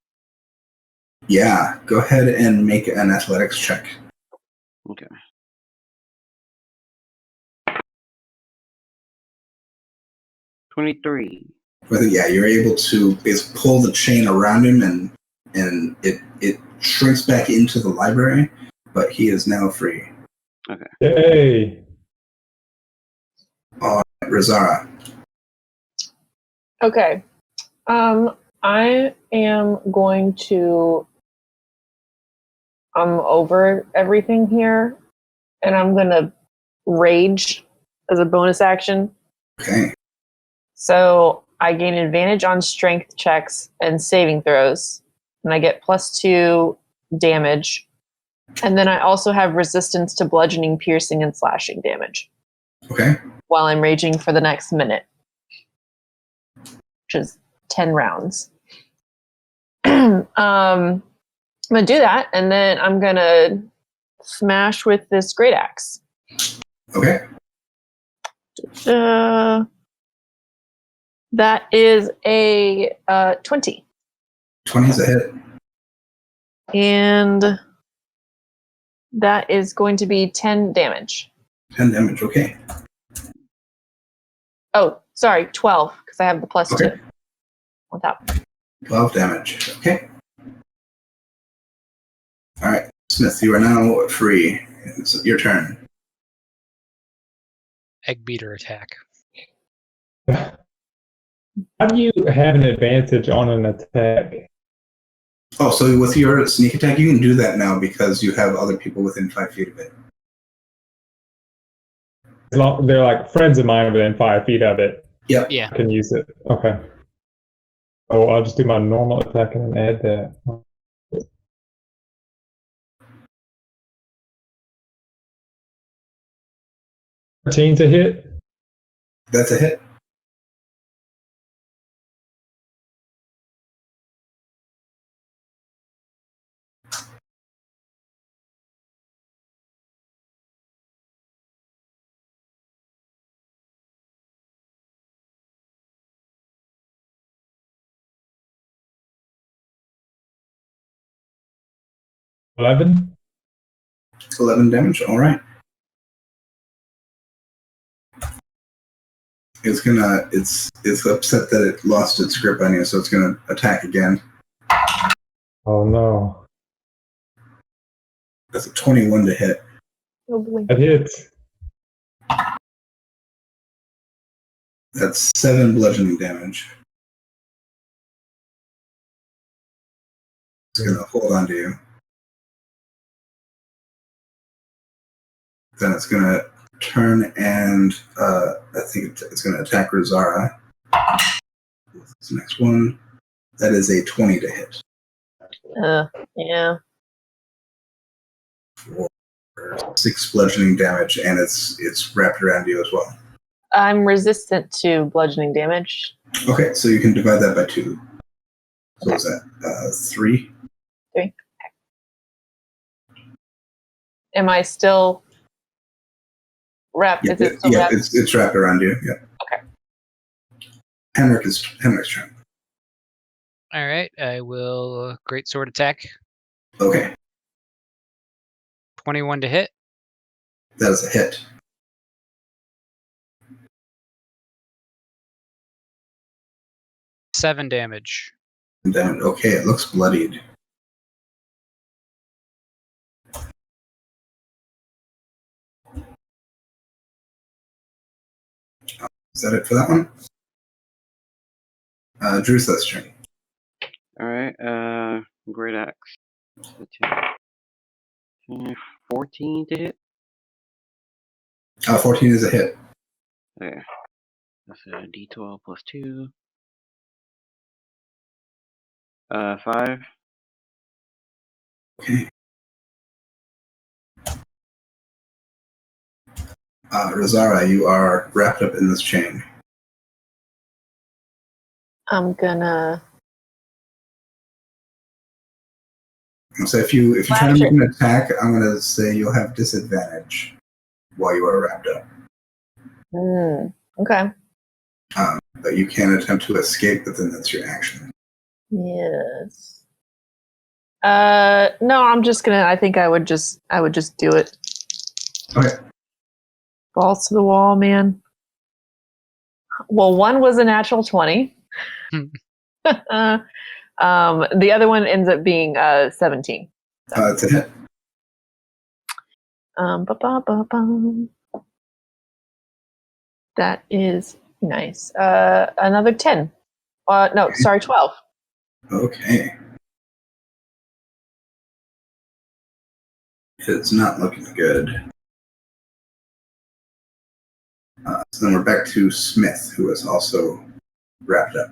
Yeah, go ahead and make an athletics check. Okay. $23. Yeah, you're able to basically pull the chain around him, and it shrinks back into the library, but he is now free. Okay. Yay! Rizara. Okay. I am going to over everything here, and I'm gonna rage as a bonus action. Okay. So I gain advantage on strength checks and saving throws, and I get +2 damage. And then I also have resistance to bludgeoning, piercing, and slashing damage. Okay. While I'm raging for the next minute, which is 10 rounds. I'm gonna do that, and then I'm gonna smash with this great axe. Okay. That is a 20. 20 is a hit. And that is going to be 10 damage. 10 damage, okay. Oh, sorry, 12, because I have the +2 on top. 12 damage, okay. Alright, Smith, you are now free. It's your turn. egg beater attack. How do you have an advantage on an attack? Oh, so with your sneak attack, you can do that now because you have other people within 5 feet of it. As long, they're like friends of mine within 5 feet of it. Yep. Yeah. I can use it. Okay. Oh, I'll just do my normal attack and then add that. 13 to hit. That's a hit. $11. 11 damage. All right. It's upset that it lost its grip on you, so it's gonna attack again. Oh no. That's a 21 to hit. Oh boy. That hits. That's 7 bludgeoning damage. It's gonna hold on to you. Then it's gonna turn and I think it's gonna attack Rizara. This next one. That is a 20 to hit. Yeah. For 6 bludgeoning damage, and it's wrapped around you as well. I'm resistant to bludgeoning damage. Okay, so you can divide that by 2. So what's that? 3? 3. Am I still wrapped? Yeah, Is it still wrapped? it's wrapped around you. Yeah. Okay. Henrik's turn. All right, I will great sword attack. Okay, 21 to hit. that is a hit. 7 damage. And then, okay, it looks bloodied. Is that it for that one? Dru'tha's turn. Alright, great axe. 14 to hit. 14 is a hit. There. That's a d12 plus 2. 5. Okay. Rizara, you are wrapped up in this chain. I'm gonna. So if you try to make an attack, I'm going to say you'll have disadvantage while you are wrapped up. Okay. But you can attempt to escape, but then that's your action. Yes. No, I'm just gonna. I think I would just do it. Okay. Balls to the wall, man. Well, one was a natural 20. The other one ends up being 17. It's a hit. That is nice. Another 10. No, sorry, 12. Okay. It's not looking good. So then we're back to Smith, who is also wrapped up.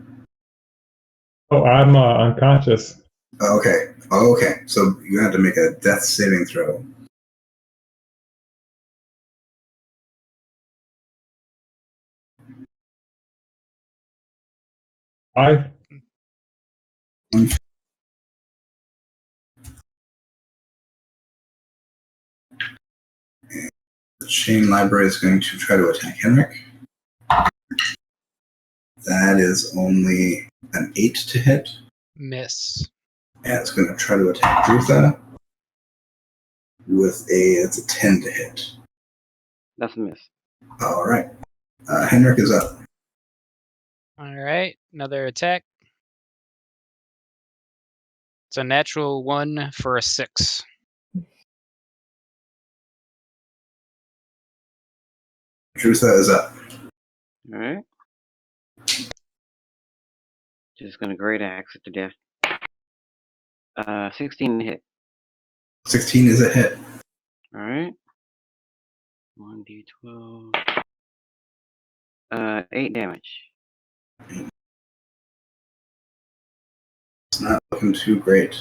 Oh, I'm unconscious. Okay. So you have to make a death saving throw. I The chain library is going to try to attack Henrik. That is only an 8 to hit. Miss. And it's going to try to attack Dru'tha with it's a 10 to hit. That's a miss. All right. Henrik is up. All right, another attack. It's a natural 1 for a 6. Dru'tha is up. All right. Just gonna great axe it to death. 16 hit. 16 is a hit. All right. 1d12. 8 damage. It's not looking too great.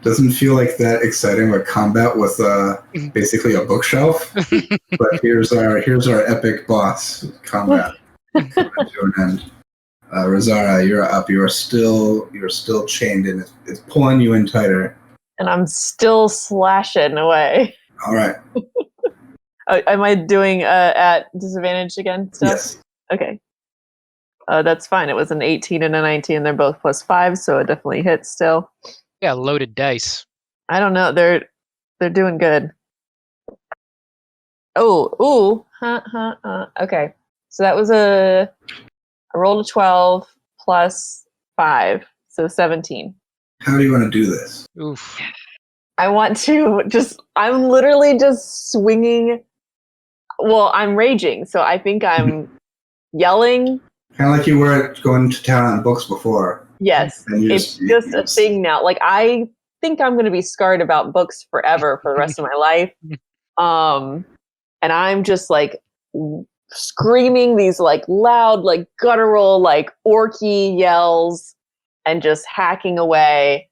Doesn't feel like that exciting a combat with basically a bookshelf. But here's our epic boss combat coming to an end. Razara, you're up. You're still chained and it's pulling you in tighter. And I'm still slashing away. All right. Am I doing at disadvantage again still? Yes. Okay. That's fine. It was an 18 and a 19. They're both +5, so it definitely hits still. Yeah, loaded dice. I don't know. They're doing good. Oh, okay. So that was I rolled a 12 plus 5, so 17. How do you want to do this? Oof. I want to I'm literally just swinging. Well, I'm raging, so I think I'm yelling. Kind of like you were going to town on books before. Yes, it's just a thing now. Like, I think I'm going to be scarred about books forever for the rest of my life. And I'm just like screaming these like loud, like guttural, like orky yells and just hacking away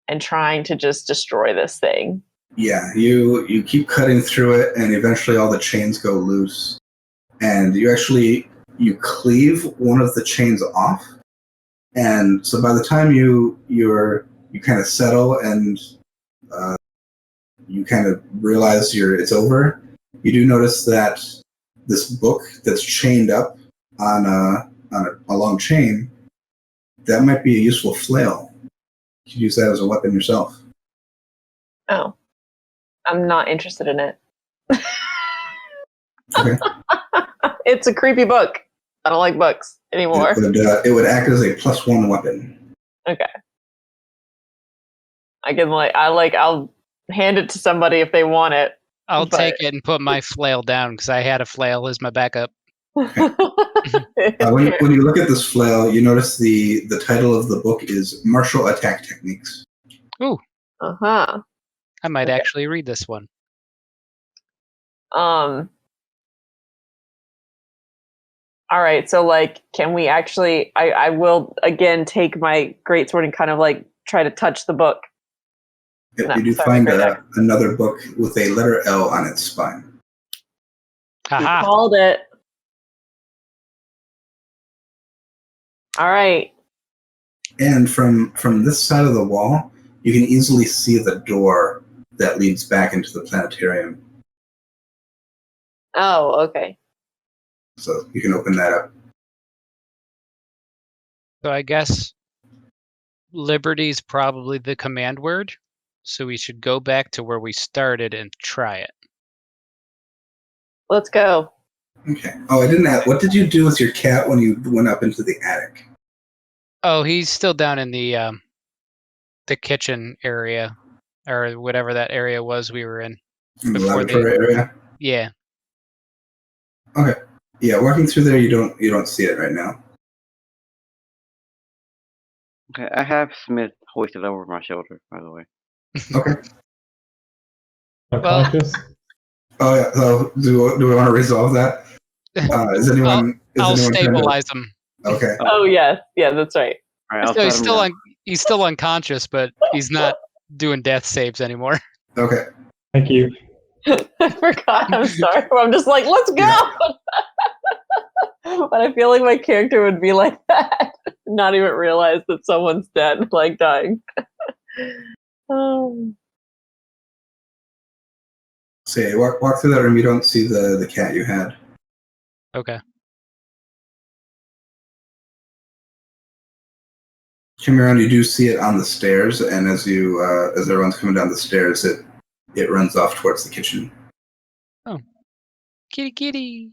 and trying to just destroy this thing. Yeah, you keep cutting through it, and eventually all the chains go loose, and you cleave one of the chains off, and so by the time you kind of settle and you kind of realize it's over, you do notice that this book that's chained up on a long chain, that might be a useful flail. You could use that as a weapon yourself. Oh. I'm not interested in it. Okay. It's a creepy book. I don't like books anymore. It would act as a +1 weapon. Okay. I'll hand it to somebody if they want it. I'll take it and put my flail down because I had a flail as my backup. Okay. When you look at this flail, you notice the title of the book is Martial Attack Techniques. Ooh. Uh-huh. I might actually read this one. All right, so like, can we actually? I will again take my greatsword and kind of like try to touch the book. Yep, you do find another book with a letter L on its spine. You called it. All right. And from this side of the wall, you can easily see the door that leads back into the planetarium. Oh, okay. So you can open that up. So I guess Liberty's probably the command word. So we should go back to where we started and try it. Let's go. Okay. Oh, I didn't ask. What did you do with your cat when you went up into the attic? Oh, he's still down in the kitchen area, or whatever that area was we were in. In the laboratory area? Yeah. Okay. Yeah, walking through there, you don't see it right now. Okay, I have Smith hoisted over my shoulder, by the way. Okay. Unconscious? Oh yeah. So do we want to resolve that? Is anyone? I'll stabilize him. Okay. Oh yes, yeah, that's right. All right, So he's still unconscious, but he's not doing death saves anymore. Okay. Thank you. I forgot. I'm sorry. I'm just like, let's go. But I feel like my character would be like that, not even realize that someone's dead, like dying. So walk through that room. You don't see the cat you had. Okay. Coming around, you do see it on the stairs, and as everyone's coming down the stairs, it runs off towards the kitchen. Oh, kitty, kitty.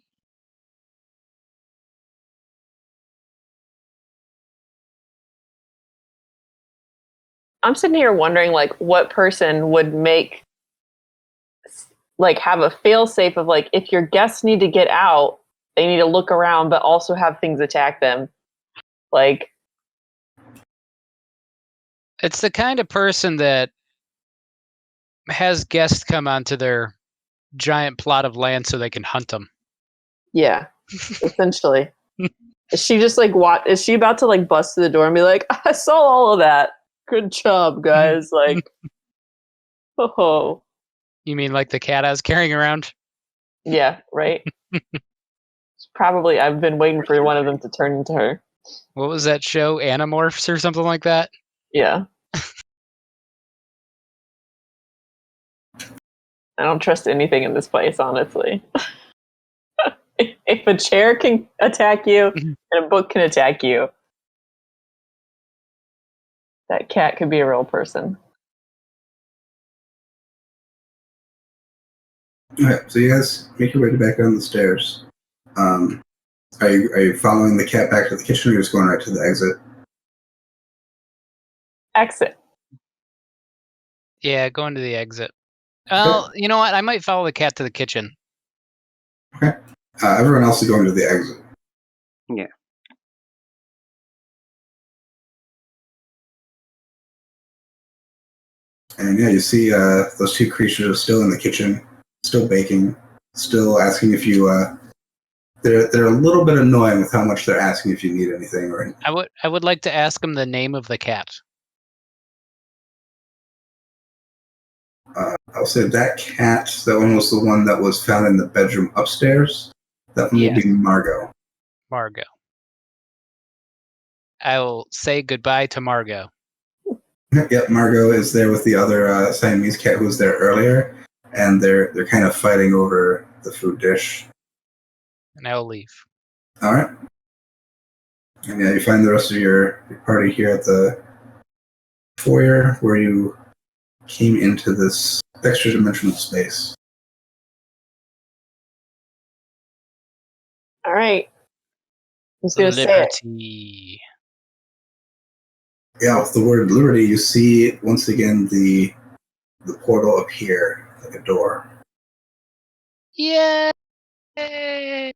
I'm sitting here wondering, like, what person would make like have a fail safe of like if your guests need to get out, they need to look around, but also have things attack them. Like, It's the kind of person that has guests come onto their giant plot of land so they can hunt them. yeah, essentially. Is she just like what? Is she about to like bust through the door and be like, "I saw all of that. Good job, guys!" Like, oh, You mean like the cat I was carrying around? yeah, right. It's probably. I've been waiting for one of them to turn into her. What was that show? Animorphs or something like that? Yeah. I don't trust anything in this place, honestly. If a chair can attack you and a book can attack you, that cat could be a real person. Okay, so you guys make your way back down the stairs. Are you following the cat back to the kitchen, or you're just going right to the exit? Exit. Yeah, going to the exit. Well, you know what? I might follow the cat to the kitchen. Okay. Everyone else is going to the exit. Yeah. And yeah, you see those two creatures are still in the kitchen, still baking, still asking if you. They're a little bit annoying with how much they're asking if you need anything. Or I would like to ask him the name of the cat. I'll say that cat. That one was the one that was found in the bedroom upstairs. That one will be Margot. Margot. I will say goodbye to Margot. Yep, Margot is there with the other Siamese cat who was there earlier, and they're kind of fighting over the food dish. And I will leave. All right. And yeah, you find the rest of your party here at the foyer where you came into this extra-dimensional space. All right. Who's going to say it? Liberty. Yeah, with the word liberty, you see once again the portal appear like a door. Yay! I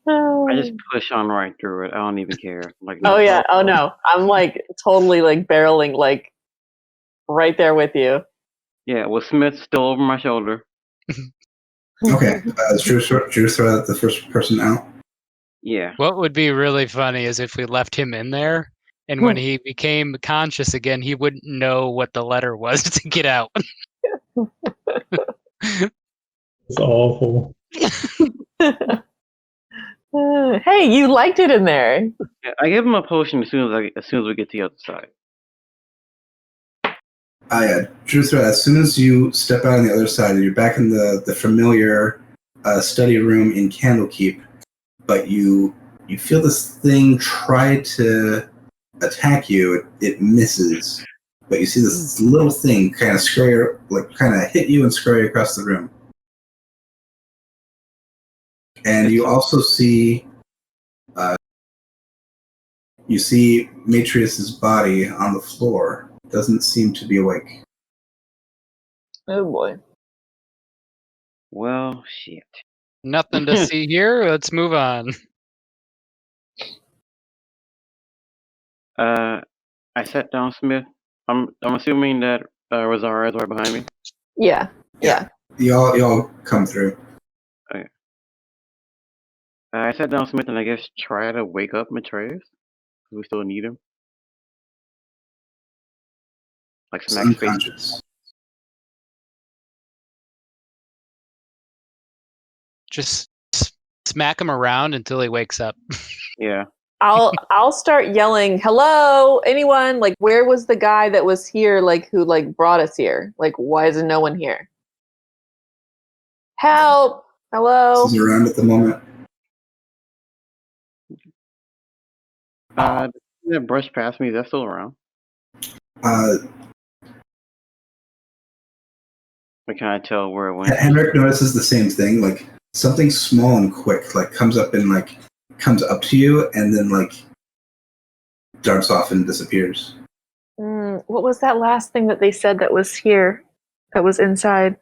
Oh. just push on right through it. I don't even care. Like, Oh yeah. Oh no. I'm like totally like barreling like right there with you. Yeah, with Smith still over my shoulder. Okay, is Drew throw the first person out? Yeah. What would be really funny is if we left him in there, and when he became conscious again, he wouldn't know what the letter was to get out. It's awful. Hey, you liked it in there. Yeah, I give him a potion as soon as we get to the other side. Yeah, Drew throw. As soon as you step out on the other side, you're back in the familiar study room in Candlekeep, but you feel this thing try to attack you. It misses, but you see this little thing kind of hit you and scurry across the room. And you also see Matrius's body on the floor. Doesn't seem to be awake. Oh boy. Well, shit. Nothing to see here. Let's move on. I sat down Smith. I'm assuming that Rosario is right behind me. Yeah. Yeah. Y'all come through. Okay. I sat down Smith and I guess try to wake up Matreus. We still need him. Like He's smack his face. unconscious. Just smack him around until he wakes up. Yeah. I'll start yelling, "Hello, anyone? Like, where was the guy that was here? Like, who like brought us here? Like, why isn't no one here? Help! Hello." He's around at the moment. That brushed past me. Is that still around? I can't tell where it went. Henrik notices the same thing. Like something small and quick, like comes up to you, and then like darts off and disappears. What was that last thing that they said that was here? That was inside?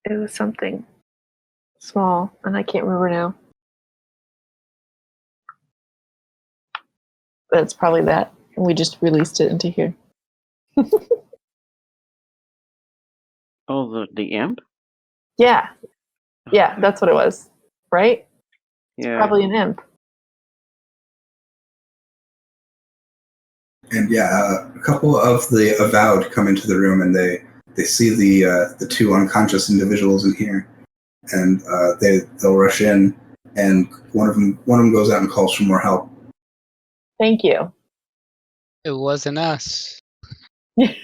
It was something small, and I can't remember now. But it's probably that. And we just released it into here. Oh, the imp? Yeah. Yeah, that's what it was. Right? Yeah. Probably an imp. And yeah, a couple of the avowed come into the room, and they see the two unconscious individuals in here, and they'll rush in, and one of them goes out and calls for more help. Thank you. It wasn't us. But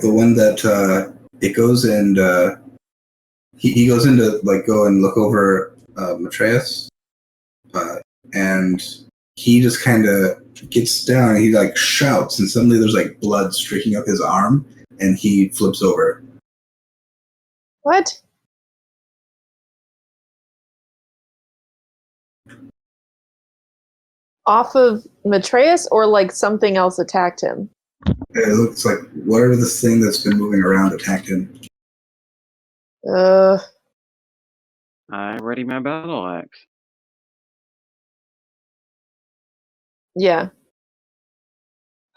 the one that it goes and he goes in to like go and look over Matreus, and he just kind of gets down and he like shouts, and suddenly there's like blood streaking up his arm, and he flips over. What? Off of Matreus, or like something else attacked him? It looks like whatever this thing that's been moving around attacked him. I ready my battle axe. Yeah.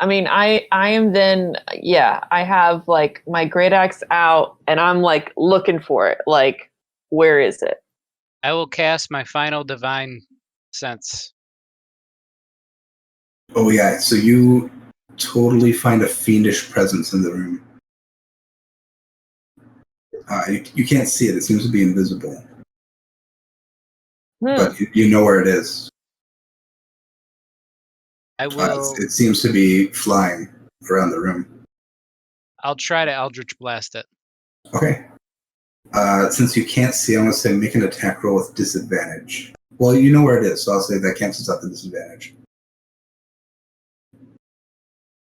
I mean, I am then, yeah, I have like my great axe out and I'm like looking for it. Like, where is it? I will cast my final divine sense. Oh yeah, so you totally find a fiendish presence in the room. You can't see it; it seems to be invisible, but you know where it is. I will. It seems to be flying around the room. I'll try to Eldritch Blast it. Okay. Since you can't see, I'm going to say make an attack roll with disadvantage. Well, you know where it is, so I'll say that cancels out the disadvantage.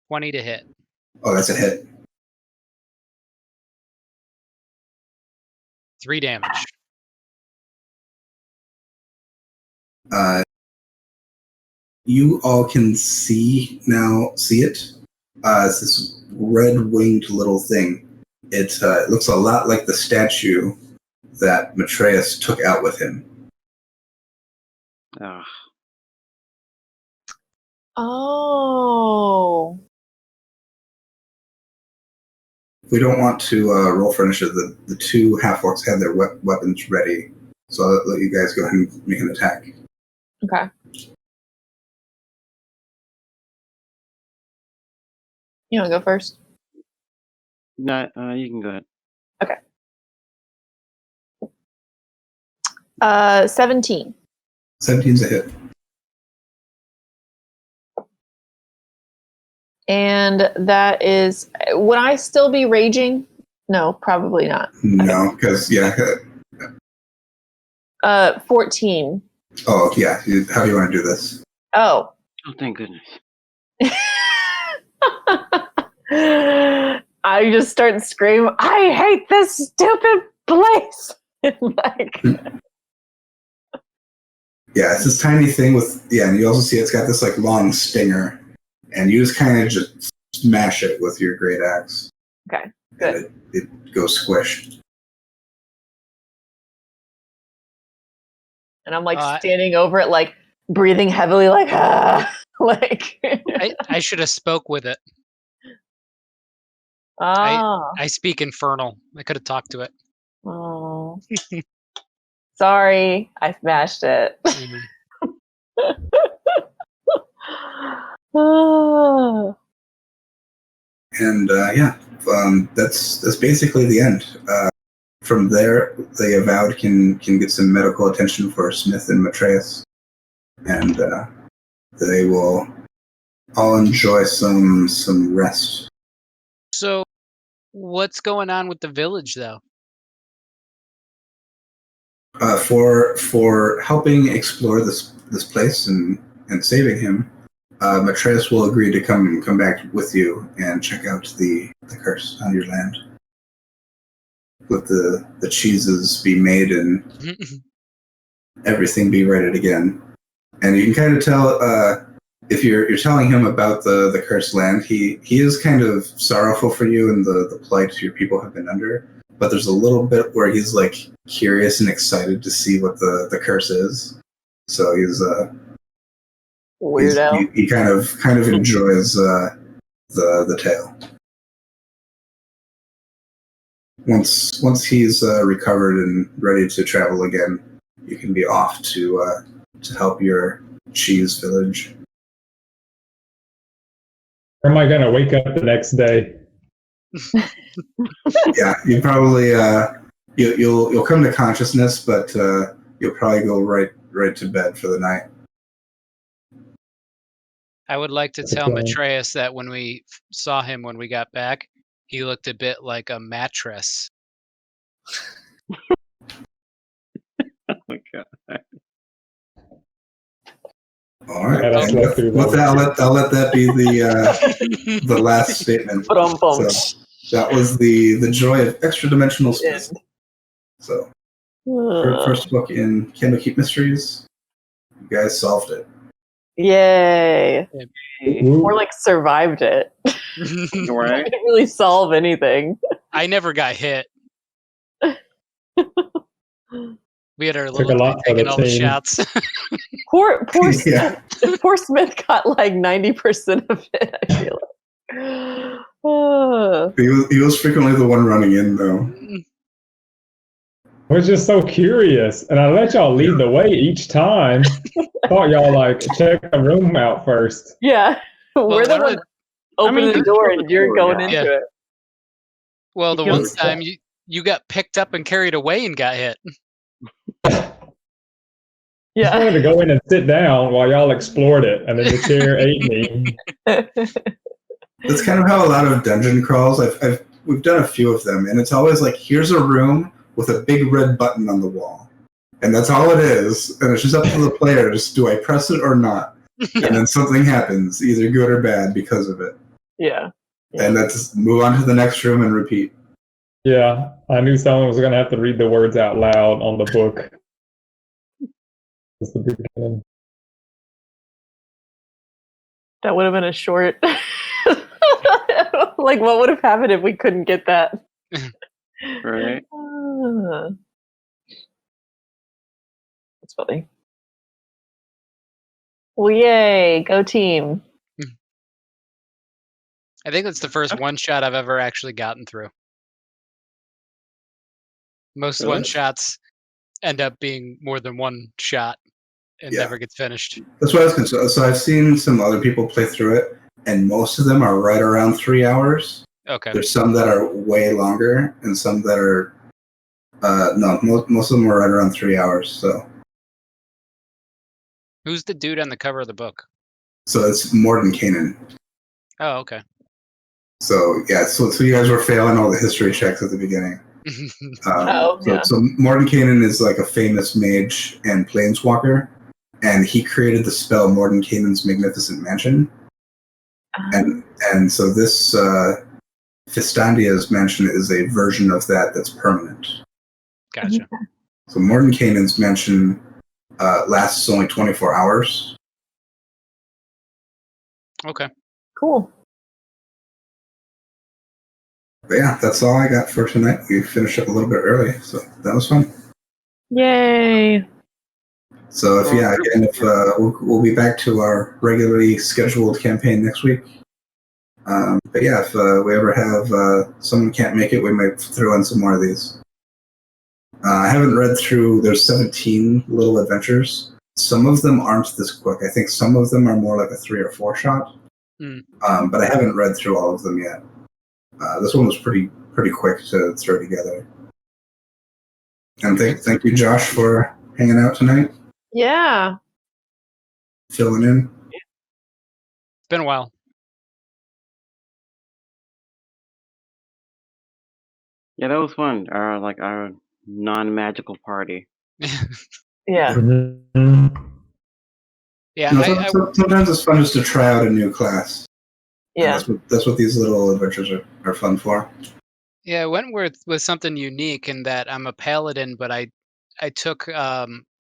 20 to hit. Oh, that's a hit. 3 damage. You all can see it. It's this red-winged little thing. It looks a lot like the statue that Matreus took out with him. Oh. We don't want to roll for initiative. The two half-orcs had their weapons ready, so I'll let you guys go ahead and make an attack. Okay. You want to go first? No, you can go ahead. Okay. 17. 17's a hit. And that is, would I still be raging? No, probably not. No, because, yeah. 14. Oh, yeah. How do you want to do this? Oh. Oh, thank goodness. I just start screaming, I hate this stupid place. Like, yeah, it's this tiny thing with, yeah, and you also see it's got this like long stinger, and you just kind of just smash it with your great axe. Okay, good. It goes squish. And I'm like standing over it, like breathing heavily, like, like. I should have spoke with it. Oh. I speak Infernal. I could have talked to it. Oh. Sorry, I smashed it. And that's basically the end. From there, the Avowed can get some medical attention for Smith and Matreus, and they will all enjoy some rest. So, what's going on with the village, though? For helping explore this place and saving him, Matreus will agree to come back with you and check out the curse on your land. Let the cheeses be made and everything be righted again. And you can kind of tell if you're telling him about the cursed land, he is kind of sorrowful for you and the plight your people have been under. But there's a little bit where he's like curious and excited to see what the curse is. So he's Weirdo. he kind of enjoys the tale. Once he's recovered and ready to travel again, you can be off to help your cheese village. Or am I gonna wake up the next day? Yeah, you probably you'll come to consciousness, but you'll probably go right to bed for the night. I would like to tell Matreus that when we saw him when we got back, he looked a bit like a mattress. Oh my god. All right. Yeah, With that, I'll let that be the last statement. So that was the joy of extra-dimensional space. So, first book in Candlekeep Mysteries. You guys solved it. Yay! Ooh. Or like survived it. Right? Didn't really solve anything. I never got hit. We had our Took a little lot for taking the all the team. shots. Poor Yeah. Smith. Poor Smith got like 90% of it, I feel like. He was frequently the one running in, though. I was just so curious, and I let y'all lead the way each time. Thought y'all like check the room out first. Yeah. We're the one one of- opening the door the and you're door, going yeah. into Yeah. it. Well, the You one killed time you got picked up and carried away and got hit. I Yeah. wanted to go in and sit down while y'all explored it, and then the chair ate me. That's kind of how a lot of dungeon crawls. We've done a few of them, and it's always like, here's a room with a big red button on the wall, and that's all it is. And it's just up to the player: just do I press it or not? Yeah. And then something happens, either good or bad, because of it. Yeah. And that's move on to the next room and repeat. Yeah, I knew someone was going to have to read the words out loud on the book. That's the beginning. That would have been a short. Like, what would have happened if we couldn't get that? Right? That's funny. Well, yay. Go team. I think that's the first one shot I've ever actually gotten through. Most Really? one shots end up being more than one shot and Yeah. never gets finished. That's what I was going to say. So I've seen some other people play through it, and most of them are right around 3 hours. Okay. There's some that are way longer, and some that are most of them are right around 3 hours. So Who's the dude on the cover of the book? it's Morden Kanan. Oh, okay. So yeah, so you guys were failing all the history checks at the beginning. Yeah. So Morden Kanan is like a famous mage and planeswalker, and he created the spell Morden Kanan's Magnificent Mansion. And so this Fistandia's Mansion is a version of that that's permanent. Gotcha. So Morden Kanan's Mansion lasts only 24 hours. Okay. Cool. But yeah, that's all I got for tonight. We finished up a little bit early, so that was fun. Yay. So we'll be back to our regularly scheduled campaign next week. But yeah, if we ever have someone can't make it, we might throw in some more of these. I haven't read through. There's 17 little adventures. Some of them aren't this quick. I think some of them are more like a 3 or 4 shot. But I haven't read through all of them yet. This one was pretty quick to throw together. And thank you, Josh, for hanging out tonight, Yeah. filling in. It's been a while. Yeah, that was fun. Our non-magical party. Yeah. Mhm. Yeah, No, I sometimes it's fun just to try out a new class. And Yeah. that's what these little adventures are fun for. went with something unique in that I'm a paladin, but I took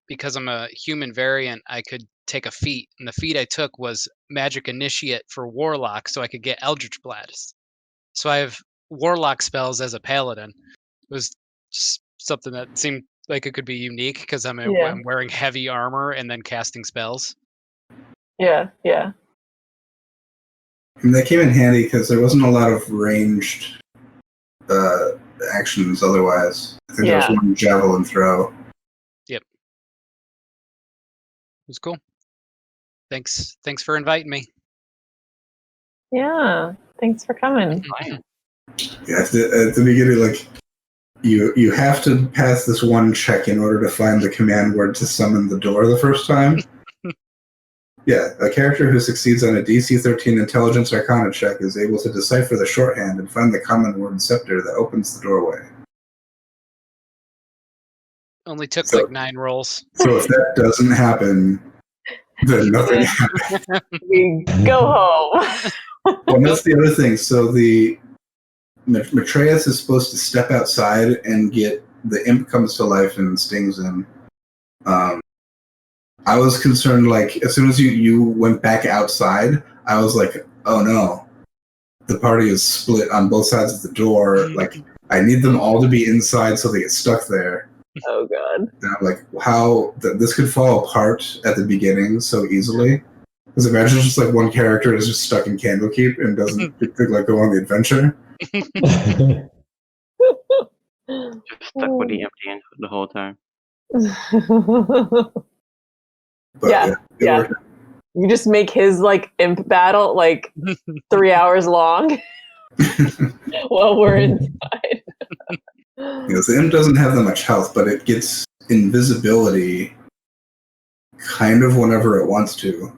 because I'm a human variant, I could take a feat, and the feat I took was Magic Initiate for Warlock, so I could get Eldritch Blast. So I have Warlock spells as a Paladin. It was just something that seemed like it could be unique because I'm wearing heavy armor and then casting spells. Yeah. And that came in handy because there wasn't a lot of ranged actions otherwise. I think there was one javelin throw. Yep. It was cool. Thanks for inviting me. Yeah. Thanks for coming. Yeah, at the beginning, like you have to pass this one check in order to find the command word to summon the door the first time. Yeah, a character who succeeds on a DC 13 Intelligence Arcana check is able to decipher the shorthand and find the common word scepter that opens the doorway. Only took like 9 rolls. So if that doesn't happen, then nothing happens. We go home. Well, that's the other thing. So the Matreus is supposed to step outside and get the imp comes to life and stings him. I was concerned, like, as soon as you went back outside, I was like, oh no, the party is split on both sides of the door. Like, I need them all to be inside so they get stuck there. Oh god. And I'm like, how this could fall apart at the beginning so easily. Because imagine just like one character is just stuck in Candlekeep and doesn't like go on the adventure. Just stuck with the empty end the whole time. But, yeah. You just make his like imp battle like 3 hours long while we're inside. The imp doesn't have that much health, but it gets invisibility kind of whenever it wants to.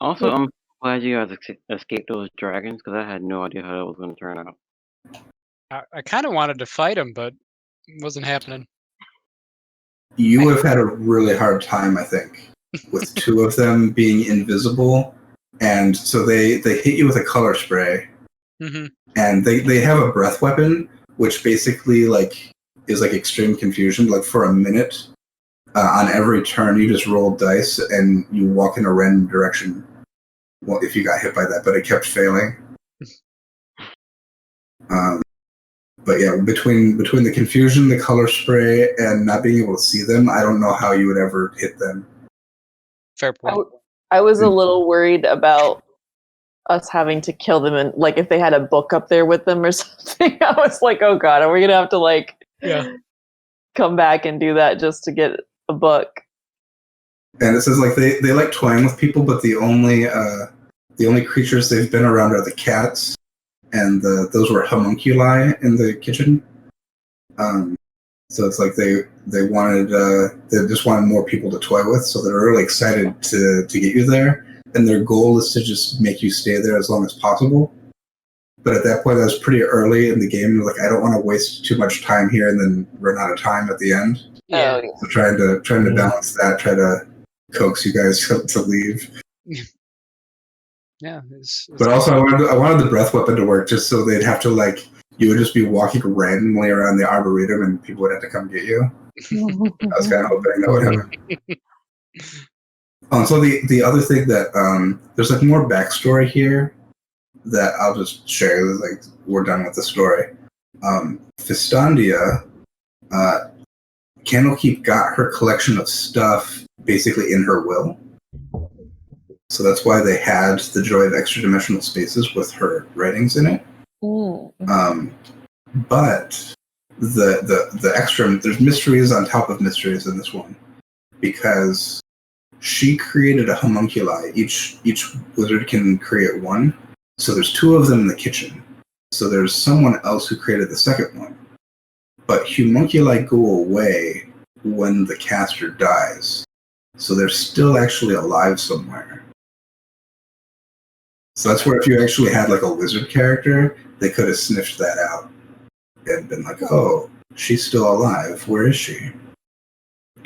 Also, I'm glad you guys escaped those dragons because I had no idea how that was going to turn out. I kind of wanted to fight him, but it wasn't happening. You would have had a really hard time, I think, with 2 of them being invisible. And so they hit you with a color spray. Mm-hmm. And they have a breath weapon, which basically like is like extreme confusion. Like for a minute, on every turn, you just roll dice and you walk in a random direction. Well, if you got hit by that, but it kept failing. But yeah, between the confusion, the color spray, and not being able to see them, I don't know how you would ever hit them. Fair point. I was a little worried about us having to kill them, and like if they had a book up there with them or something. I was like, oh god, are we gonna have to like come back and do that just to get a book? And it says like they like toying with people, but the only creatures they've been around are the cats. And those were homunculi in the kitchen. So it's like they just wanted more people to toy with, so they're really excited to get you there. And their goal is to just make you stay there as long as possible. But at that point, that was pretty early in the game. Like, I don't want to waste too much time here and then run out of time at the end. Yeah. So trying to balance that, try to coax you guys to leave. Yeah. But also, I wanted the breath weapon to work just so they'd have to like, you would just be walking randomly around the arboretum and people would have to come get you. I was kind of hoping that would happen. And so the other thing that there's like more backstory here that I'll just share. Like, we're done with the story. Fistandia, Candlekeep got her collection of stuff basically in her will. So that's why they had the Joy of Extradimensional Spaces with her writings in it. But the extra, there's mysteries on top of mysteries in this one, because she created a homunculi. Each wizard can create one. So there's 2 of them in the kitchen. So there's someone else who created the second one. But homunculi go away when the caster dies. So they're still actually alive somewhere. So that's where if you actually had like a wizard character, they could have sniffed that out and been like, oh, she's still alive. Where is she?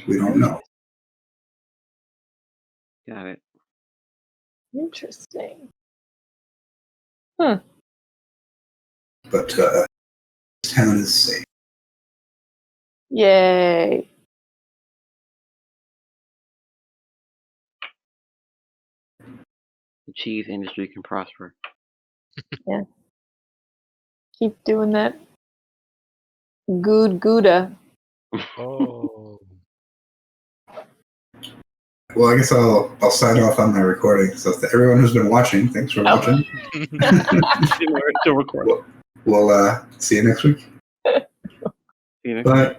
We don't know. Got it. Interesting. But this town is safe. Yay. The cheese industry can prosper. Keep doing that. Good Gouda. Oh. Well, I guess I'll sign off on my recording. So to everyone who's been watching, thanks for watching. We're still recording. We'll see you next week. See you next Bye.